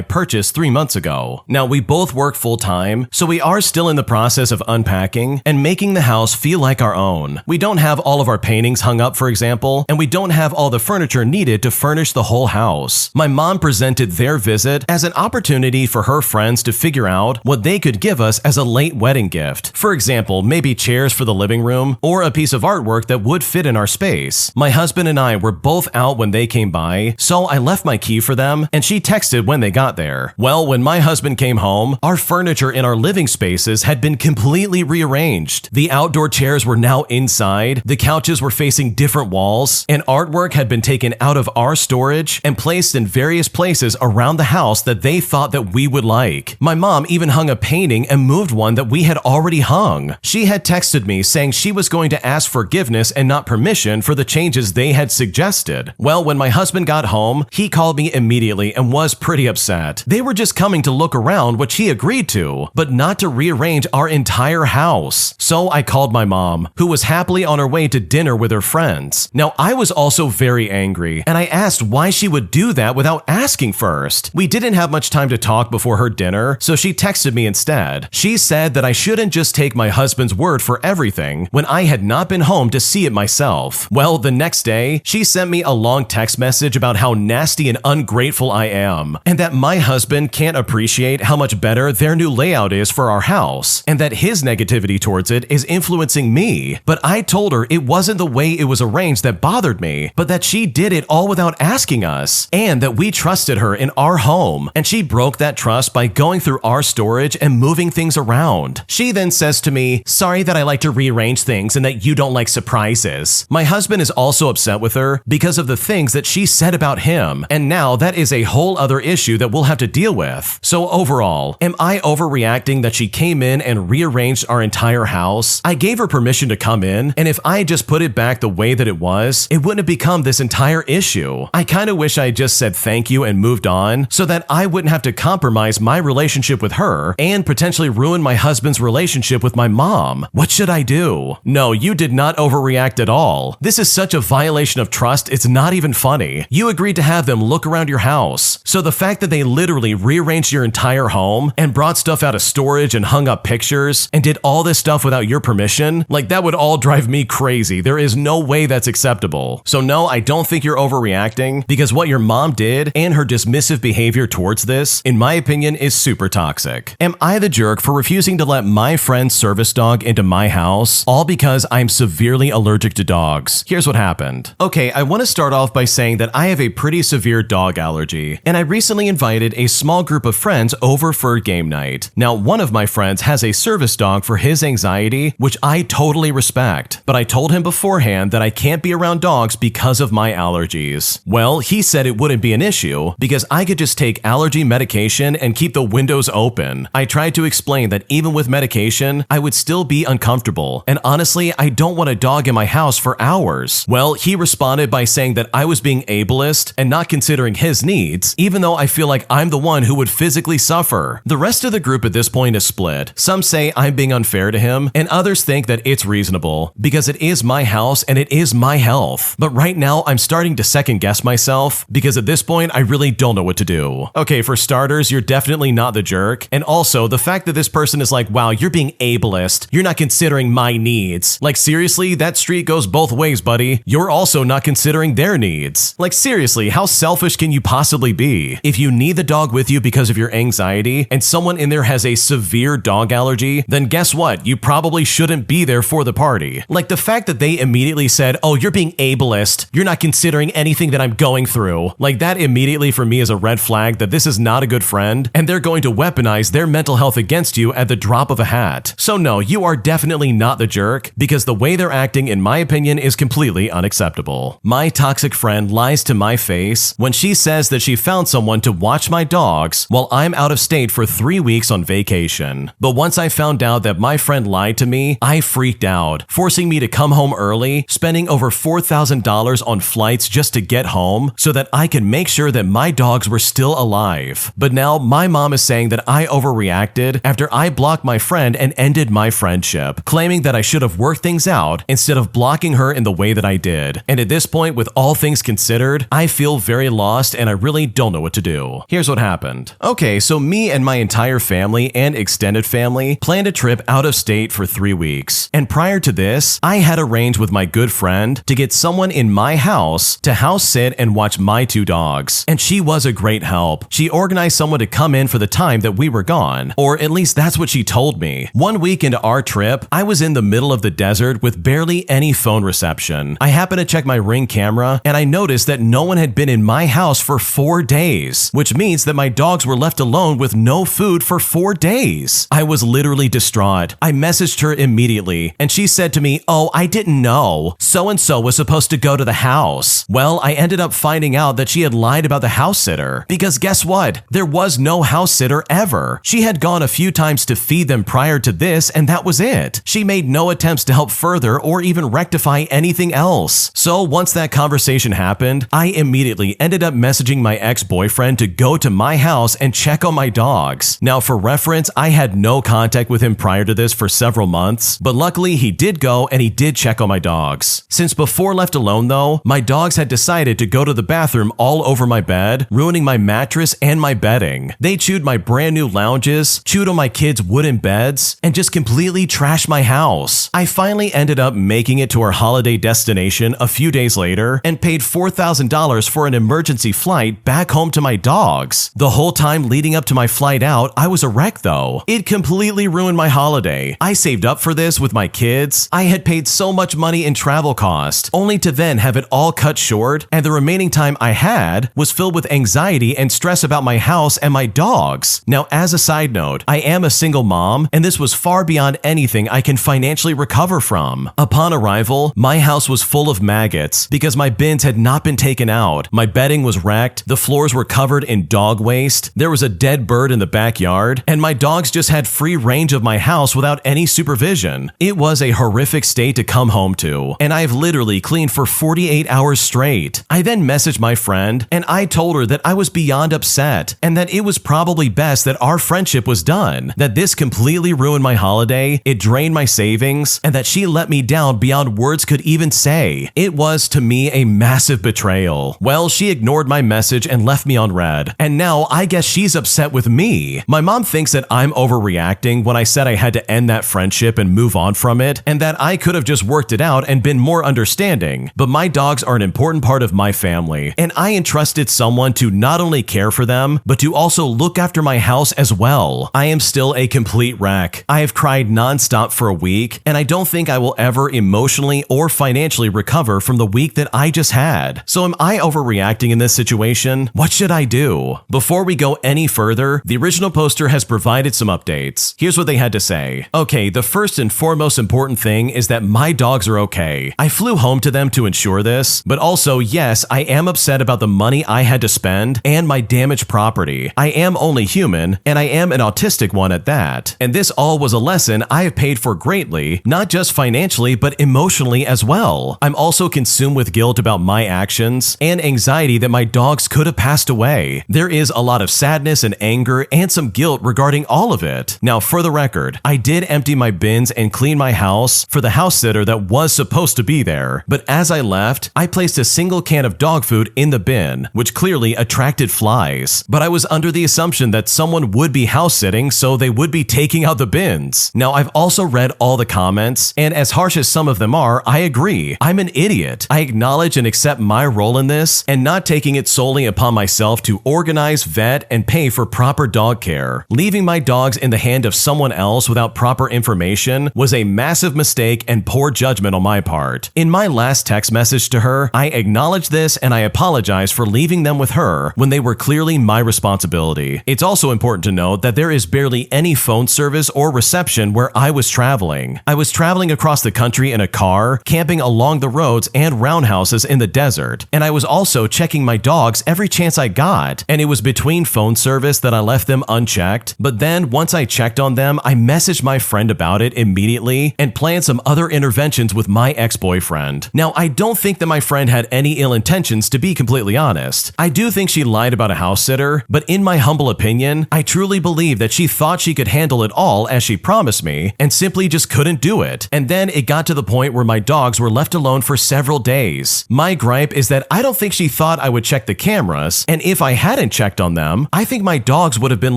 purchased 3 months ago. Now we both work full time, so we are still in the process of unpacking and making the house feel like our own. We don't have all of our paintings hung up, for example, and we don't have all the furniture needed to furnish the whole house. My mom presented their visit as an opportunity for her friends to figure out what they could give us as a late wedding gift. For example, maybe chairs for the living room or a piece of artwork that would fit in our space. My husband and I were both out when they came by, so I left my key for them and she texted when they got there. Well, when my husband came home, our furniture in our living spaces had been completely rearranged. The outdoor chairs were now inside, the couches were facing different walls, and artwork had been taken out of our storage and placed in various places around the house that they thought that we would like. My mom even hung a painting and moved one that we had already hung. She had texted me saying she was going to ask forgiveness and not permission for the changes they had suggested. Well, when my husband got home, he called me immediately and was pretty upset. They were just coming to look around, which he agreed to, but not to rearrange our entire house. So I called my mom, who was happily on her way to dinner with her friends. Now, I was also very angry, and I asked why she would do that without asking first. We didn't have much time to talk before her dinner, so she texted me instead. She said that I shouldn't just take my husband's word for everything when I had not been home to see it myself. Well, the next day, she sent me a long text message about how nasty and ungrateful I am, and that my husband can't appreciate how much better their new layout is for our house, and that his negativity towards it is influencing me. But I told her it wasn't the way it was arranged that bothered me, but that she did it all without asking us, and that we trusted her in our home, and she broke that trust by going through our storage and moving things around. She then says to me, "Sorry that I like to rearrange things and that you don't like surprises." My husband is also upset with her because of the things that she said about him, and now that is a whole other issue that we'll have to deal with. So overall, am I overreacting that she came in and rearranged our entire house? I gave her permission to come in, and if I just put it back the way that it was, it wouldn't have become this entire issue. I kind of wish I had just said thank you and moved on so that I wouldn't have to compromise my relationship with her and potentially ruin my husband's relationship with my mom. What should I do? No, you did not overreact at all. This is such a violation of trust, it's not even funny. You agreed to have them look around your house. So the fact that they literally rearranged your entire home and brought stuff out of storage and hung up pictures and did all this stuff without your permission, like that would all drive me crazy. There is no way that's acceptable. So no, I don't think you're overreacting, because what your mom did and her dismissive behavior towards this, in my opinion, is super toxic. Am I the jerk for refusing to let my friend's service dog into my house, all because I'm severely allergic to dogs? Here's what happened. Okay, I want to start off by saying that I have a pretty severe dog allergy, and I recently invited a small group of friends over for game night. Now, one of my friends has a service dog for his anxiety, which I totally respect, but I told him beforehand that I can't be around dogs because of my allergies. Well, he said it wouldn't be an issue because I could just take allergy medication and keep the windows open. I tried to explain that even with medication, I would still be uncomfortable, and honestly, I don't want a dog in my house for hours. Well, he responded by saying that I was being ableist and not considering his needs, even though I feel like I'm the one who would physically suffer. The rest of the group at this point is split. Some say I'm being unfair to him, and others think that it's reasonable because it is my house and it is my health. But right now, I'm starting to second guess myself because at this point, I really don't know what to do. Okay, for starters, you're definitely not the jerk, and also the fact that this person is like, wow, you're being ableist, you're not considering my needs. Like seriously, that street goes both ways, buddy. You're also not considering their needs. Like seriously, how selfish can you possibly be? If you need the dog with you because of your anxiety and someone in there has a severe dog allergy, then guess what? You probably shouldn't be there for the party. Like the fact that they immediately said, oh, you're being ableist, you're not considering anything that I'm going through. Like that immediately for me is a red flag that this is not a good friend and they're going to weaponize their mental health against you at the drop of a hat. So no, you are definitely not the jerk, because the way they're acting, in my opinion, is completely unacceptable. My toxic friend lies to my face when she says that she found someone to watch my dogs while I'm out of state for 3 weeks on vacation. But once I found out that my friend lied to me, I freaked out, forcing me to come home early, spending over $4,000 on flights just to get home so that I could make sure that my dogs were still alive. But now my mom is saying that I overreacted after I blocked my friend and ended my friendship, claiming that I should have worked things out instead of blocking her in the way that I did. And at this point, with all things considered, I feel very lost and I really don't know what to do. Here's what happened. Okay, so me and my entire family and extended family planned a trip out of state for 3 weeks. And prior to this, I had arranged with my good friend to get someone in my house to house sit and watch my 2 dogs. And she was a great help. She organized someone to come in for the time that we were gone, or at least that's what she told me. 1 week into our trip, I was in the middle of the desert with barely any phone reception. I happened to check my Ring camera and I noticed that no one had been in my house for 4 days, which means that my dogs were left alone with no food for 4 days. I was literally distraught. I messaged her immediately and she said to me, "Oh, I didn't know. So-and-so was supposed to go to the house." Well, I ended up finding out that she had lied about the house sitter, because guess what? There was no house sitter ever. She had gone a few times to feed them prior to this and that was it. She made no attempts to help further or even rectify anything else. So once that conversation happened, I immediately ended up messaging my ex-boyfriend to go to my house and check on my dogs. Now for reference, I had no contact with him prior to this for several months, but luckily he did go and he did check on my dogs. Since before left alone though, my dogs had decided to go to the bathroom all over my bed, ruining my mattress and my bedding. They chewed my brand new lounges, chewed on my kids' wooden beds, and just completely trashed my house. I finally ended up making it to our holiday destination a few days later and paid $4,000 for an emergency flight back home to my dogs. The whole time leading up to my flight out, I was a wreck though. It completely ruined my holiday. I saved up for this with my kids. I had paid so much money in travel cost, only to then have it all cut short, and the remaining time I had was filled with anxiety and stress about my house and my dogs. Now, as a side note, I am a single mom, and this was far beyond anything I can financially recover from. Upon arrival, my house was full of maggots because my bins had not been taken out. My bedding was wrecked, the floors were covered in dog waste, there was a dead bird in the backyard, and my dogs just had free range of my house without any supervision. It was a horrific state to come home to, and I've literally cleaned for 48 hours straight. I then messaged my friend, and I told her that I was beyond upset, and that it was probably best that our friendship was done, that this completely ruined my holiday, it drained my savings, and that she let me down beyond words could even say. It was, to me, a massive betrayal. Well, she ignored my message and left me on red, and now I guess she's upset with me. My mom thinks that I'm overreacting when I said I had to end that friendship and move on from it, and that I could have just worked it out and been more understanding, but my dogs are an important part of my family, and I entrusted someone to not only care for them, but to also look after my house as well. I am still a complete wreck. I have cried nonstop for a week, and I don't think I will ever emotionally or financially recover from the week that I just had. So am I overreacting in this situation? What should I do? Before we go any further, the original poster has provided some updates. Here's what they had to say. Okay, the first and foremost important thing is that my dogs are okay. I flew home to them to ensure this, but also, yes, I am upset about the money I had to spend and my damaged property. I am only human, and I am an autistic one at that. And this all was a lesson I have paid for greatly, not just financially, but emotionally as well. I'm also consumed with guilt about my actions and anxiety that my dogs could have passed away. There is a lot of sadness and anger and some guilt regarding all of it. Now, for the record, I did empty my bins and clean my house for the house sitter that was supposed to be there, but as I left, I placed a single can of dog food in the bin, which clearly attracted flies. But I was under the assumption that someone would be house sitting, so they would be taking out the bins. Now, I've also read all the comments, and as harsh as some of them are, I agree. I'm an idiot. I acknowledge and accept my role in this, and not taking it solely upon myself to organize, vet, and pay for proper dog care. Leaving my dogs in the hand of someone else without proper information was a massive mistake and poor judgment on my part. In my last text message to her, I acknowledge this and I apologize for leaving them with her when they were clearly my responsibility. It's also also important to note that there is barely any phone service or reception where I was traveling. I was traveling across the country in a car, camping along the roads and roundhouses in the desert, and I was also checking my dogs every chance I got, and it was between phone service that I left them unchecked. But then once I checked on them, I messaged my friend about it immediately and planned some other interventions with my ex-boyfriend. Now, I don't think that my friend had any ill intentions, to be completely honest. I do think she lied about a house sitter, but in my humble opinion, I truly believe that she thought she could handle it all as she promised me and simply just couldn't do it. And then it got to the point where my dogs were left alone for several days. My gripe is that I don't think she thought I would check the cameras, and if I hadn't checked on them, I think my dogs would have been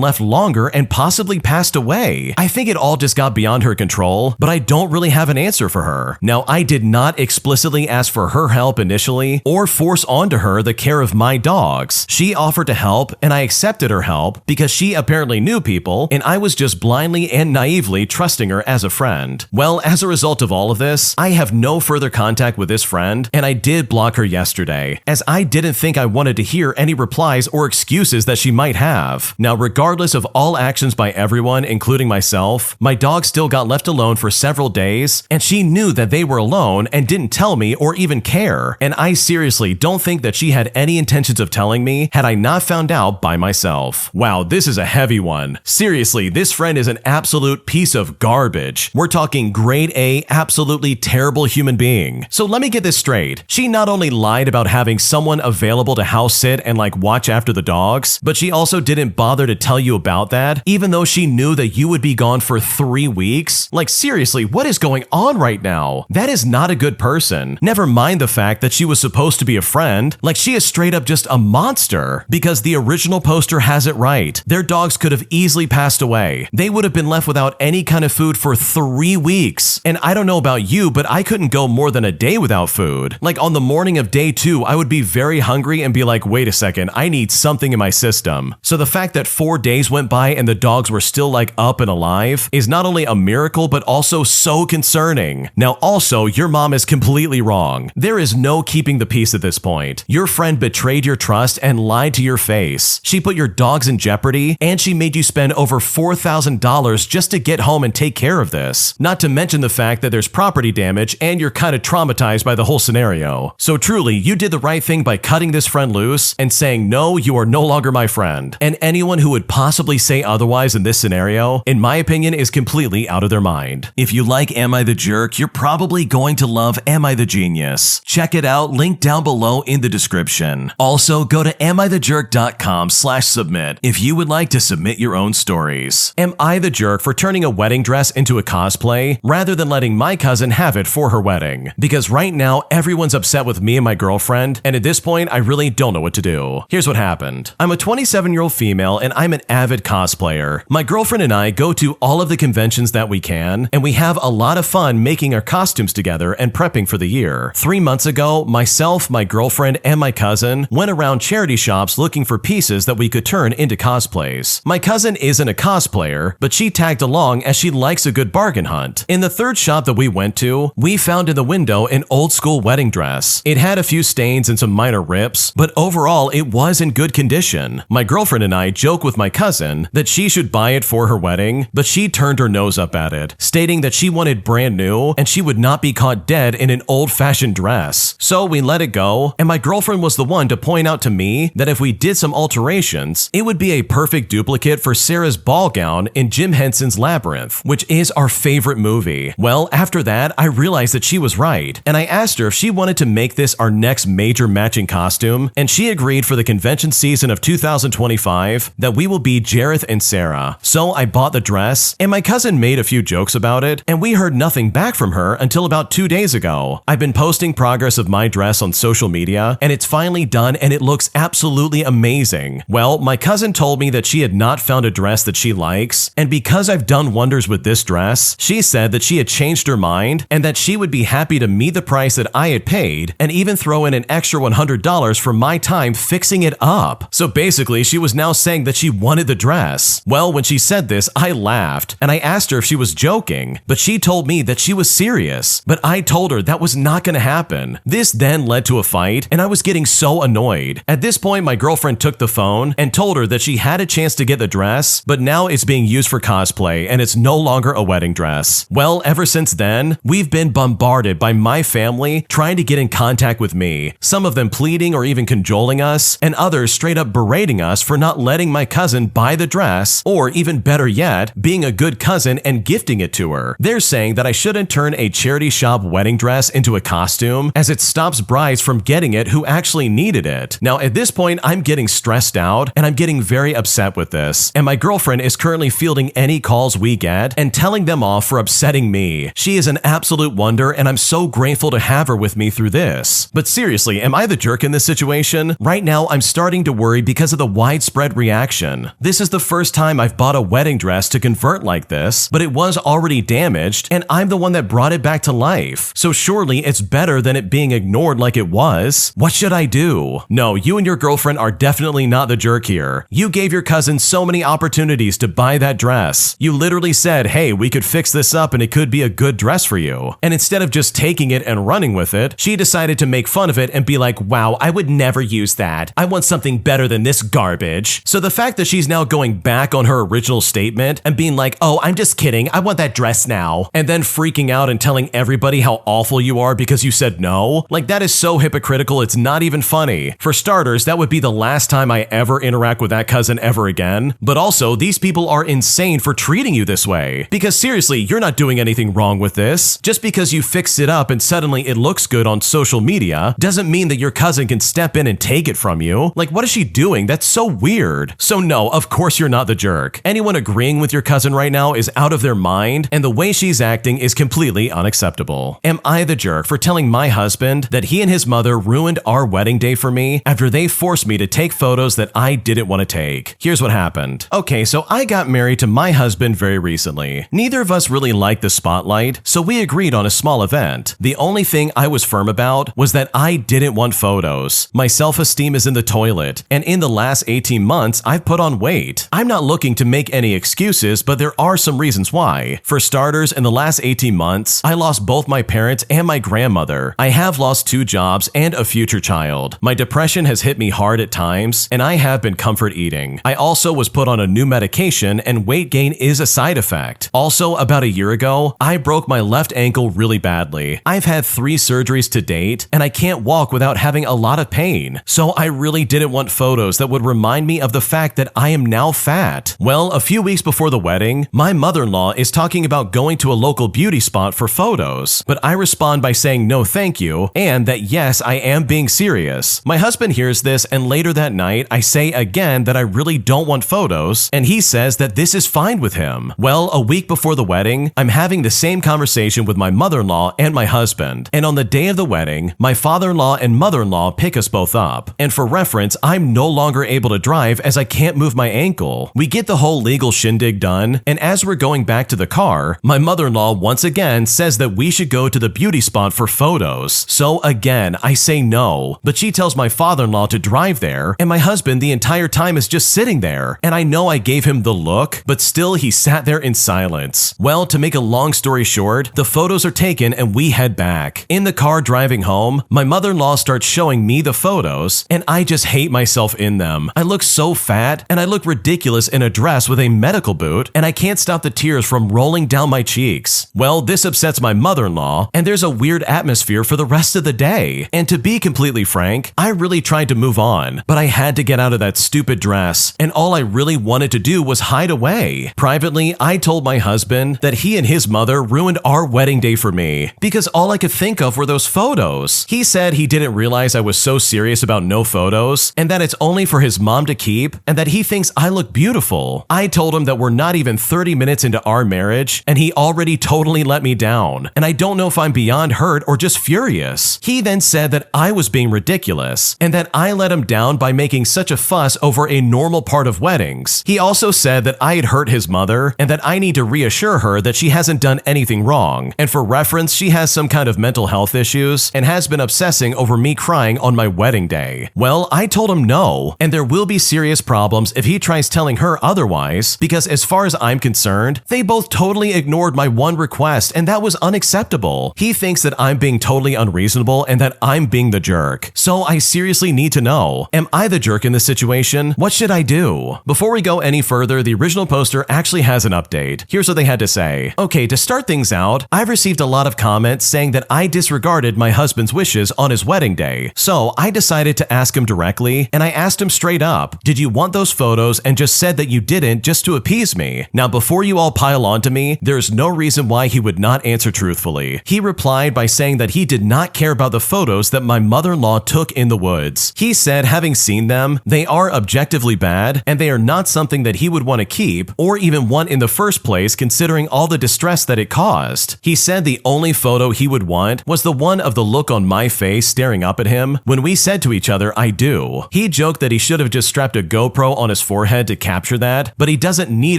left longer and possibly passed away. I think it all just got beyond her control, but I don't really have an answer for her. Now, I did not explicitly ask for her help initially or force onto her the care of my dogs. She offered to help, and I accepted her help because she apparently knew people, and I was just blindly and naively trusting her as a friend. Well, as a result of all of this, I have no further contact with this friend, and I did block her yesterday, as I didn't think I wanted to hear any replies or excuses that she might have. Now, regardless of all actions by everyone, including myself, my dog still got left alone for several days, and she knew that they were alone and didn't tell me or even care. And I seriously don't think that she had any intentions of telling me had I not found out by myself. Wow, this is a heavy one. Seriously, this friend is an absolute piece of garbage. We're talking grade A, absolutely terrible human being. So let me get this straight. She not only lied about having someone available to house sit and watch after the dogs, but she also didn't bother to tell you about that, even though she knew that you would be gone for 3 weeks. Seriously, what is going on right now? That is not a good person. Never mind the fact that she was supposed to be a friend. She is straight up just a monster, because the original poster has it right. Their dogs could have easily passed away. They would have been left without any kind of food for 3 weeks. And I don't know about you, but I couldn't go more than a day without food. On the morning of day 2, I would be very hungry and be like, wait a second, I need something in my system. So the fact that 4 days went by and the dogs were still up and alive is not only a miracle, but also so concerning. Now also, your mom is completely wrong. There is no keeping the peace at this point. Your friend betrayed your trust and lied to your face. She put your dogs in jeopardy, and she made you spend over $4,000 just to get home and take care of this. Not to mention the fact that there's property damage and you're kind of traumatized by the whole scenario. So truly, you did the right thing by cutting this friend loose and saying, no, you are no longer my friend. And anyone who would possibly say otherwise in this scenario, in my opinion, is completely out of their mind. If you like Am I the Jerk, you're probably going to love Am I the Genius. Check it out, link down below in the description. Also, go to amithejerk.com/submit if you would like to submit your own stories. Am I the jerk for turning a wedding dress into a cosplay rather than letting my cousin have it for her wedding? Because right now, everyone's upset with me and my girlfriend, and at this point, I really don't know what to do. Here's what happened. I'm a 27-year-old female, and I'm an avid cosplayer. My girlfriend and I go to all of the conventions that we can, and we have a lot of fun making our costumes together and prepping for the year. 3 months ago, myself, my girlfriend, and my cousin went around charity shops looking for pieces that we could turn into cosplays. My cousin isn't a cosplayer, but she tagged along as she likes a good bargain hunt. In the third shop that we went to, we found in the window an old school wedding dress. It had a few stains and some minor rips, but overall it was in good condition. My girlfriend and I joke with my cousin that she should buy it for her wedding, but she turned her nose up at it, stating that she wanted brand new and she would not be caught dead in an old-fashioned dress. So we let it go, and my girlfriend was the one to point out to me that if we did some alterations, it would be a perfect duplicate for Sarah's ball gown in Jim Henson's Labyrinth, which is our favorite movie. Well, after that, I realized that she was right, and I asked her if she wanted to make this our next major matching costume, and she agreed for the convention season of 2025 that we will be Jareth and Sarah. So I bought the dress, and my cousin made a few jokes about it, and we heard nothing back from her until about 2 days ago. I've been posting progress of my dress on social media, and it's finally done, and it looks absolutely amazing. Well, my cousin told me that she had not found a dress that she likes, and because I've done wonders with this dress, she said that she had changed her mind and that she would be happy to meet the price that I had paid and even throw in an extra $100 for my time fixing it up. So basically, she was now saying that she wanted the dress. Well, when she said this, I laughed, and I asked her if she was joking, but she told me that she was serious. But I told her that was not going to happen. This then led to a fight, and I was getting so annoyed. At this point, my girlfriend took the phone and told her that she had a chance to get the dress, but now it's being used for cosplay and it's no longer a wedding dress. Well, ever since then, we've been bombarded by my family trying to get in contact with me, some of them pleading or even cajoling us, and others straight up berating us for not letting my cousin buy the dress, or even better yet, being a good cousin and gifting it to her. They're saying that I shouldn't turn a charity shop wedding dress into a costume, as it stops brides from getting it who actually needed it. Now, at this point, I'm getting stressed out and I'm getting very upset with this, and my girlfriend is currently fielding any calls we get and telling them off for upsetting me. She is an absolute wonder, and I'm so grateful to have her with me through this. But seriously, am I the jerk in this situation? Right now, I'm starting to worry because of the widespread reaction. This is the first time I've bought a wedding dress to convert like this, but it was already damaged, and I'm the one that brought it back to life. So surely it's better than it being ignored like it was. What should I do? No, you and your girlfriend are definitely not the jerk here. You gave your cousin so many opportunities to buy that dress. You literally said, hey, we could fix this up and it could be a good dress for you. And instead of just taking it and running with it, she decided to make fun of it and be like, wow, I would never use that. I want something better than this garbage. So the fact that she's now going back on her original statement and being like, oh, I'm just kidding, I want that dress now, and then freaking out and telling everybody how awful you are because you said no, like that is so hypocritical, it's not even funny. For starters, that would be the last time I ever interact with that cousin ever again, but also these people are insane for treating you this way. Because seriously, you're not doing anything wrong with this. Just because you fixed it up and suddenly it looks good on social media doesn't mean that your cousin can step in and take it from you. Like, what is she doing? That's so weird. So no, of course you're not the jerk. Anyone agreeing with your cousin right now is out of their mind, and the way she's acting is completely unacceptable. Am I the jerk for telling my husband that he and his mother ruined our wedding day for me after they forced me to take photos that I didn't want to take? Here's what happened. Okay, so I got married to my husband very recently. Neither of us really liked the spotlight, so we agreed on a small event. The only thing I was firm about was that I didn't want photos. My self-esteem is in the toilet, and in the last 18 months, I've put on weight. I'm not looking to make any excuses, but there are some reasons why. For starters, in the last 18 months, I lost both my parents and my grandmother. I have lost 2 jobs and a future child. My depression has hit me hard at times, and I have been comfort eating. I also was put on a new medication, and weight gain is a side effect. Also, about a year ago, I broke my left ankle really badly. I've had 3 surgeries to date, and I can't walk without having a lot of pain. So I really didn't want photos that would remind me of the fact that I am now fat. Well, a few weeks before the wedding, my mother-in-law is talking about going to a local beauty spot for photos, but I respond by saying no thank you, and that yes, I am being serious. My husband hears this, and later that night, I say again that I really don't want photos, and he says that this is fine with him. Well, a week before the wedding, I'm having the same conversation with my mother-in-law and my husband, and on the day of the wedding, my father-in-law and mother-in-law pick us both up. And for reference, I'm no longer able to drive as I can't move my ankle. We get the whole legal shindig done, and as we're going back to the car, my mother-in-law once again says that we should go to the beauty spot for photos. So again, I say no, but she tells my father-in-law to drive there, and my husband the entire time is just sitting there, and I know I gave him the look, but still he sat there in silence. Well, to make a long story short, the photos are taken and we head back. In the car driving home, my mother-in-law starts showing me the photos, and I just hate myself in them. I look so fat, and I look ridiculous in a dress with a medical boot, and I can't stop the tears from rolling down my cheeks. Well, this upsets my mother-in-law, and there's a weird atmosphere for the rest of the day. And to be completely frank, I really tried to move on, but I had to get out of that stupid dress, and all I really wanted to do was hide away. Privately, I told my husband that he and his mother ruined our wedding day for me, because all I could think of were those photos. He said he didn't realize I was so serious about no photos, and that it's only for his mom to keep, and that he thinks I look beautiful. I told him that we're not even 30 minutes into our marriage, and he already totally let me down, and I don't know if I'm beyond hurt or just furious. He then said that I was being ridiculous, and that I let him down by making such a fuss over a normal part of weddings. He also said that I had hurt his mother, and that I need to reassure her that she hasn't done anything wrong, and for reference, she has some kind of mental health issues, and has been obsessing over me crying on my wedding day. Well, I told him no, and there will be serious problems if he tries telling her otherwise, because as far as I'm concerned, they both totally ignored my one request, and that was unacceptable. He thinks that I'm being totally unreasonable and that I'm being the jerk. So I seriously need to know, am I the jerk in this situation? What should I do. Before we go any further, the original poster actually has an update. Here's what they had to say. Okay, to start things out, I've received a lot of comments saying that I disregarded my husband's wishes on his wedding day. So I decided to ask him directly, and I asked him straight up, did you want those photos, and just said that you didn't just to appease me. Now before you all pile on to me, there's no reason why he would not answer truthfully. He replied by saying that he did not care about the photos that my mother-in-law took in the woods. He said having seen them, they are objectively bad, and they are not something that he would want to keep or even want in the first place considering all the distress that it caused. He said the only photo he would want was the one of the look on my face staring up at him when we said to each other, I do. He joked that he should have just strapped a GoPro on his forehead to capture that, but he doesn't need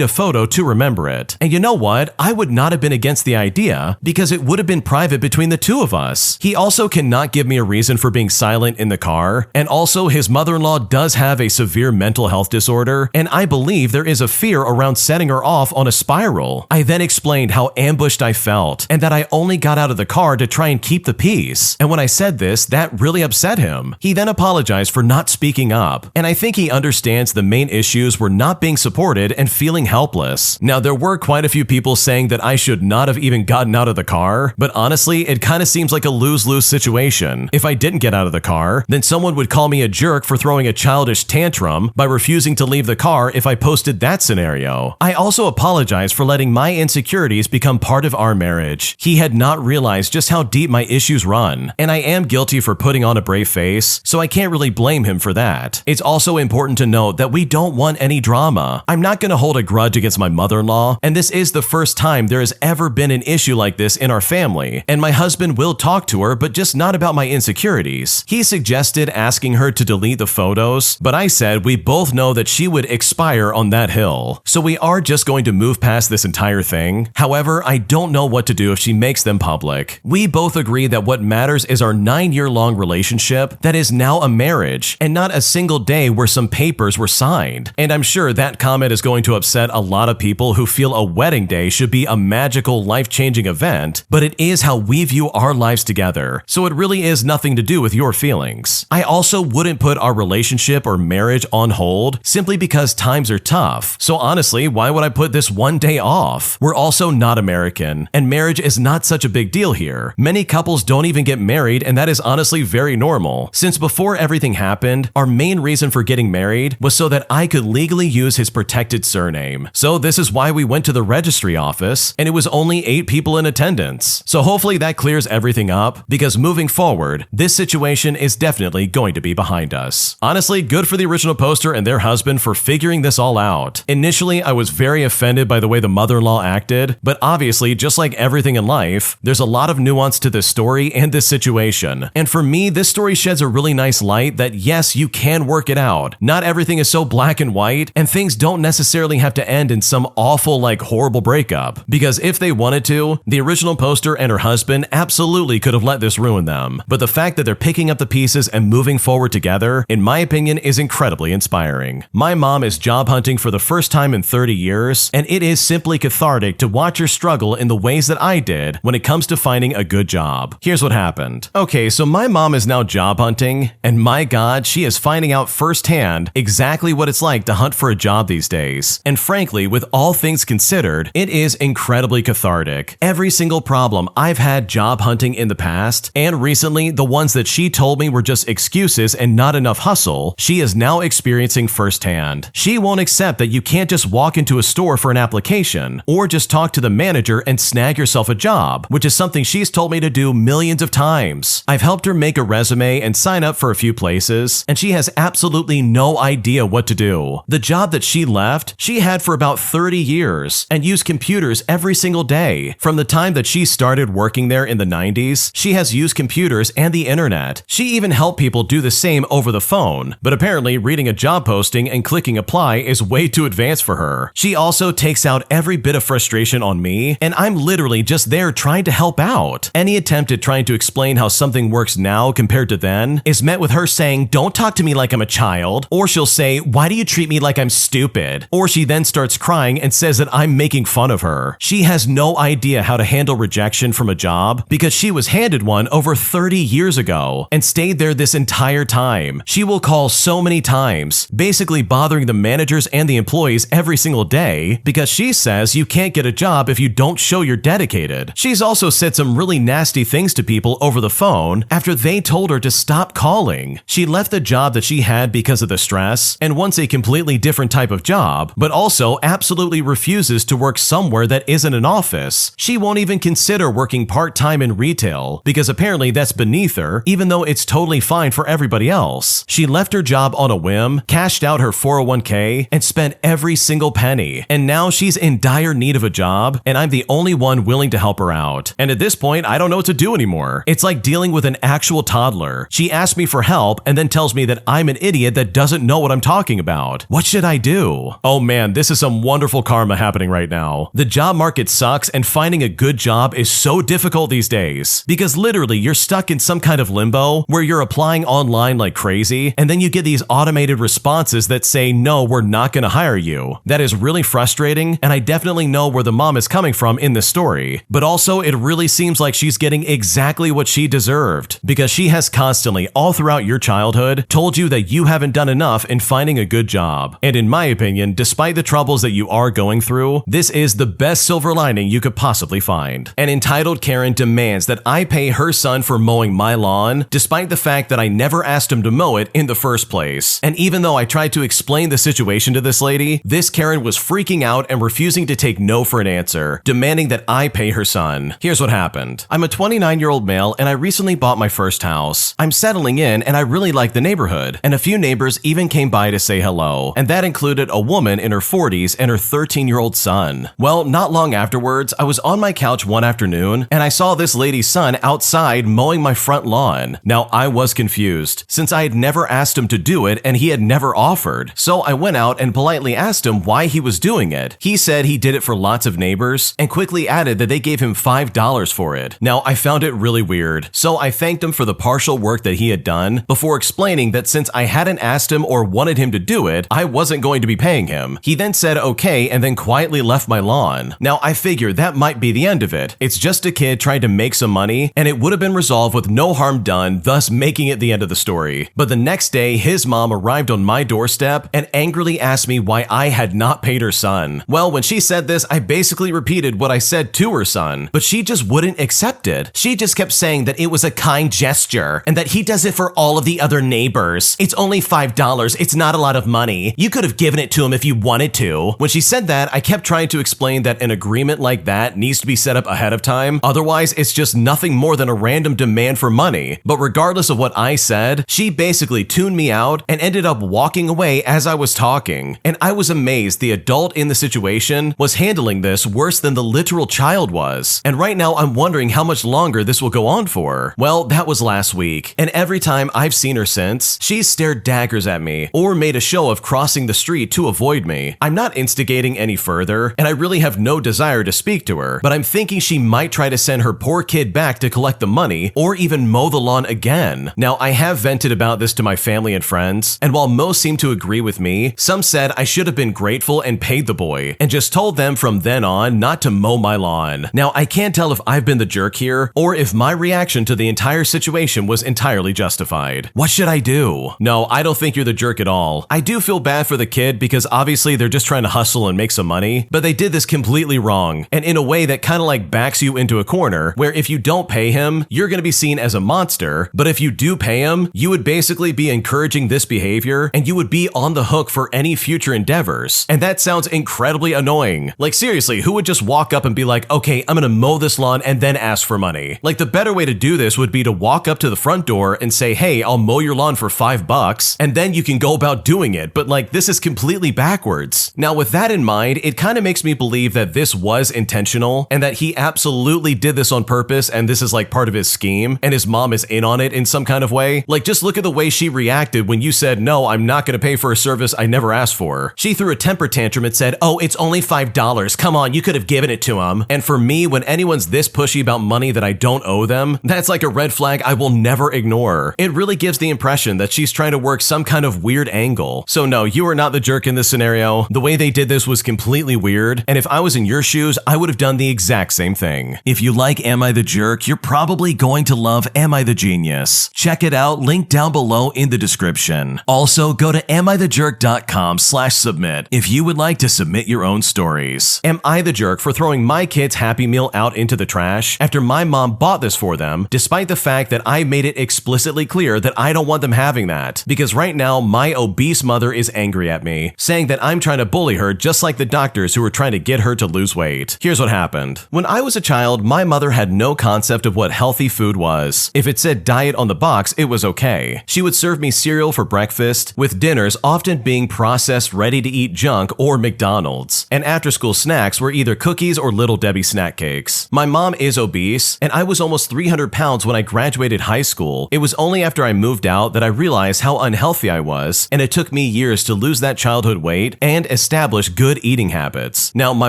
a photo to remember it. And you know what? I would not have been against the idea because it would have been private between the two of us. He also cannot give me a reason for being silent in the car, and also his mother-in-law does have a severe mental health disorder, and I believe there is a fear around setting her off on a spiral. I then explained how ambushed I felt, and that I only got out of the car to try and keep the peace. And when I said this, that really upset him. He then apologized for not speaking up, and I think he understands the main issues were not being supported and feeling helpless. Now, there were quite a few people saying that I should not have even gotten out of the car, but honestly, it kind of seems like a lose-lose situation. If I didn't get out of the car, then someone would call me a jerk for throwing a childish tantrum by refusing to leave the car if I posted that scenario. I also apologize for letting my insecurities become part of our marriage. He had not realized just how deep my issues run, and I am guilty for putting on a brave face, so I can't really blame him for that. It's also important to note that we don't want any drama. I'm not going to hold a grudge against my mother-in-law, and this is the first time there has ever been an issue like this in our family, and my husband will talk to her, but just not about my insecurities. He suggested asking her to delete the photos, but I said we both know that she would expire on that hill, so we are just going to move past this entire thing. However, I don't know what to do if she makes them public. We both agree that what matters is our 9-year-long relationship that is now a marriage, and not a single day where some papers were signed. And I'm sure that comment is going to upset a lot of people who feel a wedding day should be a magical, life-changing event, but it is how we view our lives together, so it really is nothing to do with your feelings. I also wouldn't put our relationship or marriage on hold simply because times are tough, so honestly, why would I put this one day off? We're also not American, and marriage is not such a big deal here. Many couples don't even get married, and that is honestly very normal. Since before everything happened, our main reason for getting married was so that I could legally use his protected surname. So this is why we went to the registry office, and it was only 8 people in attendance. So hopefully that clears everything up, because moving forward, this situation is definitely going to be behind us. Honestly, good for the original poster and their husband for figuring this all out. Initially, I was very offended by the way the mother-in-law acted, but obviously, just like everything in life, there's a lot of nuance to this story and this situation. And for me, this story sheds a really nice light that yes, you can work it out. Not everything is so black and white, and things don't necessarily have to end in some awful, horrible breakup. Because if they wanted to, the original poster and her husband absolutely could have let this ruin them. But the fact that they're picking up the pieces and moving forward together, in my opinion, is incredibly inspiring. My mom is job hunting for the first time in 30 years, and it is simply cathartic to watch her struggle in the ways that I did when it comes to finding a good job. Here's what happened. Okay, so my mom is now job hunting, and my God, she is finding out firsthand exactly what it's like to hunt for a job these days. And frankly, with all things considered, it is incredibly cathartic. Every single problem I've had job hunting in the past, and recently the ones that she told me were just excuses and not enough hustle, she is now experiencing firsthand. She won't accept that you can't just walk into a store for an application, or just talk to the manager and snag yourself a job, which is something she's told me to do millions of times. I've helped her make a resume and sign up for a few places, and she has absolutely no idea what to do. The job that she left, she had for about 30 years, and used computers every single day. From the time that she started working there in the 90s, she has used computers and the internet. She even helped people do the same over the phone, but apparently reading a job posting and clicking apply is way too advanced for her. She also takes out every bit of frustration on me, and I'm literally just there trying to help out. Any attempt at trying to explain how something works now compared to then is met with her saying, "Don't talk to me like I'm a child," or she'll say, "Why do you treat me like I'm stupid?" Or she then starts crying and says that I'm making fun of her. She has no idea how to handle rejection from a job because she was handed one over 30 years ago and stayed there this entire time. She will call so many times, basically basically bothering the managers and the employees every single day because she says you can't get a job if you don't show you're dedicated. She's also said some really nasty things to people over the phone after they told her to stop calling. She left the job that she had because of the stress and wants a completely different type of job, but also absolutely refuses to work somewhere that isn't an office. She won't even consider working part-time in retail because apparently that's beneath her, even though it's totally fine for everybody else. She left her job on a whim, cashed out her 401k, and spent every single penny. And now she's in dire need of a job, and I'm the only one willing to help her out. And at this point, I don't know what to do anymore. It's like dealing with an actual toddler. She asks me for help and then tells me that I'm an idiot that doesn't know what I'm talking about. What should I do? Oh man, this is some wonderful karma happening right now. The job market sucks and finding a good job is so difficult these days because literally you're stuck in some kind of limbo where you're applying online like crazy and then you get these automated responses that say, no, we're not going to hire you. That is really frustrating, and I definitely know where the mom is coming from in this story. But also, it really seems like she's getting exactly what she deserved because she has constantly, all throughout your childhood, told you that you haven't done enough in finding a good job. And in my opinion, despite the troubles that you are going through, this is the best silver lining you could possibly find. An entitled Karen demands that I pay her son for mowing my lawn, despite the fact that I never asked him to mow it in the first place. And even though I tried to explain the situation to this lady, this Karen was freaking out and refusing to take no for an answer, demanding that I pay her son. Here's what happened. I'm a 29-year-old male and I recently bought my first house. I'm settling in and I really like the neighborhood, and a few neighbors even came by to say hello, and that included a woman in her 40s and her 13-year-old son. Well, not long afterwards, I was on my couch one afternoon and I saw this lady's son outside mowing my front lawn. Now, I was confused, since I had never asked him to do it and he had never offered. So I went out and politely asked him why he was doing it. He said he did it for lots of neighbors and quickly added that they gave him $5 for it. Now, I found it really weird, so I thanked him for the partial work that he had done before explaining that since I hadn't asked him or wanted him to do it, I wasn't going to be paying him. He then said okay and then quietly left my lawn. Now, I figured that might be the end of it. It's just a kid trying to make some money and it would have been resolved with no harm done, thus making it the end of the story. But the next day, his mom arrived on my doorstep and angrily asked me why I had not paid her son. Well, when she said this, I basically repeated what I said to her son, but she just wouldn't accept it. She just kept saying that it was a kind gesture and that he does it for all of the other neighbors. It's only $5. It's not a lot of money. You could have given it to him if you wanted to. When she said that, I kept trying to explain that an agreement like that needs to be set up ahead of time. Otherwise, it's just nothing more than a random demand for money. But regardless of what I said, she basically tuned me out and ended up walking away as I was talking. And I was amazed the adult in the situation was handling this worse than the literal child was. And right now I'm wondering how much longer this will go on for. Well, that was last week. And every time I've seen her since, she's stared daggers at me or made a show of crossing the street to avoid me. I'm not instigating any further, and I really have no desire to speak to her, but I'm thinking she might try to send her poor kid back to collect the money or even mow the lawn again. Now, I have vented about this to my family and friends, and while most seem to agree with me, some said I should have been grateful and paid the boy, and just told them from then on not to mow my lawn. Now, I can't tell if I've been the jerk here, or if my reaction to the entire situation was entirely justified. What should I do? No, I don't think you're the jerk at all. I do feel bad for the kid because obviously they're just trying to hustle and make some money, but they did this completely wrong, and in a way that kind of like backs you into a corner, where if you don't pay him, you're gonna be seen as a monster, but if you do pay him, you would basically be encouraging this behavior, and you would be on the hook for any future endeavors. And that sounds incredibly annoying. Like seriously, who would just walk up and be like, okay, I'm gonna mow this lawn and then ask for money? Like the better way to do this would be to walk up to the front door and say, hey, I'll mow your lawn for $5, and then you can go about doing it. But like, this is completely backwards. Now, with that in mind, it kind of makes me believe that this was intentional and that he absolutely did this on purpose, and this is like part of his scheme, and his mom is in on it in some kind of way. Like, just look at the way she reacted when you said, no, I'm not gonna pay for a service I never asked for. She threw a temper tantrum and said, oh, it's only $5. Come on, you could have given it to him. And for me, when anyone's this pushy about money that I don't owe them, that's like a red flag I will never ignore. It really gives the impression that she's trying to work some kind of weird angle. So no, you are not the jerk in this scenario. The way they did this was completely weird, and if I was in your shoes, I would have done the exact same thing. If you like Am I the Jerk, you're probably going to love Am I the Genius. Check it out, link down below in the description. Also, go to AmITheJerk.com/submit if you would like to submit your own stories. Am I the jerk for throwing my kids' Happy Meal out into the trash after my mom bought this for them, despite the fact that I made it explicitly clear that I don't want them having that? Because right now, my obese mother is angry at me, saying that I'm trying to bully her just like the doctors who were trying to get her to lose weight. Here's what happened. When I was a child, my mother had no concept of what healthy food was. If it said diet on the box, it was okay. She would serve me cereal for breakfast, with dinners often being processed ready-to-eat junk or McDonald's. And after-school snacks were either cookies or Little Debbie snack cakes. My mom is obese, and I was almost 300 pounds when I graduated high school. It was only after I moved out that I realized how unhealthy I was, and it took me years to lose that childhood weight and establish good eating habits. Now, my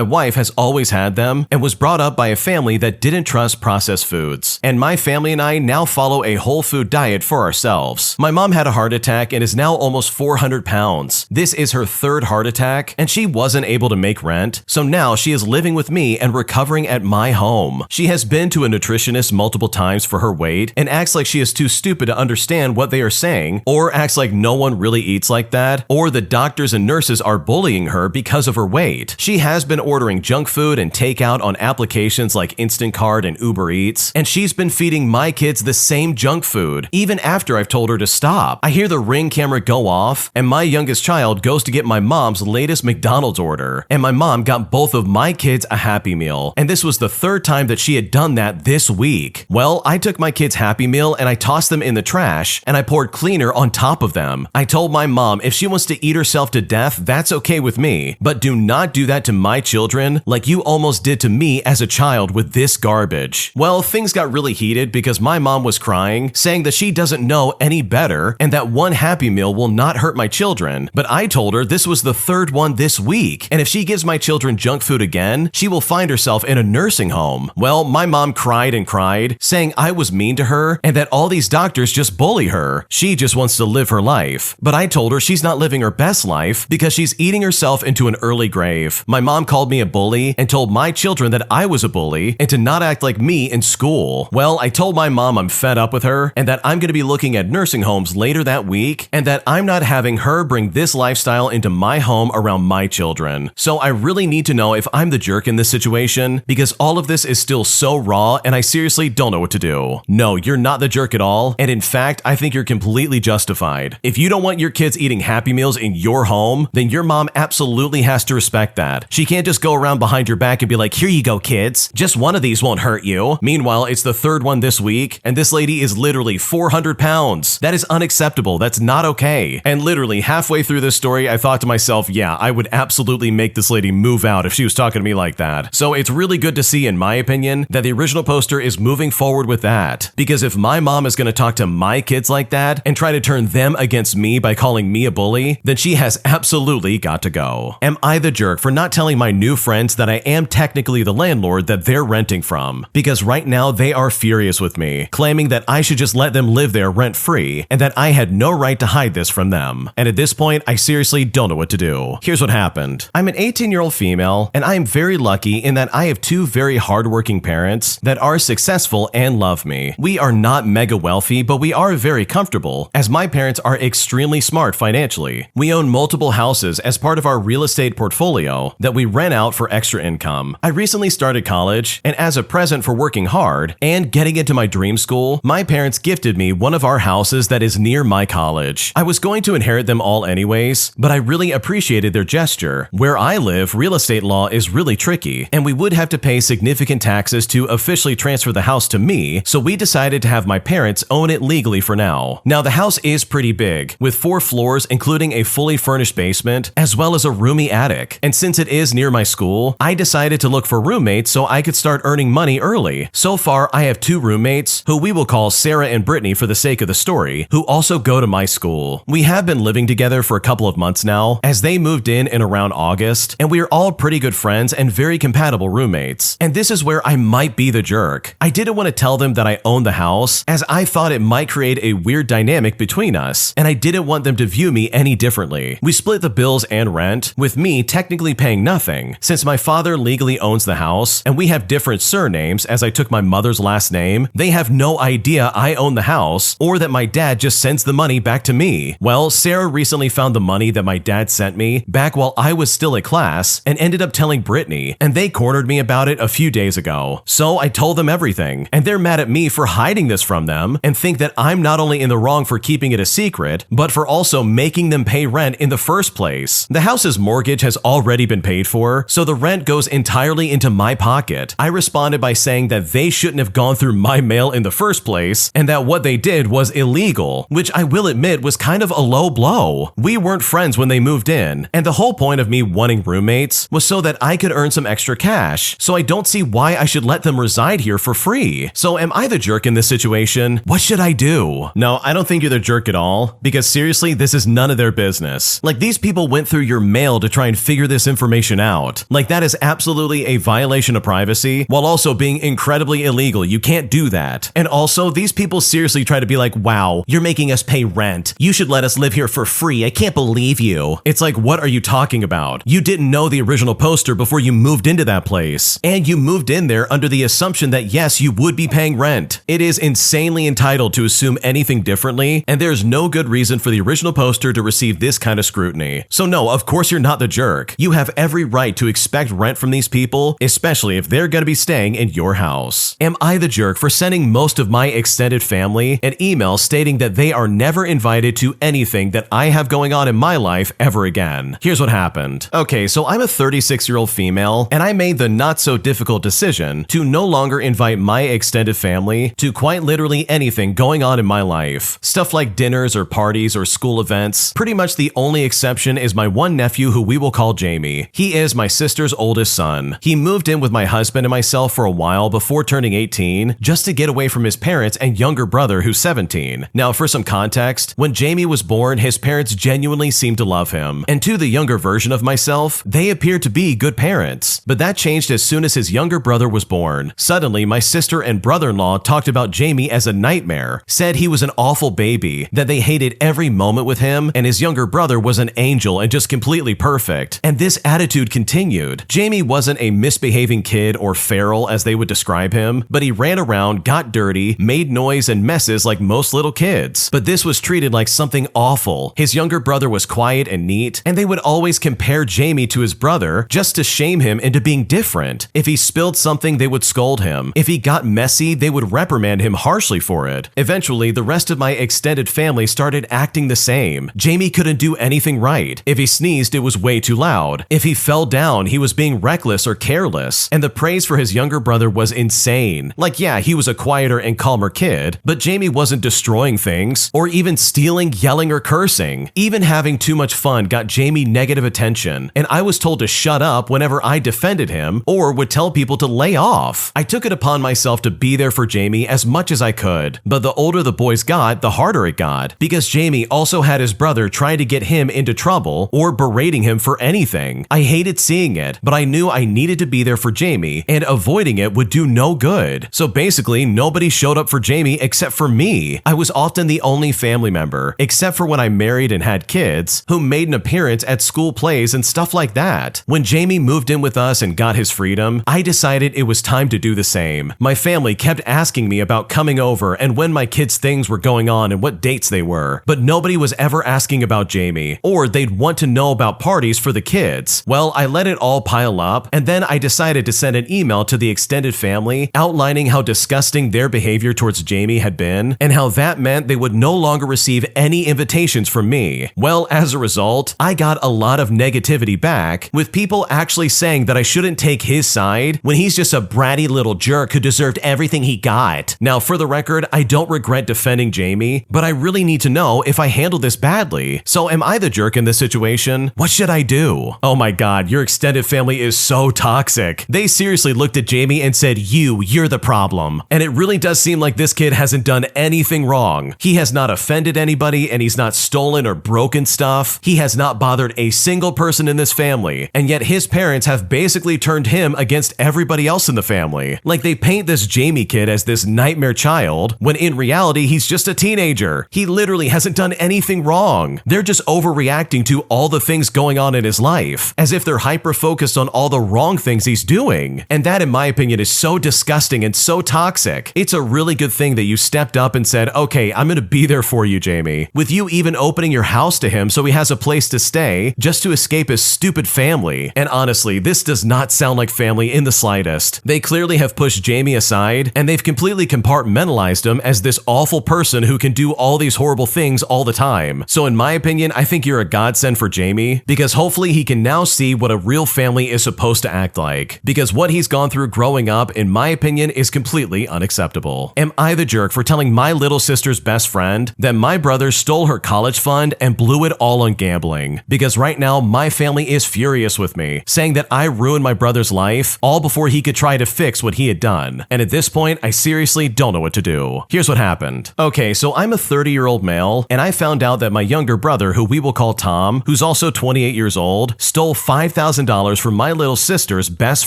wife has always had them and was brought up by a family that didn't trust processed foods. And my family and I now follow a whole food diet for ourselves. My mom had a heart attack and is now almost 400 pounds. This is her third heart attack, and she wasn't able to make rent, so now she is living with me and recovering at my home. She has been to a nutritionist multiple times for her weight and acts like she is too stupid to understand what they are saying, or acts like no one really eats like that, or the doctors and nurses are bullying her because of her weight. She has been ordering junk food and takeout on applications like Instacart and Uber Eats, and she's been feeding my kids the same junk food, even after I've told her to stop. I hear the Ring camera go off, and my youngest child goes to get my mom's latest McDonald's order, and my mom got both of my kids a Happy Meal, and this was the third time that she had done that this week. Well, I took my kids' Happy Meal and I tossed them in the trash, and I poured cleaner on top of them. I told my mom if she wants to eat herself to death, that's okay with me, but do not do that to my children like you almost did to me as a child with this garbage. Well, things got really heated because my mom was crying, saying that she doesn't know any better and that one Happy Meal will not hurt my children, but I told her this was the third one this week, and if she gives my children junk food again, she will find herself in a nursing home. Well, my mom cried and cried, saying I was mean to her and that all these doctors just bully her. She just wants to live her life. But I told her she's not living her best life because she's eating herself into an early grave. My mom called me a bully and told my children that I was a bully and to not act like me in school. Well, I told my mom I'm fed up with her and that I'm going to be looking at nursing homes later that week and that I'm not having her bring this lifestyle into my home around my children. So I really need to know if I'm the jerk in this situation because all of this is still so raw and I seriously don't know what to do. No, you're not the jerk at all, and in fact, I think you're completely justified. If you don't want your kids eating Happy Meals in your home, then your mom absolutely has to respect that. She can't just go around behind your back and be like, here you go, kids. Just one of these won't hurt you. Meanwhile, it's the third one this week, and this lady is literally 400 pounds. That is unacceptable. That's not okay. And literally halfway through this story, I thought to myself, yeah, I would absolutely make this lady move out if she was talking to me like that. So it's really good to see, in my opinion, that the original poster is moving forward with that. Because if my mom is going to talk to my kids like that and try to turn them against me by calling me a bully, then she has absolutely got to go. Am I the jerk for not telling my new friends that I am technically the landlord that they're renting from? Because right now they are furious with me, claiming that I should just let them live there rent-free and that I had no right to hide this from them. And at this point, I seriously don't know what to do. Here's what happened. I'm an 18-year-old female, and I am very lucky in that I have two very hardworking parents that are successful and love me. We are not mega wealthy, but we are very comfortable, as my parents are extremely smart financially. We own multiple houses as part of our real estate portfolio that we rent out for extra income. I recently started college, and as a present for working hard and getting into my dream school, my parents gifted me one of our houses that is near my college. I was going to inherit them all anyways, but I really appreciated their gesture. Where I live, real estate law is really tricky, and we would have to pay significant taxes to officially transfer the house to me, so we decided to have my parents own it legally for now. Now, the house is pretty big, with 4 floors including a fully furnished basement, as well as a roomy attic. And since it is near my school, I decided to look for roommates so I could start earning money early. So far, I have 2 roommates, who we will call Sarah and Brittany for the sake of the story, who also go to my school. We have been living together for a couple of months now, as they moved in around August, and we are all pretty good friends and very compatible roommates. And this is where I might be the jerk. I didn't want to tell them that I own the house, as I thought it might create a weird dynamic between us, and I didn't want them to view me any differently. We split the bills and rent, with me technically paying nothing, since my father legally owns the house, and we have different surnames as I took my mother's last name. They have no idea I own the house, or that my dad just sends the money back to me. Well, Sarah recently found the money that my dad sent me back while I was still at class and ended up telling Brittany, and they cornered me about it a few days ago. So I told them everything, and they're mad at me for hiding this from them and think that I'm not only in the wrong for keeping it a secret, but for also making them pay rent in the first place. The house's mortgage has already been paid for, so the rent goes entirely into my pocket. I responded by saying that they shouldn't have gone through my mail in the first place, and that what they did was illegal, which I will admit was kind of a low blow. We weren't friends when they moved in, and the whole point of me wanting roommates was so that I could earn some extra cash, so I don't see why I should let them reside here for free. So am I the jerk in this situation? What should I do? No, I don't think you're the jerk at all, because seriously, this is none of their business. Like, these people went through your mail to try and figure this information out. Like, that is absolutely a violation of privacy, while also being incredibly illegal. You can't do that. And also, these people seriously try to be like, wow, you're making us pay rent. You should let us live here for free. I can't believe you. It's like, what are you talking about? You didn't know the original poster before you moved into that place. And you moved in there under the assumption that yes, you would be paying rent. It is insanely entitled to assume anything differently, and there's no good reason for the original poster to receive this kind of scrutiny. So no, of course you're not the jerk. You have every right to expect rent from these people, especially if they're gonna be staying in your house. Am I the jerk for sending most of my extended family an email stating that they are never invited to anything that I have going on in my life ever again? Here's what happened. Okay, so I'm a 36-year-old female, and I made the not so difficult decision to no longer invite my extended family to quite literally anything going on in my life. Stuff like dinners or parties or school events. Pretty much the only exception is my one nephew, who we will call Jamie. He is my sister's oldest son. He moved in with my husband and myself for a while before turning 18, just to get away from his parents and younger brother, who's 17. Now, for some context, when Jamie was born, his parents genuinely seemed to love him, and to the younger version of myself, they appeared to be good parents. But that changed as soon as his younger brother was born. Suddenly, my sister and brother-in-law talked about Jamie as a nightmare, said he was an awful baby, that they hated every moment with him, and his younger brother was an angel and just completely perfect. And this attitude continued. Jamie wasn't a misbehaving kid or feral as they would describe him, but he ran around, got dirty, made noise and messes like most little kids. But this was treated like something awful. His younger brother was quiet and neat, and they would always compare Jamie to his brother just to shame him into being different. If he spilled something, they would scold him. If he got messy, they would reprimand him harshly for it. Eventually, the rest of my extended family started acting the same. Jamie couldn't do anything right. If he sneezed, it was way too loud. If he fell down, he was being reckless or careless, and the praise for his younger brother was insane. Like, yeah, he was a quieter and calmer kid, but Jamie wasn't destroying things, or even stealing, yelling, or cursing. Even having too much fun got Jamie negative attention, and I was told to shut up whenever I defended him, or would tell people to lay off. I took it upon myself to be there for Jamie as much as I could, but the older the boys got, the harder it got, because Jamie also had his brother trying to get him into trouble or berating him for anything. I hated seeing it, but I knew I needed to be there for Jamie, and avoiding it would do no good. So basically, nobody showed up for Jamie except for me. I was often the only family member, except for when I married and had kids, who made an appearance at school plays and stuff like that. When Jamie moved in with us and got his freedom, I decided it was time to do the same. My family kept asking me about coming over and when my kids' things were going on and what dates they were, but nobody was ever asking about Jamie, or they'd want to know about parties for the kids. Well, I let it all pile up, and then I decided to send an email to the extended family outlining how disgusting their behavior towards Jamie had been, and how that meant they would no longer receive any invitations from me. Well, as a result, I got a lot of negativity back, with people actually saying that I shouldn't take his side when he's just a bratty little jerk who deserved everything he got. Now, for the record, I don't regret defending Jamie, but I really need to know if I handled this badly. So am I the jerk in this situation? What should I do? Oh my god, your extended family is so toxic. They seriously looked at Jamie and said, you're the problem. And it really does seem like this kid hasn't done anything wrong. He has not offended anybody, and he's not stolen or broken stuff. He has not bothered a single person in this family, and yet his parents have basically turned him against everybody else in the family. Like, they paint this Jamie kid as this nightmare child, when in reality he's just a teenager. He literally hasn't done anything wrong. They're just overreacting to all the things going on in his life, as if they're hyper-focused on all the wrong things he's doing. And that, in my opinion, is so disgusting and so toxic. It's a really good thing that you stepped up and said, okay, I'm gonna be there for you, Jamie. With you even even opening your house to him so he has a place to stay just to escape his stupid family. And honestly, this does not sound like family in the slightest. They clearly have pushed Jamie aside, and they've completely compartmentalized him as this awful person who can do all these horrible things all the time. So in my opinion, I think you're a godsend for Jamie, because hopefully he can now see what a real family is supposed to act like. Because what he's gone through growing up, in my opinion, is completely unacceptable. Am I the jerk for telling my little sister's best friend that my brother stole her college fund and blew it all on gambling? Because right now, my family is furious with me, saying that I ruined my brother's life all before he could try to fix what he had done. And at this point, I seriously don't know what to do. Here's what happened. Okay, so I'm a 30-year-old male, and I found out that my younger brother, who we will call Tom, who's also 28 years old, stole $5,000 from my little sister's best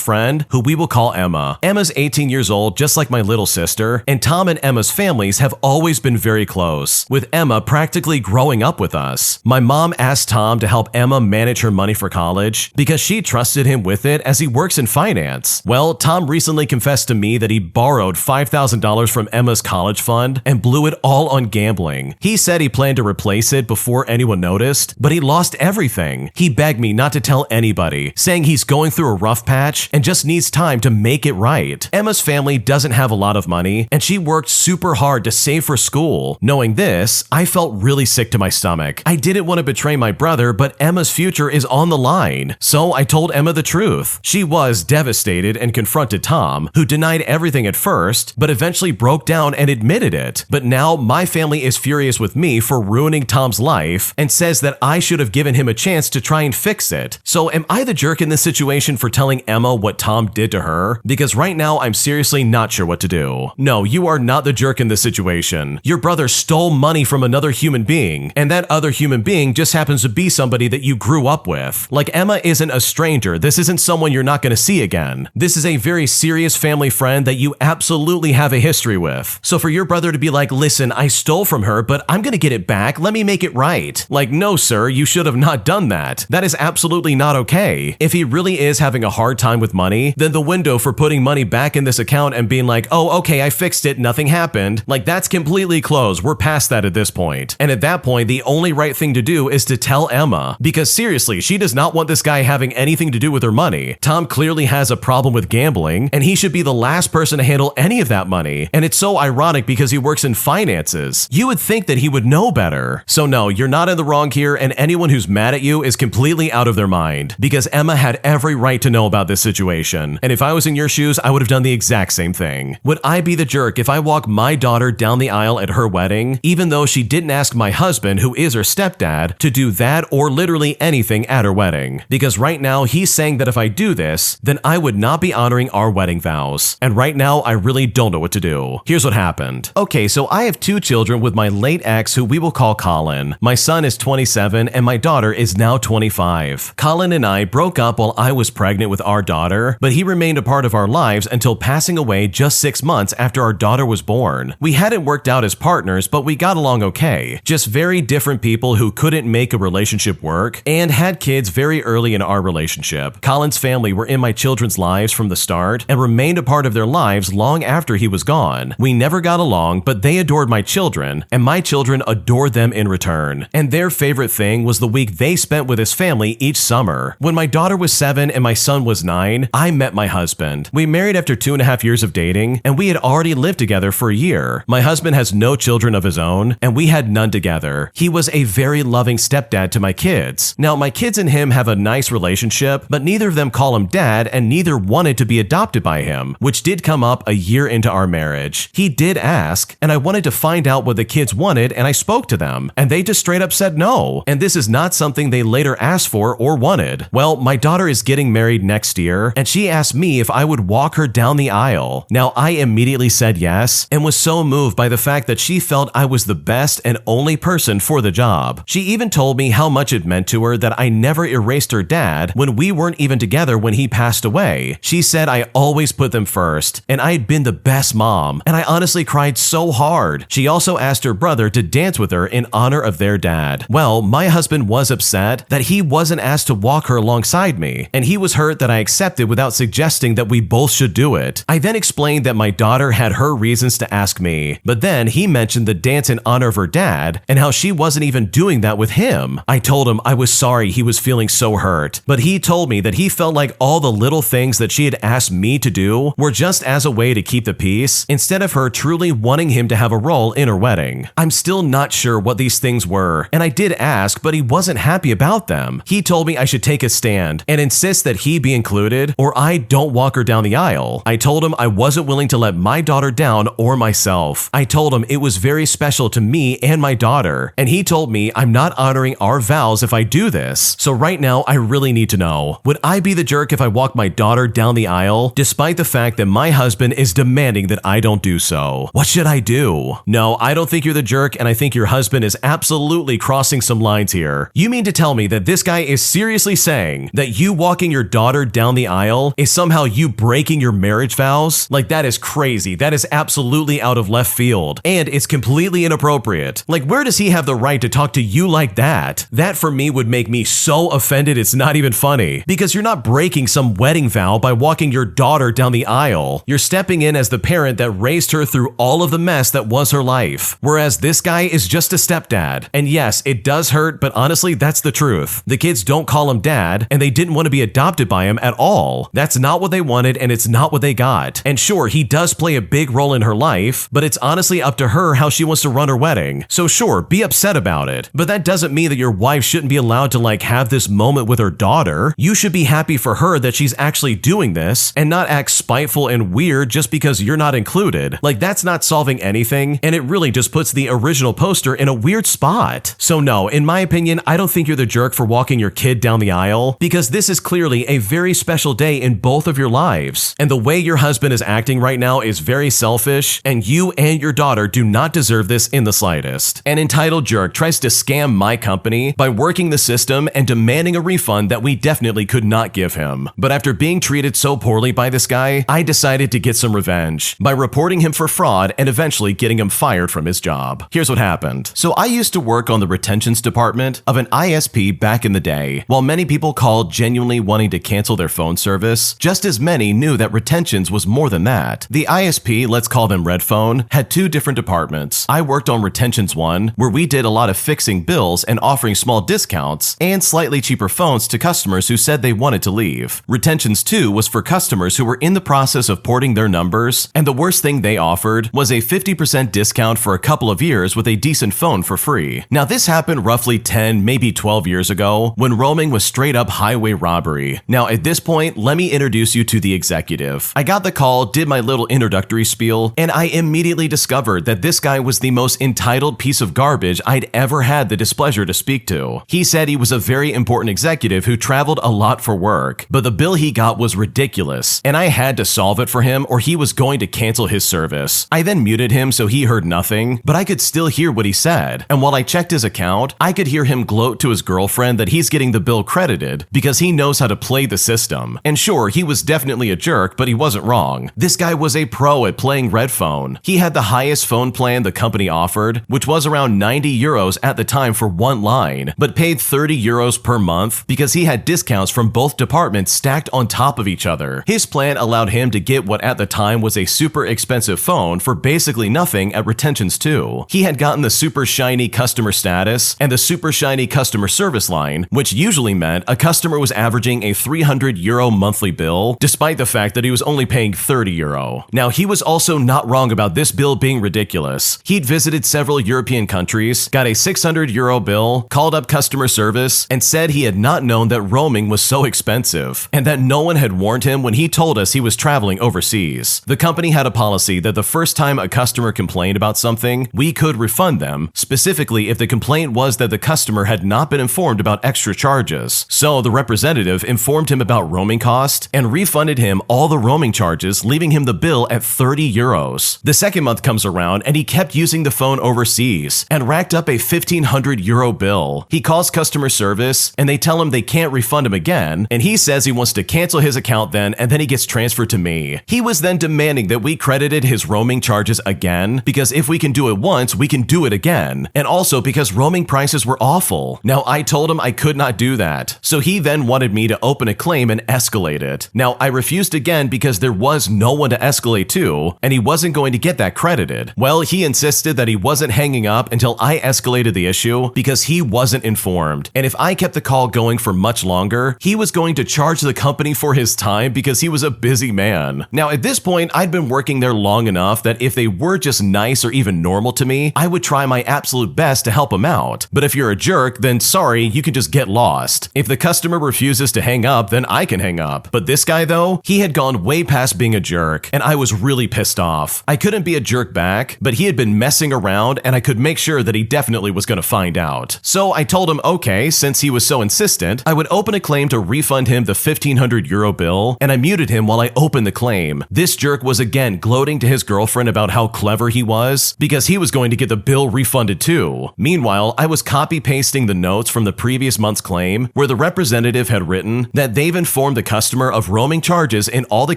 friend, who we will call Emma. Emma's 18 years old, just like my little sister, and Tom and Emma's families have always been very close, with Emma practically growing up with us. My mom asked Tom to help Emma manage her money for college because she trusted him with it as he works in finance. Well, Tom recently confessed to me that he borrowed $5,000 from Emma's college fund and blew it all on gambling. He said he planned to replace it before anyone noticed, but he lost everything. He begged me not to tell anybody, saying he's going through a rough patch and just needs time to make it right. Emma's family doesn't have a lot of money, and she worked super hard to save for school. Knowing this, I felt really sick to my stomach. I didn't want to betray my brother, but Emma's future is on the line. So I told Emma the truth. She was devastated and confronted Tom, who denied everything at first, but eventually broke down and admitted it. But now my family is furious with me for ruining Tom's life and says that I should have given him a chance to try and fix it. So am I the jerk in this situation for telling Emma what Tom did to her? Because right now I'm seriously not sure what to do. No, you are not the jerk in this situation. Your brother stole money from another human being, and that other human being just happens to be somebody that you grew up with. Like, Emma isn't a stranger. This isn't someone you're not going to see again. This is a very serious family friend that you absolutely have a history with. So for your brother to be like, listen, I stole from her, but I'm going to get it back. Let me make it right. Like, no, sir, you should have not done that. That is absolutely not okay. If he really is having a hard time with money, then the window for putting money back in this account and being like, oh, okay, I fixed it, nothing happened, like, that's completely closed. We're past that at this point. And at that point, the only right thing to do is to tell Emma, because seriously, she does not want this guy having anything to do with her money. Tom clearly has a problem with gambling, and he should be the last person to handle any of that money. And it's so ironic because he works in finances. You would think that he would know better. So no, you're not in the wrong here, and anyone who's mad at you is completely out of their mind, because Emma had every right to know about this situation. And if I was in your shoes, I would have done the exact same thing. Would I be the jerk if I walk my daughter down the aisle at her wedding, even though she didn't ask my husband, who is her stepdad, to do that or literally anything at her wedding? Because right now he's saying that if I do this, then I would not be honoring our wedding vows. And right now I really don't know what to do. Here's what happened. Okay, so I have two children with my late ex, who we will call Colin. My son is 27 and my daughter is now 25. Colin and I broke up while I was pregnant with our daughter, but he remained a part of our lives until passing away just 6 months after our daughter was born. We hadn't worked out as partners, but we got along okay. Just very different people who couldn't make a relationship work and had kids very early in our relationship. Colin's family were in my children's lives from the start and remained a part of their lives long after he was gone. We never got along, but they adored my children, and my children adored them in return. And their favorite thing was the week they spent with his family each summer. When my daughter was 7 and my son was 9, I met my husband. We married after 2.5 years of dating, and we had already lived together for a year. My husband has no children of his own, and we had none together. He was a very loving stepdad to my kids. Now, my kids and him have a nice relationship, but neither of them call him dad, and neither wanted to be adopted by him, which did come up a year into our marriage. He did ask, and I wanted to find out what the kids wanted, and I spoke to them, and they just straight up said no. And this is not something they later asked for or wanted. Well, my daughter is getting married next year, and she asked me if I would walk her down the aisle. Now, I immediately said yes, and was so moved by the fact that she felt I was the best and only person for the job. She even told me how much it meant to her that I never erased her dad when we weren't even together when he passed away. She said I always put them first, and I had been the best mom, and I honestly cried so hard. She also asked her brother to dance with her in honor of their dad. Well, my husband was upset that he wasn't asked to walk her alongside me, and he was hurt that I accepted without suggesting that we both should do it. I then explained that my daughter had her reasons to ask me, but then he mentioned the dance in honor of her dad and how she wasn't even doing that with him. I told him I was sorry he was feeling so hurt, but he told me that he felt like all the little things that she had asked me to do were just as a way to keep the peace, instead of her truly wanting him to have a role in her wedding. I'm still not sure what these things were, and I did ask, but he wasn't happy about them. He told me I should take a stand and insist that he be included or I don't walk her down the aisle. I told him I wasn't willing to let my daughter down or myself. I told him it was very special to me and my daughter, and he told me I'm not honoring our vows if I do this. So right now, I really need to know, would I be the jerk if I walk my daughter down the aisle, despite the fact that my husband is demanding that I don't do so? What should I do? No, I don't think you're the jerk, and I think your husband is absolutely crossing some lines here. You mean to tell me that this guy is seriously saying that you walking your daughter down the aisle is somehow you breaking your marriage vows? Like, that is crazy. That is absolutely out of left field, and it's completely inappropriate. Like, where does he have the right to talk to you like that? That for me would make me so offended it's not even funny, because you're not breaking some wedding vow by walking your daughter down the aisle. You're stepping in as the parent that raised her through all of the mess that was her life, whereas this guy is just a stepdad. And yes, it does hurt, but honestly, that's the truth. The kids don't call him dad, and they didn't want to be adopted by him at all. That's not what they wanted, and it's not what they got. And sure, he does play a big role in her life, but it's honestly up to her how she wants to run her wedding. So sure, be upset about it, but that doesn't mean that your wife shouldn't be allowed to like have this moment with her daughter. You should be happy for her that she's actually doing this and not act spiteful and weird just because you're not included. Like, that's not solving anything, and it really just puts the original poster in a weird spot. So no, in my opinion, I don't think you're the jerk for walking your kid down the aisle, because this is clearly a very special day in both of your lives. And the way your husband is acting right now is very selfish, and you and your daughter do not deserve this in the slightest. An entitled jerk tries to scam my company by working the system and demanding a refund that we definitely could not give him. But after being treated so poorly by this guy, I decided to get some revenge by reporting him for fraud and eventually getting him fired from his job. Here's what happened. So I used to work on the retentions department of an ISP back in the day. While many people called genuinely wanting to cancel their phone service, just as many knew that retentions was more than that. The ISP, let's call them Red Phone, had two different departments. I worked on retentions 1, where we did a lot of fixing bills and offering small discounts and slightly cheaper phones to customers who said they wanted to leave. Retentions 2 was for customers who were in the process of porting their numbers, and the worst thing they offered was a 50% discount for a couple of years with a decent phone for free. Now, this happened roughly 10, maybe 12 years ago, when roaming was straight up highway robbery. Now, at this point, let me introduce you to the executive. I got the call, did my little introductory spiel, and I immediately discovered that this guy was the most entitled piece of garbage I'd ever had the displeasure to speak to. He said he was a very important executive who traveled a lot for work, but the bill he got was ridiculous, and I had to solve it for him or he was going to cancel his service. I then muted him so he heard nothing, but I could still hear what he said, and while I checked his account, I could hear him gloat to his girlfriend that he's getting the bill credited because he knows how to play the system. And sure, he was definitely a jerk, but he wasn't wrong. This guy was a pro at playing Red Phone. He had the highest phone plan the company offered, which was around 90 euros at the time for one line, but paid 30 euros per month because he had discounts from both departments stacked on top of each other. His plan allowed him to get what at the time was a super expensive phone for basically nothing at Retentions 2. He had gotten the super shiny customer status and the super shiny customer service line, which usually meant a customer was averaging a 300 euro monthly bill, despite the fact that he was only paying 30 euro. Now, he was also not wrong about this bill being ridiculous. He'd visited several European countries, got a 600 euro bill, called up customer service, and said he had not known that roaming was so expensive, and that no one had warned him when he told us he was traveling overseas. The company had a policy that the first time a customer complained about something, we could refund them, specifically if the complaint was that the customer had not been informed about extra charges. So the representative informed him about roaming cost and refunded him all the roaming charges, leaving him the bill at 30 euros. The second month comes around and he kept using the phone overseas and racked up a 1,500 euro bill. He calls customer service and they tell him they can't refund him again, and he says he wants to cancel his account then, and then he gets transferred to me. He was then demanding that we credited his roaming charges again, because if we can do it once, we can do it again, and also because roaming prices were awful. Now, I told him I could not do that, so he then wanted me to open a claim and escalate it. Now, I refused again because there was no one to escalate to, and he wasn't going to get that credited. Well, he insisted that he wasn't hanging up until I I escalated the issue because he wasn't informed. And if I kept the call going for much longer, he was going to charge the company for his time because he was a busy man. Now, at this point, I'd been working there long enough that if they were just nice or even normal to me, I would try my absolute best to help them out. But if you're a jerk, then sorry, you can just get lost. If the customer refuses to hang up, then I can hang up. But this guy though, he had gone way past being a jerk, and I was really pissed off. I couldn't be a jerk back, but he had been messing around and I could make sure that he definitely was going to find out. So I told him, okay, since he was so insistent, I would open a claim to refund him the €1,500 bill, and I muted him while I opened the claim. This jerk was again gloating to his girlfriend about how clever he was because he was going to get the bill refunded too. Meanwhile, I was copy-pasting the notes from the previous month's claim where the representative had written that they've informed the customer of roaming charges in all the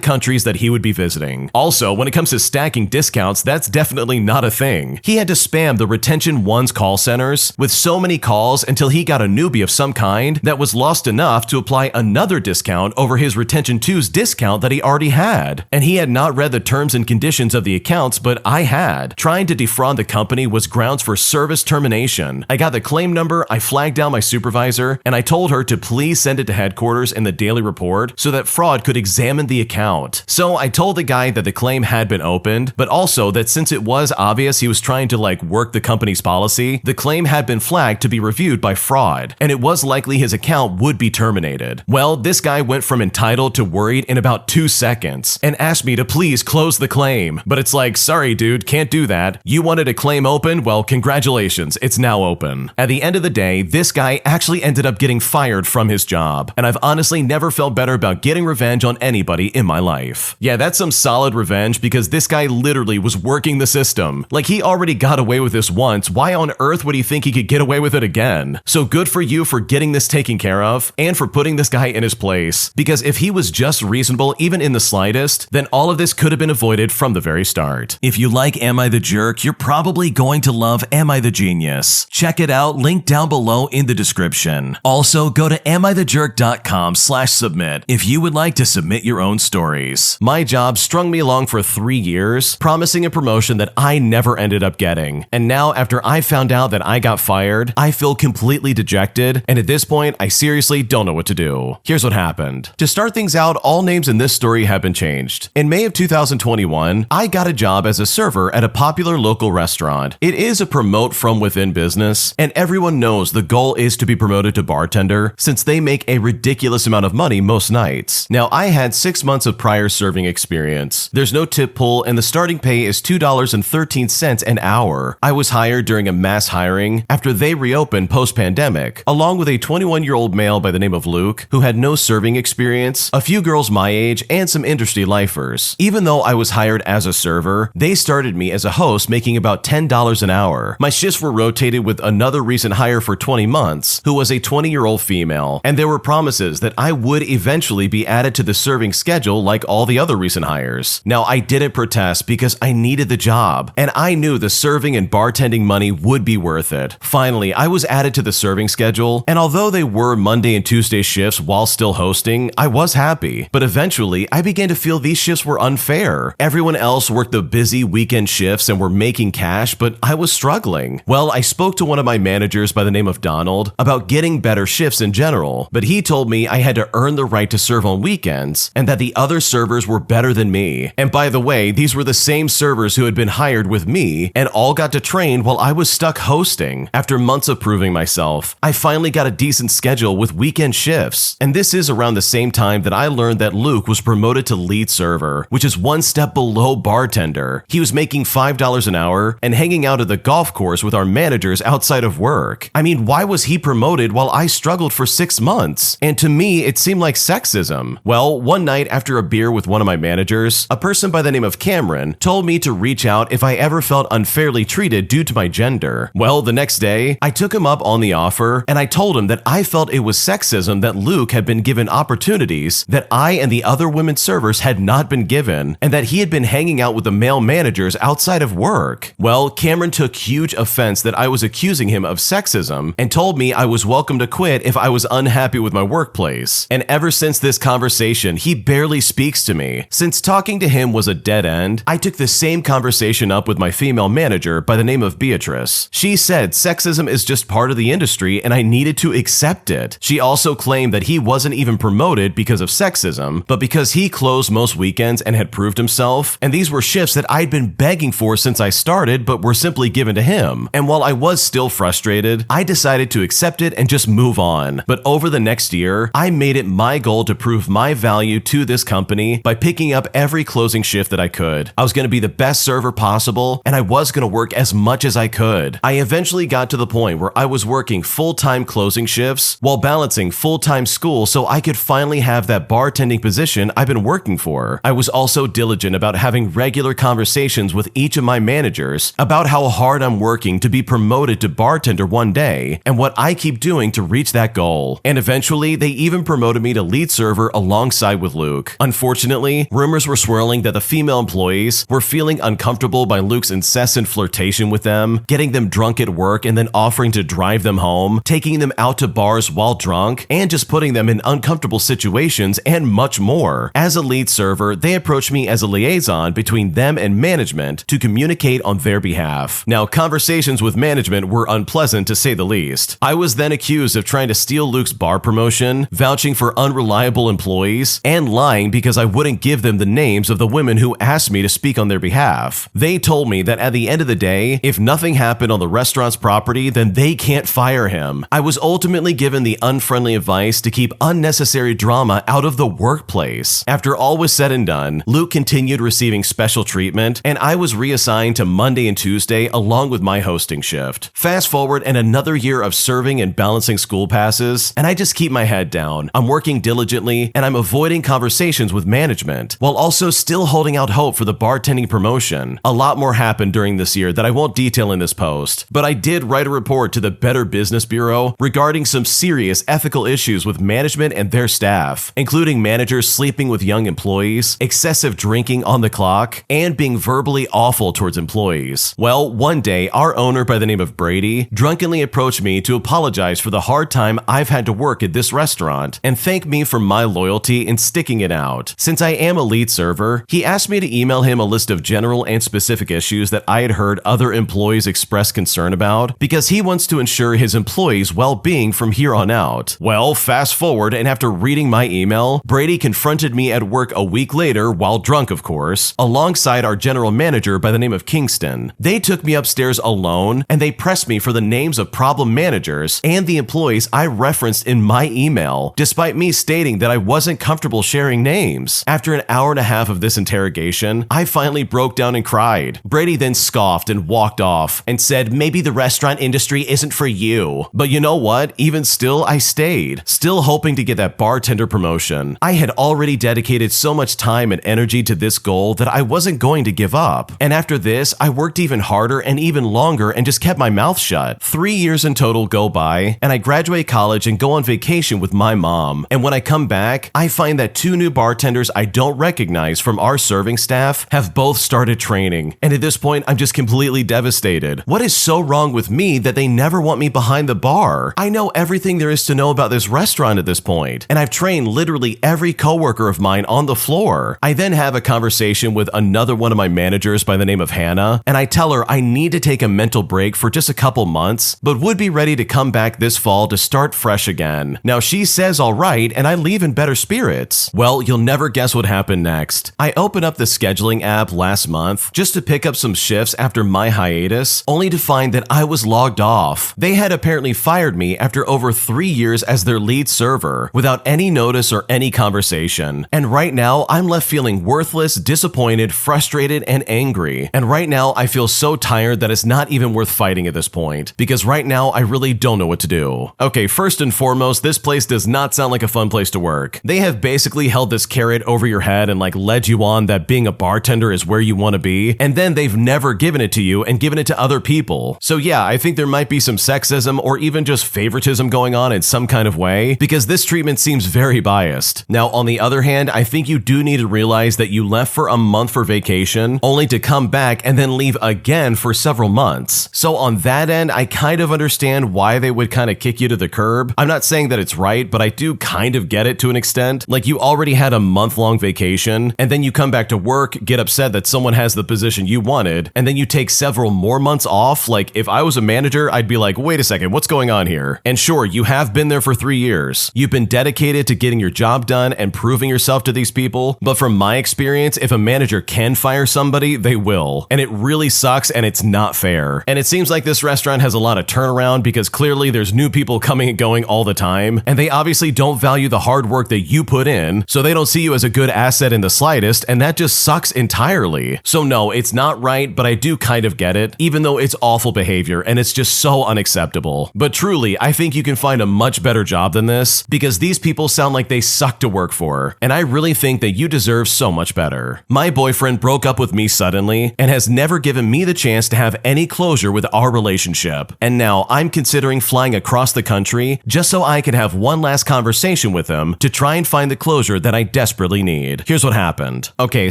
countries that he would be visiting. Also, when it comes to stacking discounts, that's definitely not a thing. He had to spam the Retention 1's call centers with so many calls until he got a newbie of some kind that was lost enough to apply another discount over his Retention 2's discount that he already had. And he had not read the terms and conditions of the accounts, but I had. Trying to defraud the company was grounds for service termination. I got the claim number, I flagged down my supervisor, and I told her to please send it to headquarters in the daily report so that fraud could examine the account. So I told the guy that the claim had been opened, but also that since it was obvious he was trying to work the company's policy, the claim had been flagged to be reviewed by fraud, and it was likely his account would be terminated. Well, this guy went from entitled to worried in about 2 seconds and asked me to please close the claim. But it's like, sorry dude, can't do that. You wanted a claim open? Well, congratulations, it's now open. At the end of the day, this guy actually ended up getting fired from his job, and I've honestly never felt better about getting revenge on anybody in my life. Yeah, that's some solid revenge because this guy literally was working the system. Like, he already got away with this once, why on earth would he think he could get away with it again? So good for you for getting this taken care of and for putting this guy in his place, because if he was just reasonable even in the slightest, then all of this could have been avoided from the very start. If you like Am I the Jerk, you're probably going to love Am I the Genius. Check it out, link down below in the description. Also, go to AmITheJerk.com/submit if you would like to submit your own stories. My job strung me along for 3 years, promising a promotion that I never ended up getting. And now, after I found out that I got fired, I feel completely dejected, and at this point, I seriously don't know what to do. Here's what happened. To start things out, all names in this story have been changed. In May of 2021, I got a job as a server at a popular local restaurant. It is a promote from within business, and everyone knows the goal is to be promoted to bartender since they make a ridiculous amount of money most nights. Now, I had 6 months of prior serving experience. There's no tip pool, and the starting pay is $2.13 an hour. I was hired during a mass hiring after they reopened post-pandemic, along with a 21-year-old male by the name of Luke who had no serving experience, a few girls my age, and some industry lifers. Even though I was hired as a server, they started me as a host making about $10 an hour. My shifts were rotated with another recent hire for 20 months who was a 20-year-old female, and there were promises that I would eventually be added to the serving schedule like all the other recent hires. Now, I didn't protest because I needed the job, and I knew the serving and bartending money would be worth it. Finally, I was added to the serving schedule, and although they were Monday and Tuesday shifts while still hosting, I was happy. But eventually, I began to feel these shifts were unfair. Everyone else worked the busy weekend shifts and were making cash, but I was struggling. Well, I spoke to one of my managers by the name of Donald about getting better shifts in general, but he told me I had to earn the right to serve on weekends and that the other servers were better than me. And by the way, these were the same servers who had been hired with me and all got to train while I was stuck hosting. After months of proving myself, I finally got a decent schedule with weekend shifts. And this is around the same time that I learned that Luke was promoted to lead server, which is one step below bartender. He was making $5 an hour and hanging out at the golf course with our managers outside of work. I mean, why was he promoted while I struggled for 6 months? And to me, it seemed like sexism. Well, one night after a beer with one of my managers, a person by the name of Cameron told me to reach out if I ever felt unfairly treated due to my gender. Well, the next day, I took him up on the offer and I told him that I felt it was sexism that Luke had been given opportunities that I and the other women servers had not been given, and that he had been hanging out with the male managers outside of work. Well, Cameron took huge offense that I was accusing him of sexism and told me I was welcome to quit if I was unhappy with my workplace. And ever since this conversation, he barely speaks to me. Since talking to him was a dead end, I took the same conversation up with my female manager by the name of Beatrice. this. She said sexism is just part of the industry and I needed to accept it. She also claimed that he wasn't even promoted because of sexism, but because he closed most weekends and had proved himself, and these were shifts that I'd been begging for since I started but were simply given to him. And while I was still frustrated, I decided to accept it and just move on. But over the next year, I made it my goal to prove my value to this company by picking up every closing shift that I could. I was going to be the best server possible, and I was going to work as much as I could. I eventually got to the point where I was working full-time closing shifts while balancing full-time school so I could finally have that bartending position I've been working for. I was also diligent about having regular conversations with each of my managers about how hard I'm working to be promoted to bartender one day and what I keep doing to reach that goal. And eventually, they even promoted me to lead server alongside with Luke. Unfortunately, rumors were swirling that the female employees were feeling uncomfortable by Luke's incessant flirtation with them, getting them drunk at work and then offering to drive them home, taking them out to bars while drunk, and just putting them in uncomfortable situations and much more. As a lead server, they approached me as a liaison between them and management to communicate on their behalf. Now, conversations with management were unpleasant to say the least. I was then accused of trying to steal Luke's bar promotion, vouching for unreliable employees, and lying because I wouldn't give them the names of the women who asked me to speak on their behalf. They told me that at the end of the day, if nothing happened on the restaurant's property, then they can't fire him. I was ultimately given the unfriendly advice to keep unnecessary drama out of the workplace. After all was said and done, Luke continued receiving special treatment, and I was reassigned to Monday and Tuesday along with my hosting shift. Fast forward and another year of serving and balancing school passes, and I just keep my head down. I'm working diligently, and I'm avoiding conversations with management, while also still holding out hope for the bartending promotion. A lot more happened during this year that I won't detail in this post, but I did write a report to the Better Business Bureau regarding some serious ethical issues with management and their staff, including managers sleeping with young employees, excessive drinking on the clock, and being verbally awful towards employees. Well, one day, our owner by the name of Brady drunkenly approached me to apologize for the hard time I've had to work at this restaurant and thank me for my loyalty in sticking it out. Since I am a lead server, he asked me to email him a list of general and specific issues that I had heard other employees express concern about because he wants to ensure his employees' well-being from here on out. Well, fast forward, and after reading my email, Brady confronted me at work a week later, while drunk of course, alongside our general manager by the name of Kingston. They took me upstairs alone, and they pressed me for the names of problem managers and the employees I referenced in my email, despite me stating that I wasn't comfortable sharing names. After an hour and a half of this interrogation, I finally broke down and cried. Brady then scoffed and walked off and said maybe the restaurant industry isn't for you. But you know what? Even still, I stayed, still hoping to get that bartender promotion. I had already dedicated so much time and energy to this goal that I wasn't going to give up. And after this, I worked even harder and even longer and just kept my mouth shut. 3 years in total go by, and I graduate college and go on vacation with my mom. And when I come back, I find that 2 new bartenders I don't recognize from our serving staff have both started training. And at this point, I'm just completely devastated. What is so wrong with me that they never want me behind the bar? I know everything there is to know about this restaurant at this point, and I've trained literally every coworker of mine on the floor. I then have a conversation with another one of my managers by the name of Hannah, and I tell her I need to take a mental break for just a couple months, but would be ready to come back this fall to start fresh again. Now she says all right, and I leave in better spirits. Well, you'll never guess what happened next. I open up the scheduling app last month just to pick up some shifts after my hiatus, only to find that I was logged off. They had apparently fired me after over 3 years as their lead server, without any notice or any conversation. And right now, I'm left feeling worthless, disappointed, frustrated, and angry. And right now, I feel so tired that it's not even worth fighting at this point, because right now, I really don't know what to do. Okay, first and foremost, this place does not sound like a fun place to work. They have basically held this carrot over your head and led you on that being a bartender is where you want to be, and then they've never given it to you and given it to other people. So yeah, I think there might be some sexism or even just favoritism going on in some kind of way, because this treatment seems very biased. Now, on the other hand, I think you do need to realize that you left for a month for vacation, only to come back and then leave again for several months. So on that end, I kind of understand why they would kind of kick you to the curb. I'm not saying that it's right, but I do kind of get it to an extent. Like, you already had a month-long vacation, and then you come back to work, get upset that someone has the position you wanted, and then you take several more months months off, like if I was a manager, I'd be like, wait a second, what's going on here? And sure, you have been there for 3 years. You've been dedicated to getting your job done and proving yourself to these people. But from my experience, if a manager can fire somebody, they will. And it really sucks and it's not fair. And it seems like this restaurant has a lot of turnaround because clearly there's new people coming and going all the time. And they obviously don't value the hard work that you put in. So they don't see you as a good asset in the slightest. And that just sucks entirely. So no, it's not right, but I do kind of get it, even though it's awful behavior and it's just so unacceptable. But truly, I think you can find a much better job than this because these people sound like they suck to work for. And I really think that you deserve so much better. My boyfriend broke up with me suddenly and has never given me the chance to have any closure with our relationship. And now I'm considering flying across the country just so I can have one last conversation with him to try and find the closure that I desperately need. Here's what happened. Okay,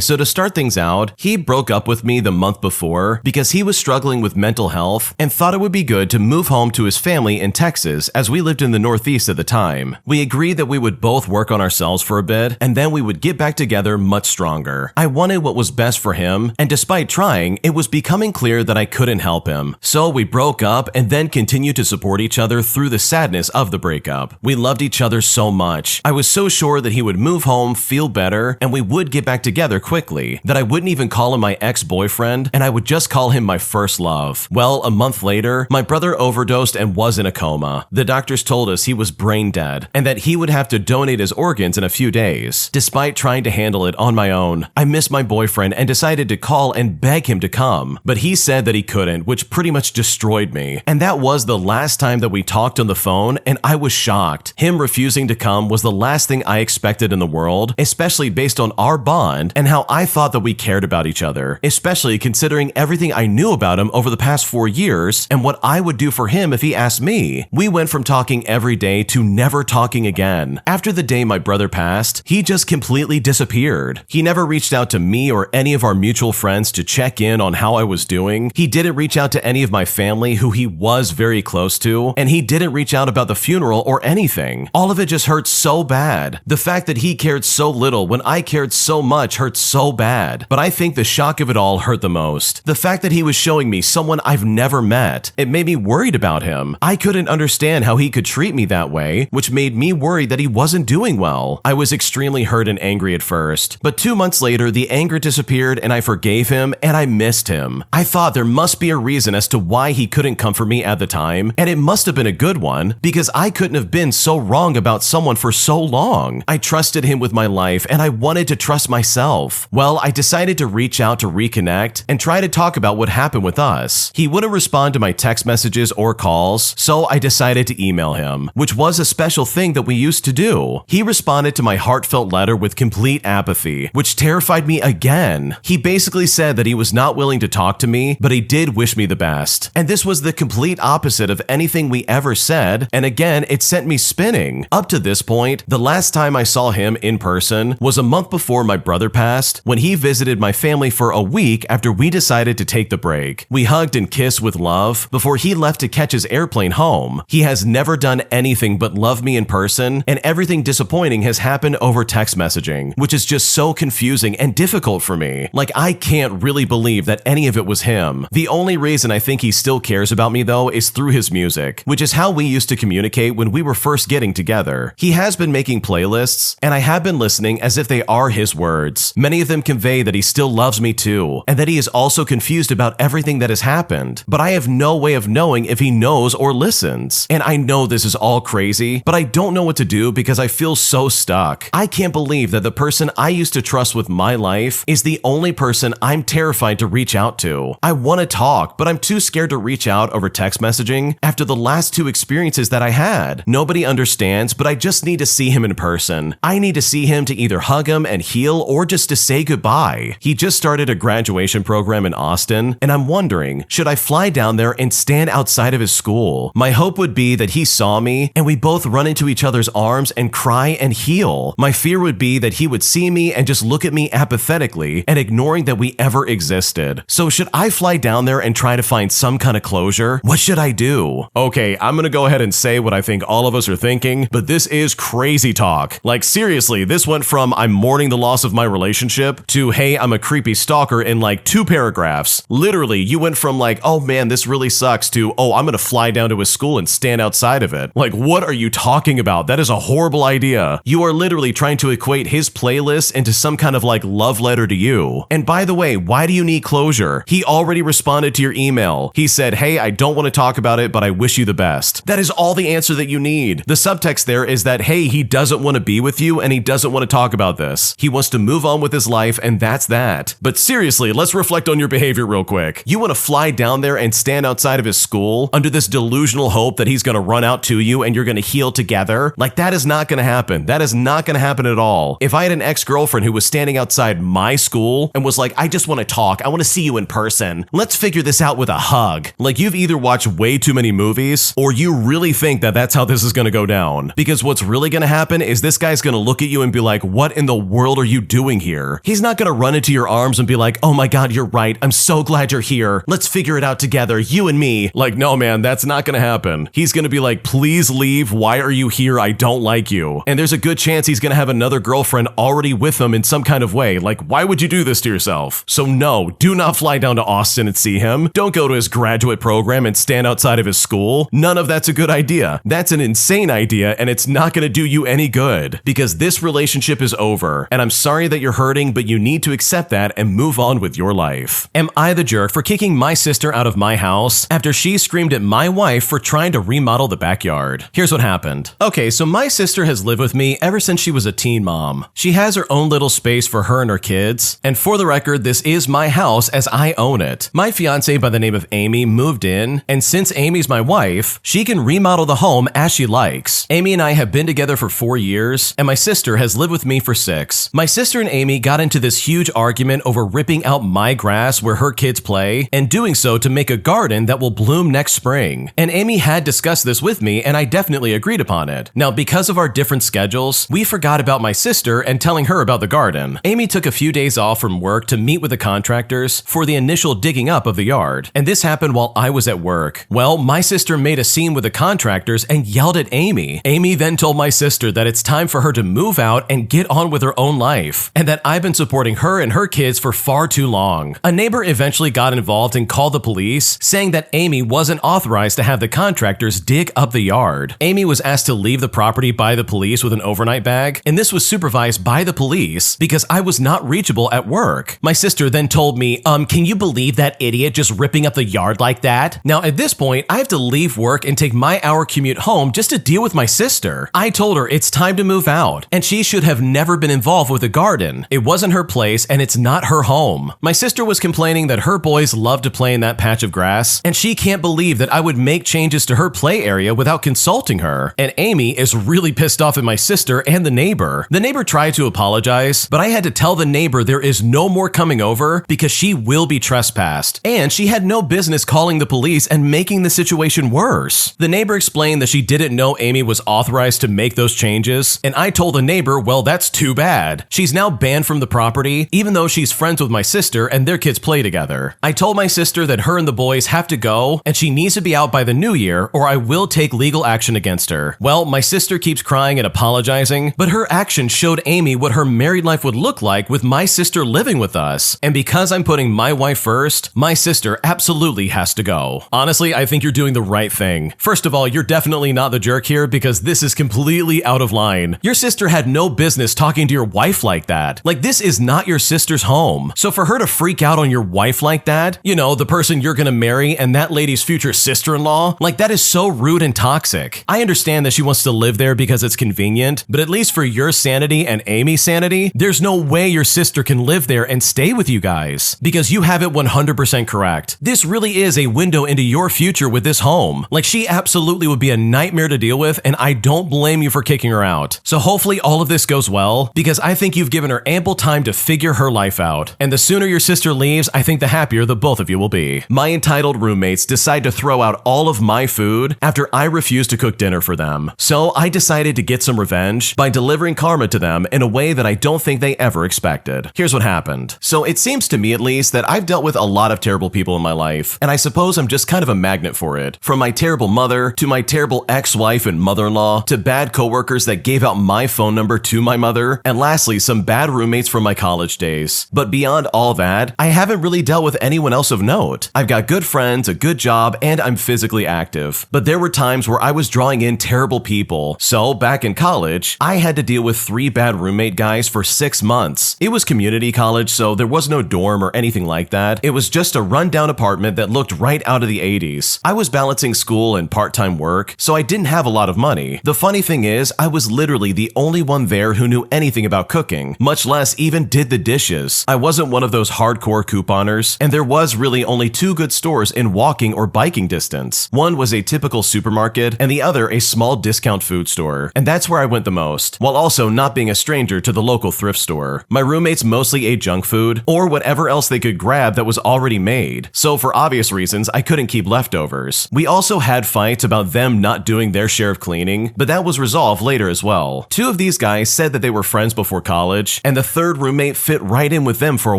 so to start things out, he broke up with me the month before because he was struggling with mental health and thought it would be good to move home to his family in Texas as we lived in the Northeast at the time. We agreed that we would both work on ourselves for a bit and then we would get back together much stronger. I wanted what was best for him, and despite trying, it was becoming clear that I couldn't help him. So we broke up and then continued to support each other through the sadness of the breakup. We loved each other so much. I was so sure that he would move home, feel better, and we would get back together quickly, that I wouldn't even call him my ex-boyfriend, and I would just call him my first love. Well, a month later, my brother overdosed and was in a coma. The doctors told us he was brain dead, and that he would have to donate his organs in a few days. Despite trying to handle it on my own, I missed my boyfriend and decided to call and beg him to come, but he said that he couldn't, which pretty much destroyed me. And that was the last time that we talked on the phone, and I was shocked. Him refusing to come was the last thing I expected in the world, especially based on our bond and how I thought that we cared about each other, especially considering everything I knew about him over the past 4 years and what I would do for him if he asked me. We went from talking every day to never talking again. After the day my brother passed, he just completely disappeared. He never reached out to me or any of our mutual friends to check in on how I was doing. He didn't reach out to any of my family who he was very close to, and he didn't reach out about the funeral or anything. All of it just hurt so bad. The fact that he cared so little when I cared so much hurt so bad. But I think the shock of it all hurt the most. The fact that he was showing me someone I've never met. It made me worried about him. I couldn't understand how he could treat me that way, which made me worried that he wasn't doing well. I was extremely hurt and angry at first, but 2 months later, the anger disappeared and I forgave him and I missed him. I thought there must be a reason as to why he couldn't come for me at the time, and it must have been a good one because I couldn't have been so wrong about someone for so long. I trusted him with my life and I wanted to trust myself. Well, I decided to reach out to reconnect and try to talk about what happened with us. He wouldn't respond to my text messages or calls, so I decided to email him, which was a special thing that we used to do. He responded to my heartfelt letter with complete apathy, which terrified me again. He basically said that he was not willing to talk to me, but he did wish me the best. And this was the complete opposite of anything we ever said, and again, it sent me spinning. Up to this point, the last time I saw him in person was a month before my brother passed, when he visited my family for a week after we decided to take the break. We hugged and kissed with love before he left to catch his airplane home. He has never done anything but love me in person, and everything disappointing has happened over text messaging, which is just so confusing and difficult for me. Like, I can't really believe that any of it was him. The only reason I think he still cares about me though is through his music, which is how we used to communicate when we were first getting together. He has been making playlists, and I have been listening as if they are his words. Many of them convey that he still loves me too, and that he is also confused about everything that has happened. But I have no way of knowing if he knows or listens. And I know this is all crazy, but I don't know what to do because I feel so stuck. I can't believe that the person I used to trust with my life is the only person I'm terrified to reach out to. I want to talk, but I'm too scared to reach out over text messaging after the last 2 experiences that I had. Nobody understands, but I just need to see him in person. I need to see him to either hug him and heal or just to say goodbye. He just started a graduation program in Austin, and I'm wondering, should I fly down there and stand outside of his school? My hope would be that he saw me and we both run into each other's arms and cry and heal. My fear would be that he would see me and just look at me apathetically and ignoring that we ever existed. So should I fly down there and try to find some kind of closure? What should I do? Okay, I'm gonna go ahead and say what I think all of us are thinking, but this is crazy talk. Like, seriously, this went from I'm mourning the loss of my relationship to hey, I'm a creepy stalker in like 2 paragraphs. Literally, you went from like, oh man, this really sucks to, oh, I'm gonna fly down to his school and stand outside of it. Like, what are you talking about? That is a horrible idea. You are literally trying to equate his playlist into some kind of like love letter to you. And by the way, why do you need closure? He already responded to your email. He said, hey, I don't want to talk about it, but I wish you the best. That is all the answer that you need. The subtext there is that, hey, he doesn't want to be with you and he doesn't want to talk about this. He wants to move on with his life, and that's that. But seriously, let's reflect on your behavior real quick. You want to fly down there and stand outside of his school under this delusional hope that he's going to run out to you and you're going to heal together? Like, that is not going to happen. That is not going to happen at all. If I had an ex-girlfriend who was standing outside my school and was like, I just want to talk, I want to see you in person, let's figure this out with a hug. Like, you've either watched way too many movies or you really think that that's how this is going to go down. Because what's really going to happen is this guy's going to look at you and be like, what in the world are you doing here? He's not going to run into your arms and be like, oh my God, you're right. I'm so glad you're here. Let's figure it out together, you and me. Like, no, man, that's not going to happen. He's going to be like, please leave. Why are you here? I don't like you. And there's a good chance he's going to have another girlfriend already with him in some kind of way. Like, why would you do this to yourself? So no, do not fly down to Austin and see him. Don't go to his graduate program and stand outside of his school. None of that's a good idea. That's an insane idea, and it's not going to do you any good because this relationship is over. And I'm sorry that you're hurting, but you need to accept that and move on with your life. Am I the jerk for kicking my sister out of my house after she screamed at my wife for trying to remodel the backyard? Here's what happened. Okay, so my sister has lived with me ever since she was a teen mom. She has her own little space for her and her kids. And for the record, this is my house as I own it. My fiance by the name of Amy moved in, and since Amy's my wife, she can remodel the home as she likes. Amy and I have been together for 4 years, and my sister has lived with me for 6. My sister and Amy got into this huge argument over ripping out my grass where her kids play, and doing so to make a garden that will bloom next spring. And Amy had discussed this with me, and I definitely agreed upon it. Now, because of our different schedules, we forgot about my sister and telling her about the garden. Amy took a few days off from work to meet with the contractors for the initial digging up of the yard, and this happened while I was at work. Well, my sister made a scene with the contractors and yelled at Amy. Amy then told my sister that it's time for her to move out and get on with her own life, and that I've been supporting her and her kids for far too long. A neighbor eventually got involved and called the police, saying that Amy wasn't authorized to have the contractors dig up the yard. Amy was asked to leave the property by the police with an overnight bag, and this was supervised by the police because I was not reachable at work. My sister then told me, can you believe that idiot just ripping up the yard like that? Now, at this point, I have to leave work and take my hour commute home just to deal with my sister. I told her it's time to move out, and she should have never been involved with the garden. It wasn't her place, and it's not her home. My sister was complaining that her boys love to play in that patch of grass, and she can't believe that I would make changes to her play area without consulting her. And Amy is really pissed off at my sister and the neighbor. The neighbor tried to apologize, but I had to tell the neighbor there is no more coming over because she will be trespassed, and she had no business calling the police and making the situation worse. The neighbor explained that she didn't know Amy was authorized to make those changes, and I told the neighbor, well, that's too bad. She's now banned from the property, even though she's friends with my sister and their kids play together. I told my sister that her and the boys have to go, and she needs to be out by the new year, or I will take legal action against her. Well, my sister keeps crying and apologizing, but her actions showed Amy what her married life would look like with my sister living with us. And because I'm putting my wife first, my sister absolutely has to go. Honestly, I think you're doing the right thing. First of all, you're definitely not the jerk here because this is completely out of line. Your sister had no business talking to your wife like that. Like, this is not your sister's home. So for her to freak out on your wife like that, you know, the person you're gonna marry and that lady's future sister-in-law, like, that is so rude and toxic. I understand that she wants to live there because it's convenient, but at least for your sanity and Amy's sanity, there's no way your sister can live there and stay with you guys because you have it 100% correct. This really is a window into your future with this home. Like, she absolutely would be a nightmare to deal with, and I don't blame you for kicking her out. So hopefully all of this goes well because I think you've given her ample time to figure her life out. And the sooner your sister leaves, I think the happier the both of you will be. My entitled roommates decide to throw out all of my food after I refused to cook dinner for them. So I decided to get some revenge by delivering karma to them in a way that I don't think they ever expected. Here's what happened. So it seems to me at least that I've dealt with a lot of terrible people in my life, and I suppose I'm just kind of a magnet for it. From my terrible mother, to my terrible ex-wife and mother-in-law, to bad coworkers that gave out my phone number to my mother, and lastly, some bad roommates from my college days. But beyond all that, I haven't really dealt with anyone else of note. note. I've got good friends, a good job, and I'm physically active. But there were times where I was drawing in terrible people. So back in college, I had to deal with 3 bad roommate guys for 6 months. It was community college, so there was no dorm or anything like that. It was just a rundown apartment that looked right out of the 80s. I was balancing school and part-time work, so I didn't have a lot of money. The funny thing is, I was literally the only one there who knew anything about cooking, much less even did the dishes. I wasn't one of those hardcore couponers, and there was really only 2 good stores in walking or biking distance. One was a typical supermarket, and the other a small discount food store. And that's where I went the most, while also not being a stranger to the local thrift store. My roommates mostly ate junk food, or whatever else they could grab that was already made. So for obvious reasons, I couldn't keep leftovers. We also had fights about them not doing their share of cleaning, but that was resolved later as well. 2 of these guys said that they were friends before college, and the 3rd roommate fit right in with them for a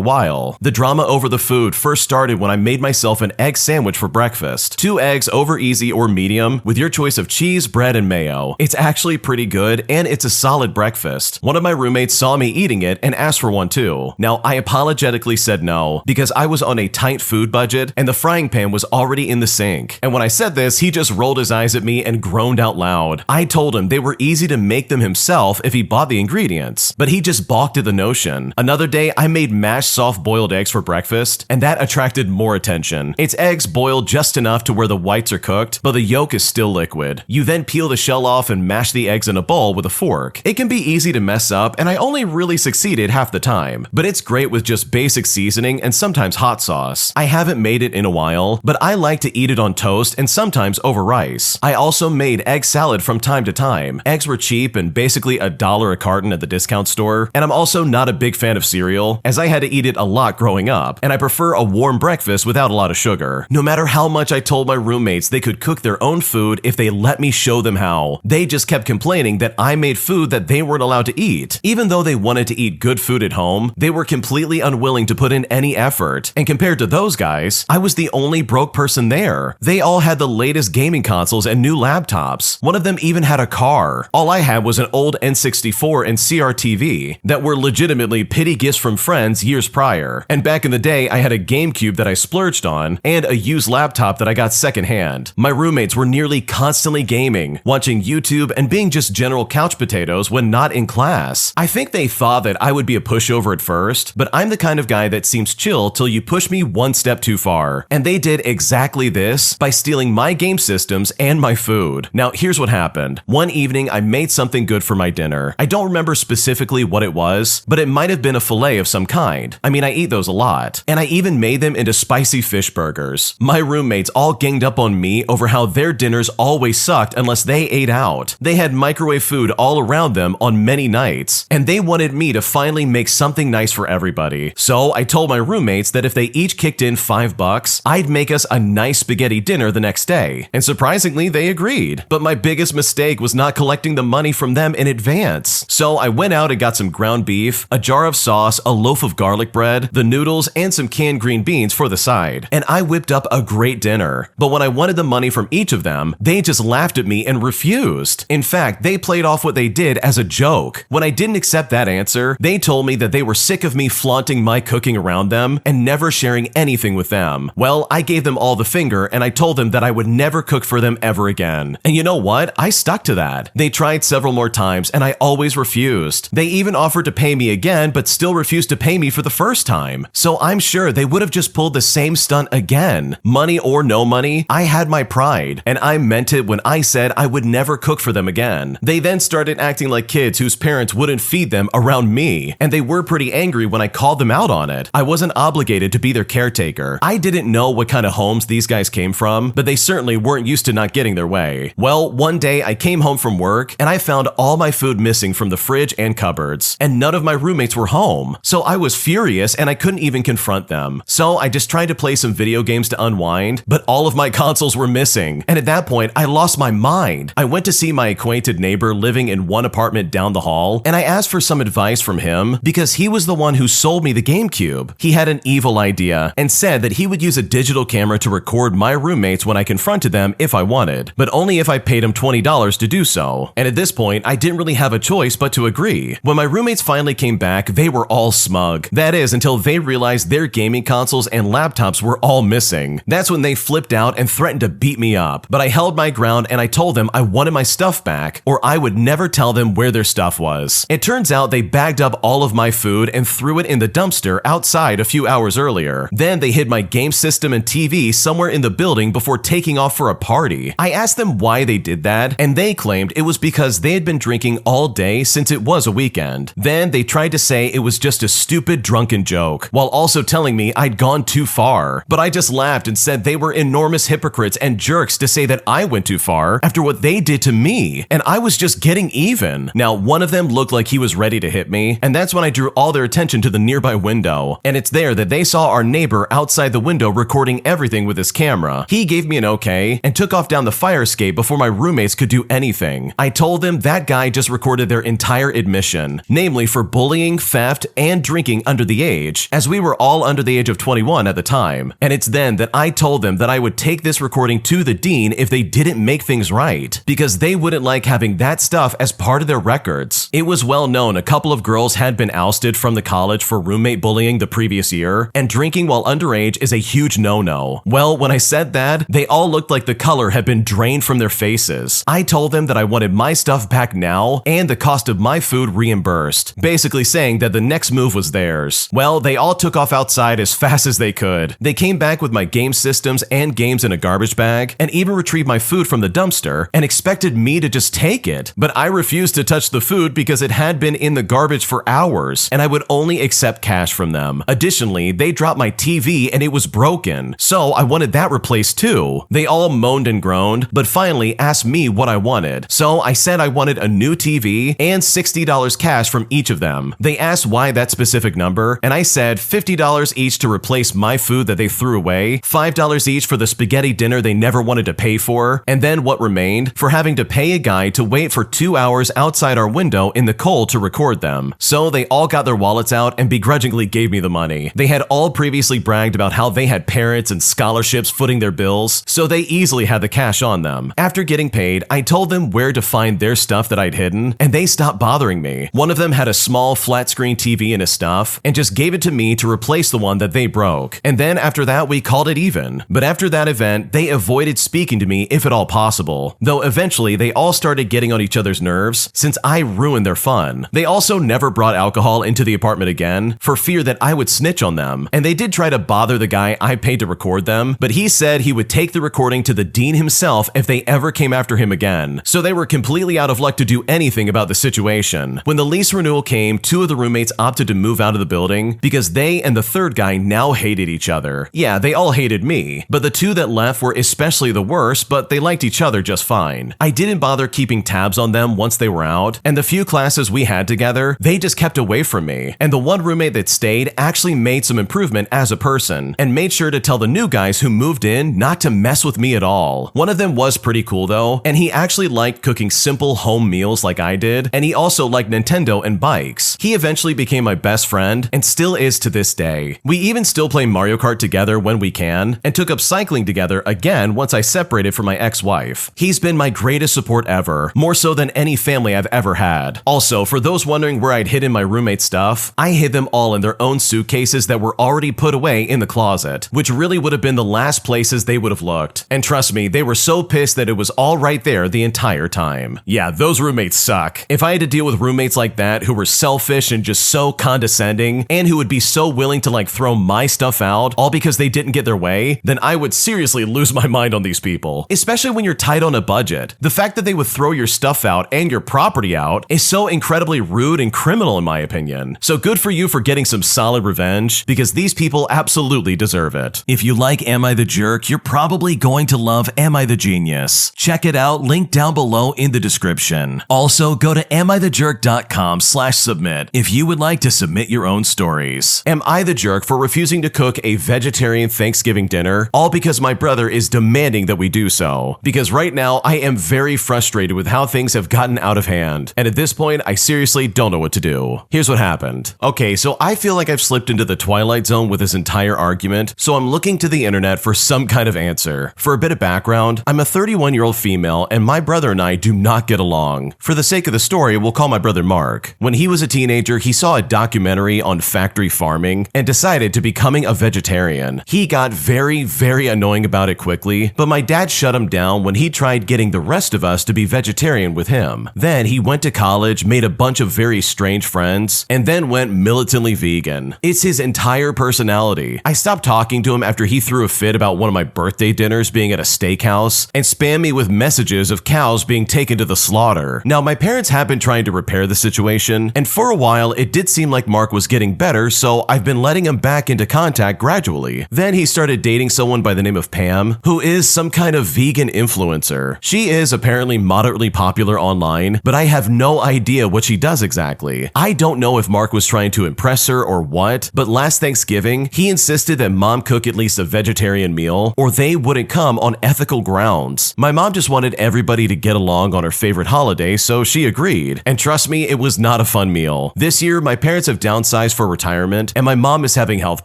while. The drama over the food first started when I made myself an egg sandwich for breakfast. 2 eggs over easy or medium, with your choice of cheese, bread, and mayo. It's actually pretty good, and it's a solid breakfast. One of my roommates saw me eating it and asked for one too. Now, I apologetically said no, because I was on a tight food budget, and the frying pan was already in the sink. And when I said this, he just rolled his eyes at me and groaned out loud. I told him they were easy to make them himself if he bought the ingredients, but he just balked at the notion. Another day, I made mashed soft-boiled eggs for breakfast, and that attracted more attention. It's eggs boiled just enough to where the whites are cooked, but the yolk is still liquid. You then peel the shell off and mash the eggs in a bowl with a fork. It can be easy to mess up, and I only really succeeded half the time, but it's great with just basic seasoning and sometimes hot sauce. I haven't made it in a while, but I like to eat it on toast and sometimes over rice. I also made egg salad from time to time. Eggs were cheap and basically $1 a carton at the discount store, and I'm also not a big fan of cereal, as I had to eat it a lot growing up, and I prefer a warm breakfast without a lot of sugar. No matter how much I told my roommates they could cook their own food if they let me show them how, they just kept complaining that I made food that they weren't allowed to eat. Even though they wanted to eat good food at home, they were completely unwilling to put in any effort, and compared to those guys, I was the only broke person there. They all had the latest gaming consoles and new laptops. One of them even had a car. All I had was an old N64 and CRTV that were legitimately pity gifts from friends years prior. And back in the day, I had a GameCube that I splurged on, and a used laptop that I got secondhand. My roommates were nearly constantly gaming, watching YouTube, and being just general couch potatoes when not in class. I think they thought that I would be a pushover at first, but I'm the kind of guy that seems chill till you push me one step too far. And they did exactly this by stealing my game systems and my food. Now, here's what happened. One evening, I made something good for my dinner. I don't remember specifically what it was, but it might have been a fillet of some kind. I mean, I eat those a lot. And I even made them into spicy fish burgers. My roommates all ganged up on me over how their dinners always sucked unless they ate out. They had microwave food all around them on many nights, and they wanted me to finally make something nice for everybody. So I told my roommates that if they each kicked in $5, I'd make us a nice spaghetti dinner the next day. And surprisingly, they agreed. But my biggest mistake was not collecting the money from them in advance. So I went out and got some ground beef, a jar of sauce, a loaf of garlic bread, the noodles, and some canned green beans for the side. And I whipped up a great dinner. But when I wanted the money from each of them, they just laughed at me and refused. In fact, they played off what they did as a joke. When I didn't accept that answer, they told me that they were sick of me flaunting my cooking around them and never sharing anything with them. Well, I gave them all the finger, and I told them that I would never cook for them ever again. And you know what? I stuck to that. They tried several more times, and I always refused. They even offered to pay me again, but still refused to pay me for the first time. So I'm sure they would have just pulled the same stunt again. Money or no money, I had my pride, and I meant it when I said I would never cook for them again. They then started acting like kids whose parents wouldn't feed them around me, and they were pretty angry when I called them out on it. I wasn't obligated to be their caretaker. I didn't know what kind of homes these guys came from, but they certainly weren't used to not getting their way. Well, one day I came home from work, and I found all my food missing from the fridge and cupboards, and none of my roommates were home. So I was furious, and I couldn't even confront them. So I just tried to play some video games to unwind, but all of my consoles were missing, and at that point, I lost my mind. I went to see my acquainted neighbor living in one apartment down the hall, and I asked for some advice from him because he was the one who sold me the GameCube. He had an evil idea and said that he would use a digital camera to record my roommates when I confronted them if I wanted, but only if I paid him $20 to do so. And at this point, I didn't really have a choice but to agree. When my roommates finally came back, they were all smug. That is, until they realized their gaming consoles and laptops laptops were all missing. That's when they flipped out and threatened to beat me up. But I held my ground and I told them I wanted my stuff back, or I would never tell them where their stuff was. It turns out they bagged up all of my food and threw it in the dumpster outside a few hours earlier. Then they hid my game system and TV somewhere in the building before taking off for a party. I asked them why they did that, and they claimed it was because they had been drinking all day since it was a weekend. Then they tried to say it was just a stupid drunken joke, while also telling me I'd gone too far. But I just laughed and said they were enormous hypocrites and jerks to say that I went too far after what they did to me, and I was just getting even. Now, one of them looked like he was ready to hit me, and that's when I drew all their attention to the nearby window, and it's there that they saw our neighbor outside the window recording everything with his camera. He gave me an okay and took off down the fire escape before my roommates could do anything. I told them that guy just recorded their entire admission, namely for bullying, theft, and drinking under the age, as we were all under the age of 21 at the time. And it's then that I told them that I would take this recording to the dean if they didn't make things right, because they wouldn't like having that stuff as part of their records. It was well known a couple of girls had been ousted from the college for roommate bullying the previous year, and drinking while underage is a huge no-no. Well, when I said that, they all looked like the color had been drained from their faces. I told them that I wanted my stuff back now and the cost of my food reimbursed, basically saying that the next move was theirs. Well, they all took off outside as fast as they could. They came back with my game systems and games in a garbage bag, and even retrieved my food from the dumpster and expected me to just take it. But I refused to touch the food because it had been in the garbage for hours, and I would only accept cash from them. Additionally, they dropped my TV and it was broken, so I wanted that replaced too. They all moaned and groaned, but finally asked me what I wanted. So I said I wanted a new TV and $60 cash from each of them. They asked why that specific number, and I said $50 each to replace my food that they threw away, $5 each for the spaghetti dinner they never wanted to pay for, and then what remained for having to pay a guy to wait for 2 hours outside our window in the cold to record them. So they all got their wallets out and begrudgingly gave me the money. They had all previously bragged about how they had parents and scholarships footing their bills, so they easily had the cash on them. After getting paid, I told them where to find their stuff that I'd hidden, and they stopped bothering me. One of them had a small flat screen TV in his stuff and just gave it to me to replace the one that they broke. And then after that, we called it even. But after that event, they avoided speaking to me if at all possible, though eventually they all started getting on each other's nerves since I ruined their fun. They also never brought alcohol into the apartment again for fear that I would snitch on them, and they did try to bother the guy I paid to record them, but he said he would take the recording to the dean himself if they ever came after him again, so they were completely out of luck to do anything about the situation. When the lease renewal came, 2 of the roommates opted to move out of the building because they and the third guy now hated each other. Yeah, they all hated me, but the 2 that left were especially the worst, but they liked each other just fine. I didn't bother keeping tabs on them once they were out, and the few classes we had together, they just kept away from me, and the one roommate that stayed actually made some improvement as a person, and made sure to tell the new guys who moved in not to mess with me at all. One of them was pretty cool though, and he actually liked cooking simple home meals like I did, and he also liked Nintendo and bikes. He eventually became my best friend, and still is to this day. We even still play Mario Kart together when we can, and took up cycling together again once I separated from my ex-wife. He's been my greatest support ever, more so than any family I've ever had. Also, for those wondering where I'd hidden my roommate's stuff, I hid them all in their own suitcases that were already put away in the closet, which really would have been the last places they would have looked. And trust me, they were so pissed that it was all right there the entire time. Yeah, those roommates suck. If I had to deal with roommates like that who were selfish and just so condescending, and who would be so willing to like throw my stuff out all because they didn't get their way, then I would seriously lose my mind on these people. Especially when you're tight on a budget. The fact that they would throw your stuff out and your property out is so incredibly rude and criminal in my opinion. So good for you for getting some solid revenge, because these people absolutely deserve it. If you like Am I the Jerk, you're probably going to love Am I the Genius. Check it out, link down below in the description. Also, go to AmITheJerk.com/submit if you would like to submit your own stories. Am I the jerk for refusing to cook a vegetarian Thanksgiving dinner, all because my brother is demanding that we do so? Because right now, I am very frustrated with how things have gotten out of hand, and at this point, I seriously don't know what to do. Here's what happened. Okay, so I feel like I've slipped into the twilight zone with this entire argument, so I'm looking to the internet for some kind of answer. For a bit of background, I'm a 31-year-old female, and my brother and I do not get along. For the sake of the story, we'll call my brother Mark. When he was a teenager, he saw a documentary on factory farming and decided to becoming a vegetarian vegetarian. He got very, very annoying about it quickly, but my dad shut him down when he tried getting the rest of us to be vegetarian with him. Then he went to college, made a bunch of very strange friends, and then went militantly vegan. It's his entire personality. I stopped talking to him after he threw a fit about one of my birthday dinners being at a steakhouse and spammed me with messages of cows being taken to the slaughter. Now, my parents have been trying to repair the situation, and for a while it did seem like Mark was getting better, so I've been letting him back into contact gradually. Then he started dating someone by the name of Pam, who is some kind of vegan influencer. She is apparently moderately popular online, but I have no idea what she does exactly. I don't know if Mark was trying to impress her or what, but last Thanksgiving, he insisted that mom cook at least a vegetarian meal, or they wouldn't come on ethical grounds. My mom just wanted everybody to get along on her favorite holiday, so she agreed. And trust me, it was not a fun meal. This year, my parents have downsized for retirement, and my mom is having health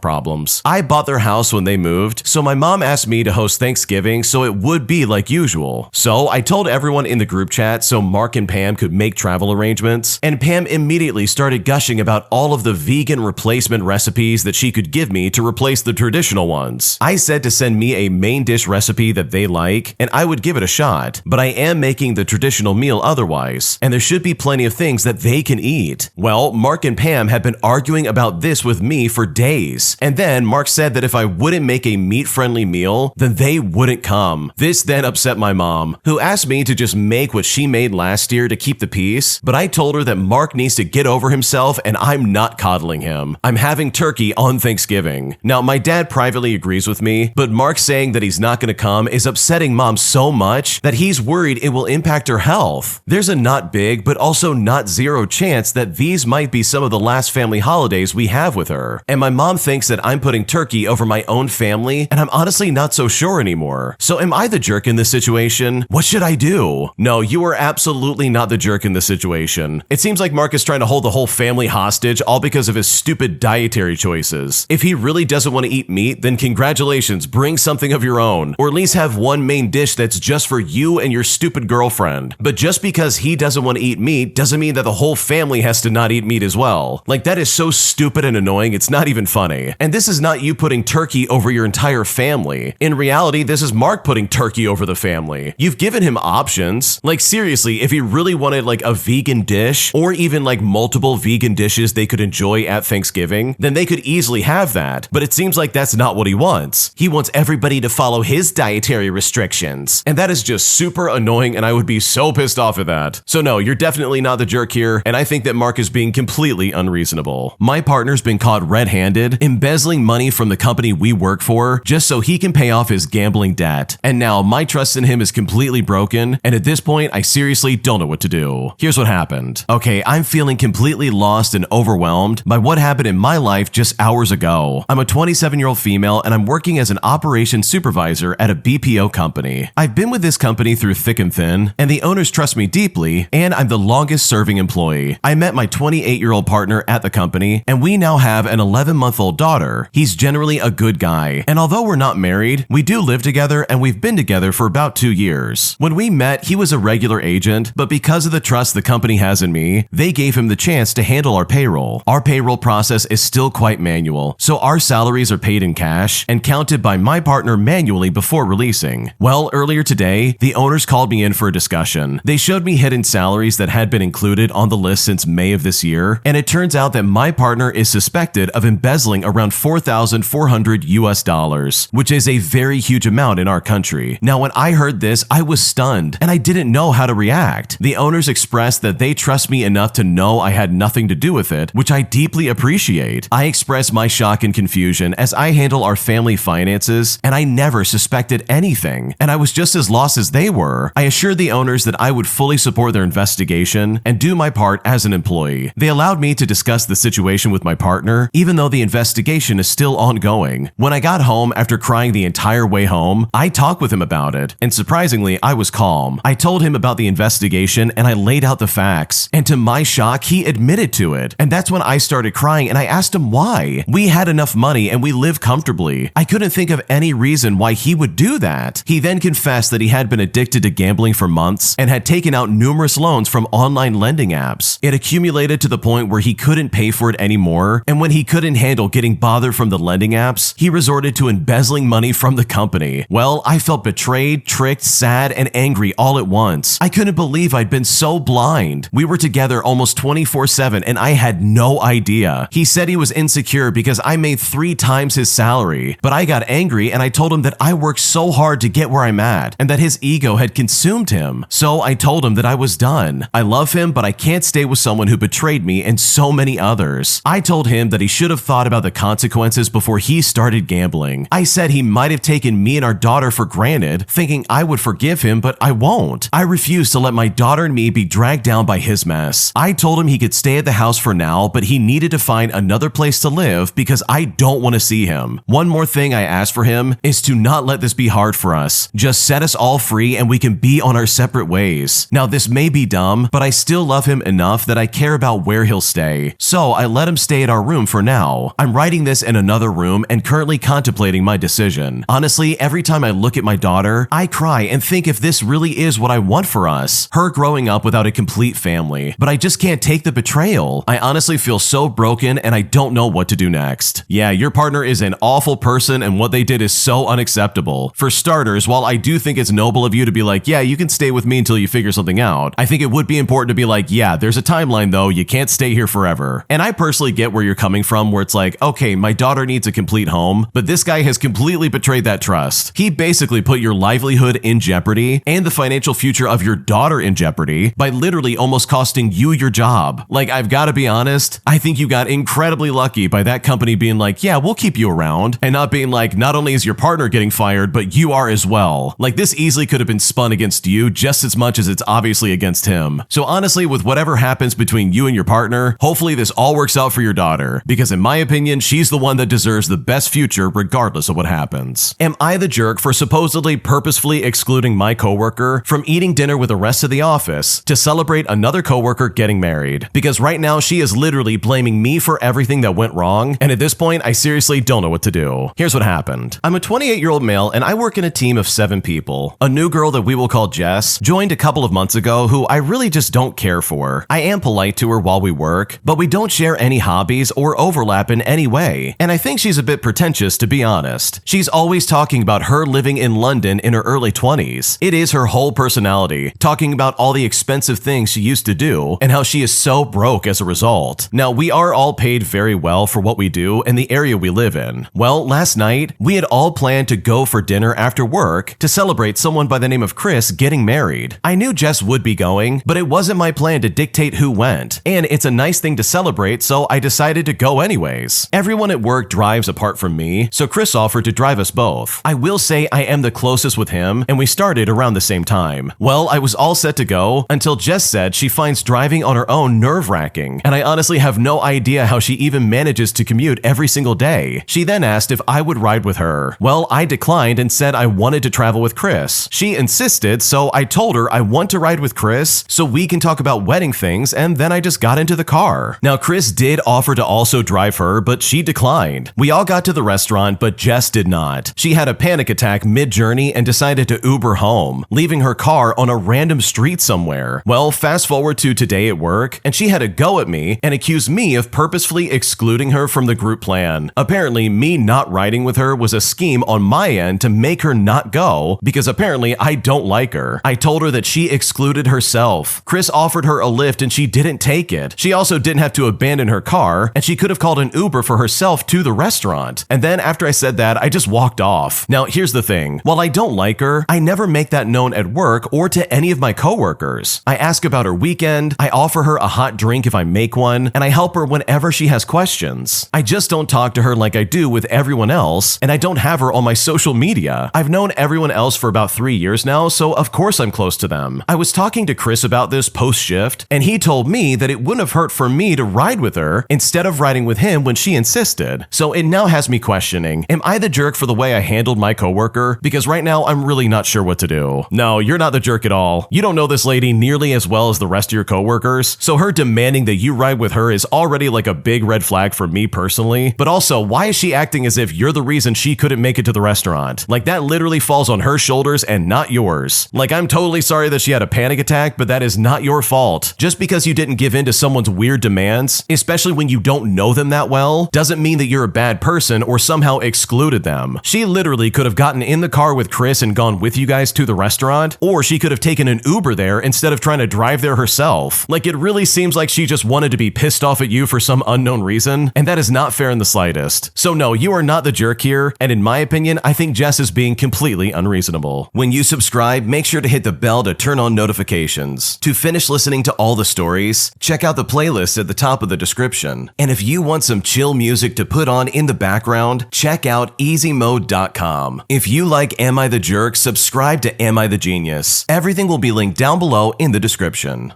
problems. I bought their house when they moved, so my mom asked me to host Thanksgiving so it would be like usual. So I told everyone in the group chat so Mark and Pam could make travel arrangements, and Pam immediately started gushing about all of the vegan replacement recipes that she could give me to replace the traditional ones. I said to send me a main dish recipe that they like, and I would give it a shot, but I am making the traditional meal otherwise, and there should be plenty of things that they can eat. Well, Mark and Pam have been arguing about this with me for days, and then Mark said that if I wouldn't make a meat-friendly meal, then they wouldn't come. This then upset my mom, who asked me to just make what she made last year to keep the peace, but I told her that Mark needs to get over himself and I'm not coddling him. I'm having turkey on Thanksgiving. Now, my dad privately agrees with me, but Mark saying that he's not going to come is upsetting mom so much that he's worried it will impact her health. There's a not big, but also not zero chance that these might be some of the last family holidays we have with her. And my mom thinks that I'm putting turkey over my own family, and I'm honestly not so sure anymore. So am I the jerk in this situation? What should I do? No, you are absolutely not the jerk in this situation. It seems like Mark is trying to hold the whole family hostage all because of his stupid dietary choices. If he really doesn't want to eat meat, then congratulations, bring something of your own, or at least have one main dish that's just for you and your stupid girlfriend. But just because he doesn't want to eat meat doesn't mean that the whole family has to not eat meat as well. Like, that is so stupid and annoying, it's not even funny. And this is not you putting turkey over your entire family. In reality, this is Mark putting turkey over the family. You've given him options. Like, seriously, if he really wanted like a vegan dish, or even like multiple vegan dishes they could enjoy at Thanksgiving, then they could easily have that. But it seems like that's not what he wants. He wants everybody to follow his dietary restrictions. And that is just super annoying, and I would be so pissed off at that. So no, you're definitely not the jerk here, and I think that Mark is being completely unreasonable. My partner's been caught red-handed, embezzling money from the company we work for just so he can pay off his gambling debt. And now my trust in him is completely broken, and at this point, I seriously don't know what to do. Here's what happened. Okay, I'm feeling completely lost and overwhelmed by what happened in my life just hours ago. I'm a 27-year-old female, and I'm working as an operations supervisor at a BPO company. I've been with this company through thick and thin, and the owners trust me deeply, and I'm the longest serving employee. I met my 28-year-old partner at the company, and we now have an 11-month-old daughter. He's generally a good guy, and although we're not married, we do live together, and we've been together for about 2 years. When we met, he was a regular agent, but because of the trust the company has in me, they gave him the chance to handle our payroll. Our payroll process is still quite manual, so our salaries are paid in cash and counted by my partner manually before releasing. Well, earlier today, the owners called me in for a discussion. They showed me hidden salaries that had been included on the list since May of this year, and it turns out that my partner is suspected of embezzling around $4,400 US, which is a very huge amount in our country. Now, when I heard this, I was stunned, and I didn't know how to react. The owners expressed that they trust me enough to know I had nothing to do with it, which I deeply appreciate. I expressed my shock and confusion as I handle our family finances, and I never suspected anything, and I was just as lost as they were. I assured the owners that I would fully support their investigation and do my part as an employee. They allowed me to discuss the situation with my partner, even though the investigation is still ongoing. When I got home after crying the entire way home, I talked with him about it, and surprisingly, I was calm. I told him about the investigation and I laid out the facts, and to my shock, he admitted to it. And that's when I started crying and I asked him why. We had enough money and we lived comfortably. I couldn't think of any reason why he would do that. He then confessed that he had been addicted to gambling for months and had taken out numerous loans from online lending apps. It accumulated to the point where he couldn't pay for it anymore, and when he couldn't handle getting bothered from the lending apps, he resorted to embezzling money from the company. Well, I felt betrayed, tricked, sad, and angry all at once. I couldn't believe I'd been so blind. We were together almost 24/7 and I had no idea. He said he was insecure because I made 3 times his salary, but I got angry and I told him that I worked so hard to get where I'm at and that his ego had consumed him. So I told him that I was done. I love him, but I can't stay with someone who betrayed me and so many others. I told him that he should have thought about the consequences before he started gambling. I said he might have taken me and our daughter for granted, thinking I would forgive him, but I won't. I refuse to let my daughter and me be dragged down by his mess. I told him he could stay at the house for now, but he needed to find another place to live because I don't want to see him. One more thing I asked for him is to not let this be hard for us. Just set us all free and we can be on our separate ways. Now this may be dumb, but I still love him enough that I care about where he'll stay. So I let him stay at our room for now. I'm writing this in another room and currently contemplating my decision. Honestly, every time I look at my daughter, I cry and think if this really is what I want for us. Her growing up without a complete family, but I just can't take the betrayal. I honestly feel so broken and I don't know what to do next. Yeah, your partner is an awful person and what they did is so unacceptable. For starters, while I do think it's noble of you to be like, yeah, you can stay with me until you figure something out, I think it would be important to be like, yeah, there's a timeline though, you can't stay here forever. And I personally get where you're coming from, where it's like, okay, my daughter needs a complete home, but this guy has completely betrayed that trust. He basically put your livelihood in jeopardy and the financial future of your daughter in jeopardy by literally almost costing you your job. Like, I've got to be honest, I think you got incredibly lucky by that company being like, yeah, we'll keep you around, and not being like, not only is your partner getting fired, but you are as well. Like, this easily could have been spun against you just as much as it's obviously against him. So honestly, with whatever happens between you and your partner, hopefully this all works out for your daughter, because in my opinion, she's the one that deserves the best future regardless of what happens. Am I the jerk for supposedly purposefully excluding my coworker from eating dinner with the rest of the office to celebrate another coworker getting married? Because right now she is literally blaming me for everything that went wrong, and at this point, I seriously don't know what to do. Here's what happened. I'm a 28-year-old male and I work in a team of 7 people. A new girl that we will call Jess joined a couple of months ago who I really just don't care for. I am polite to her while we work, but we don't share any hobbies or overlap in any way, and I think she's a bit pretentious to be honest. She's always talking about her living in London in her early 20s. It is her whole personality, talking about all the expensive things she used to do and how she is so broke as a result. Now, we are all paid very well for what we do in the area we live in. Well, last night, we had all planned to go for dinner after work to celebrate someone by the name of Chris getting married. I knew Jess would be going, but it wasn't my plan to dictate who went, and it's a nice thing to celebrate, so I decided to go anyways. Everyone at work drives apart from me, so Chris offered to drive us both. I will say I am the closest with him, and we started around the same time. Well, I was all set to go until Jess said she finds driving on her own nerve-wracking, and I honestly have no idea how she even manages to commute every single day. She then asked if I would ride with her. Well, I declined and said I wanted to travel with Chris. She insisted, so I told her I want to ride with Chris so we can talk about wedding things, and then I just got into the car. Now, Chris did offer to also drive her, but she declined. We all got to the restaurant, but Jess did not. She had a panic attack mid-journey and decided to Uber home, leaving her car on a random street somewhere. Well, fast forward to today at work, and she had a go at me and accused me of purposefully excluding her from the group plan. Apparently, me not riding with her was a scheme on my end to make her not go, because apparently I don't like her. I told her that she excluded herself. Chris offered her a lift and she didn't take it. She also didn't have to abandon her car, and she could have called an Uber for herself to the restaurant. And then after I said that, I just walked off. Now, here's the thing. While I don't like her, I never make that known at work or to any of my coworkers. I ask about her weekend, I offer her a hot drink if I make one, and I help her whenever she has questions. I just don't talk to her like I do with everyone else, and I don't have her on my social media. I've known everyone else for about 3 years now, so of course I'm close to them. I was talking to Chris about this post-shift, and he told me that it wouldn't have hurt for me to ride with her instead of riding with him when she insisted. So it now has me questioning, am I the jerk for the way I handled my coworker? Because right now I'm really not sure what to do. No, you're not the jerk at all. You don't know this lady nearly as well as the rest of your coworkers, so her demanding that you ride with her is already like a big red flag for me personally. But also, why is she acting as if you're the reason she couldn't make it to the restaurant? Like, that literally falls on her shoulders and not yours. Like, I'm totally sorry that she had a panic attack, but that is not your fault. Just because you didn't give in to someone's weird demands, especially when you don't know them that well, doesn't mean that you're you're a bad person or somehow excluded them. She literally could have gotten in the car with Chris and gone with you guys to the restaurant, or she could have taken an Uber there instead of trying to drive there herself. Like, it really seems like she just wanted to be pissed off at you for some unknown reason, and that is not fair in the slightest. So no, you are not the jerk here, and in my opinion, I think Jess is being completely unreasonable. When you subscribe, make sure to hit the bell to turn on notifications. To finish listening to all the stories, check out the playlist at the top of the description. And if you want some chill music to put on in the background, check out easymode.com. If you like Am I the Jerk, subscribe to Am I the Genius. Everything will be linked down below in the description.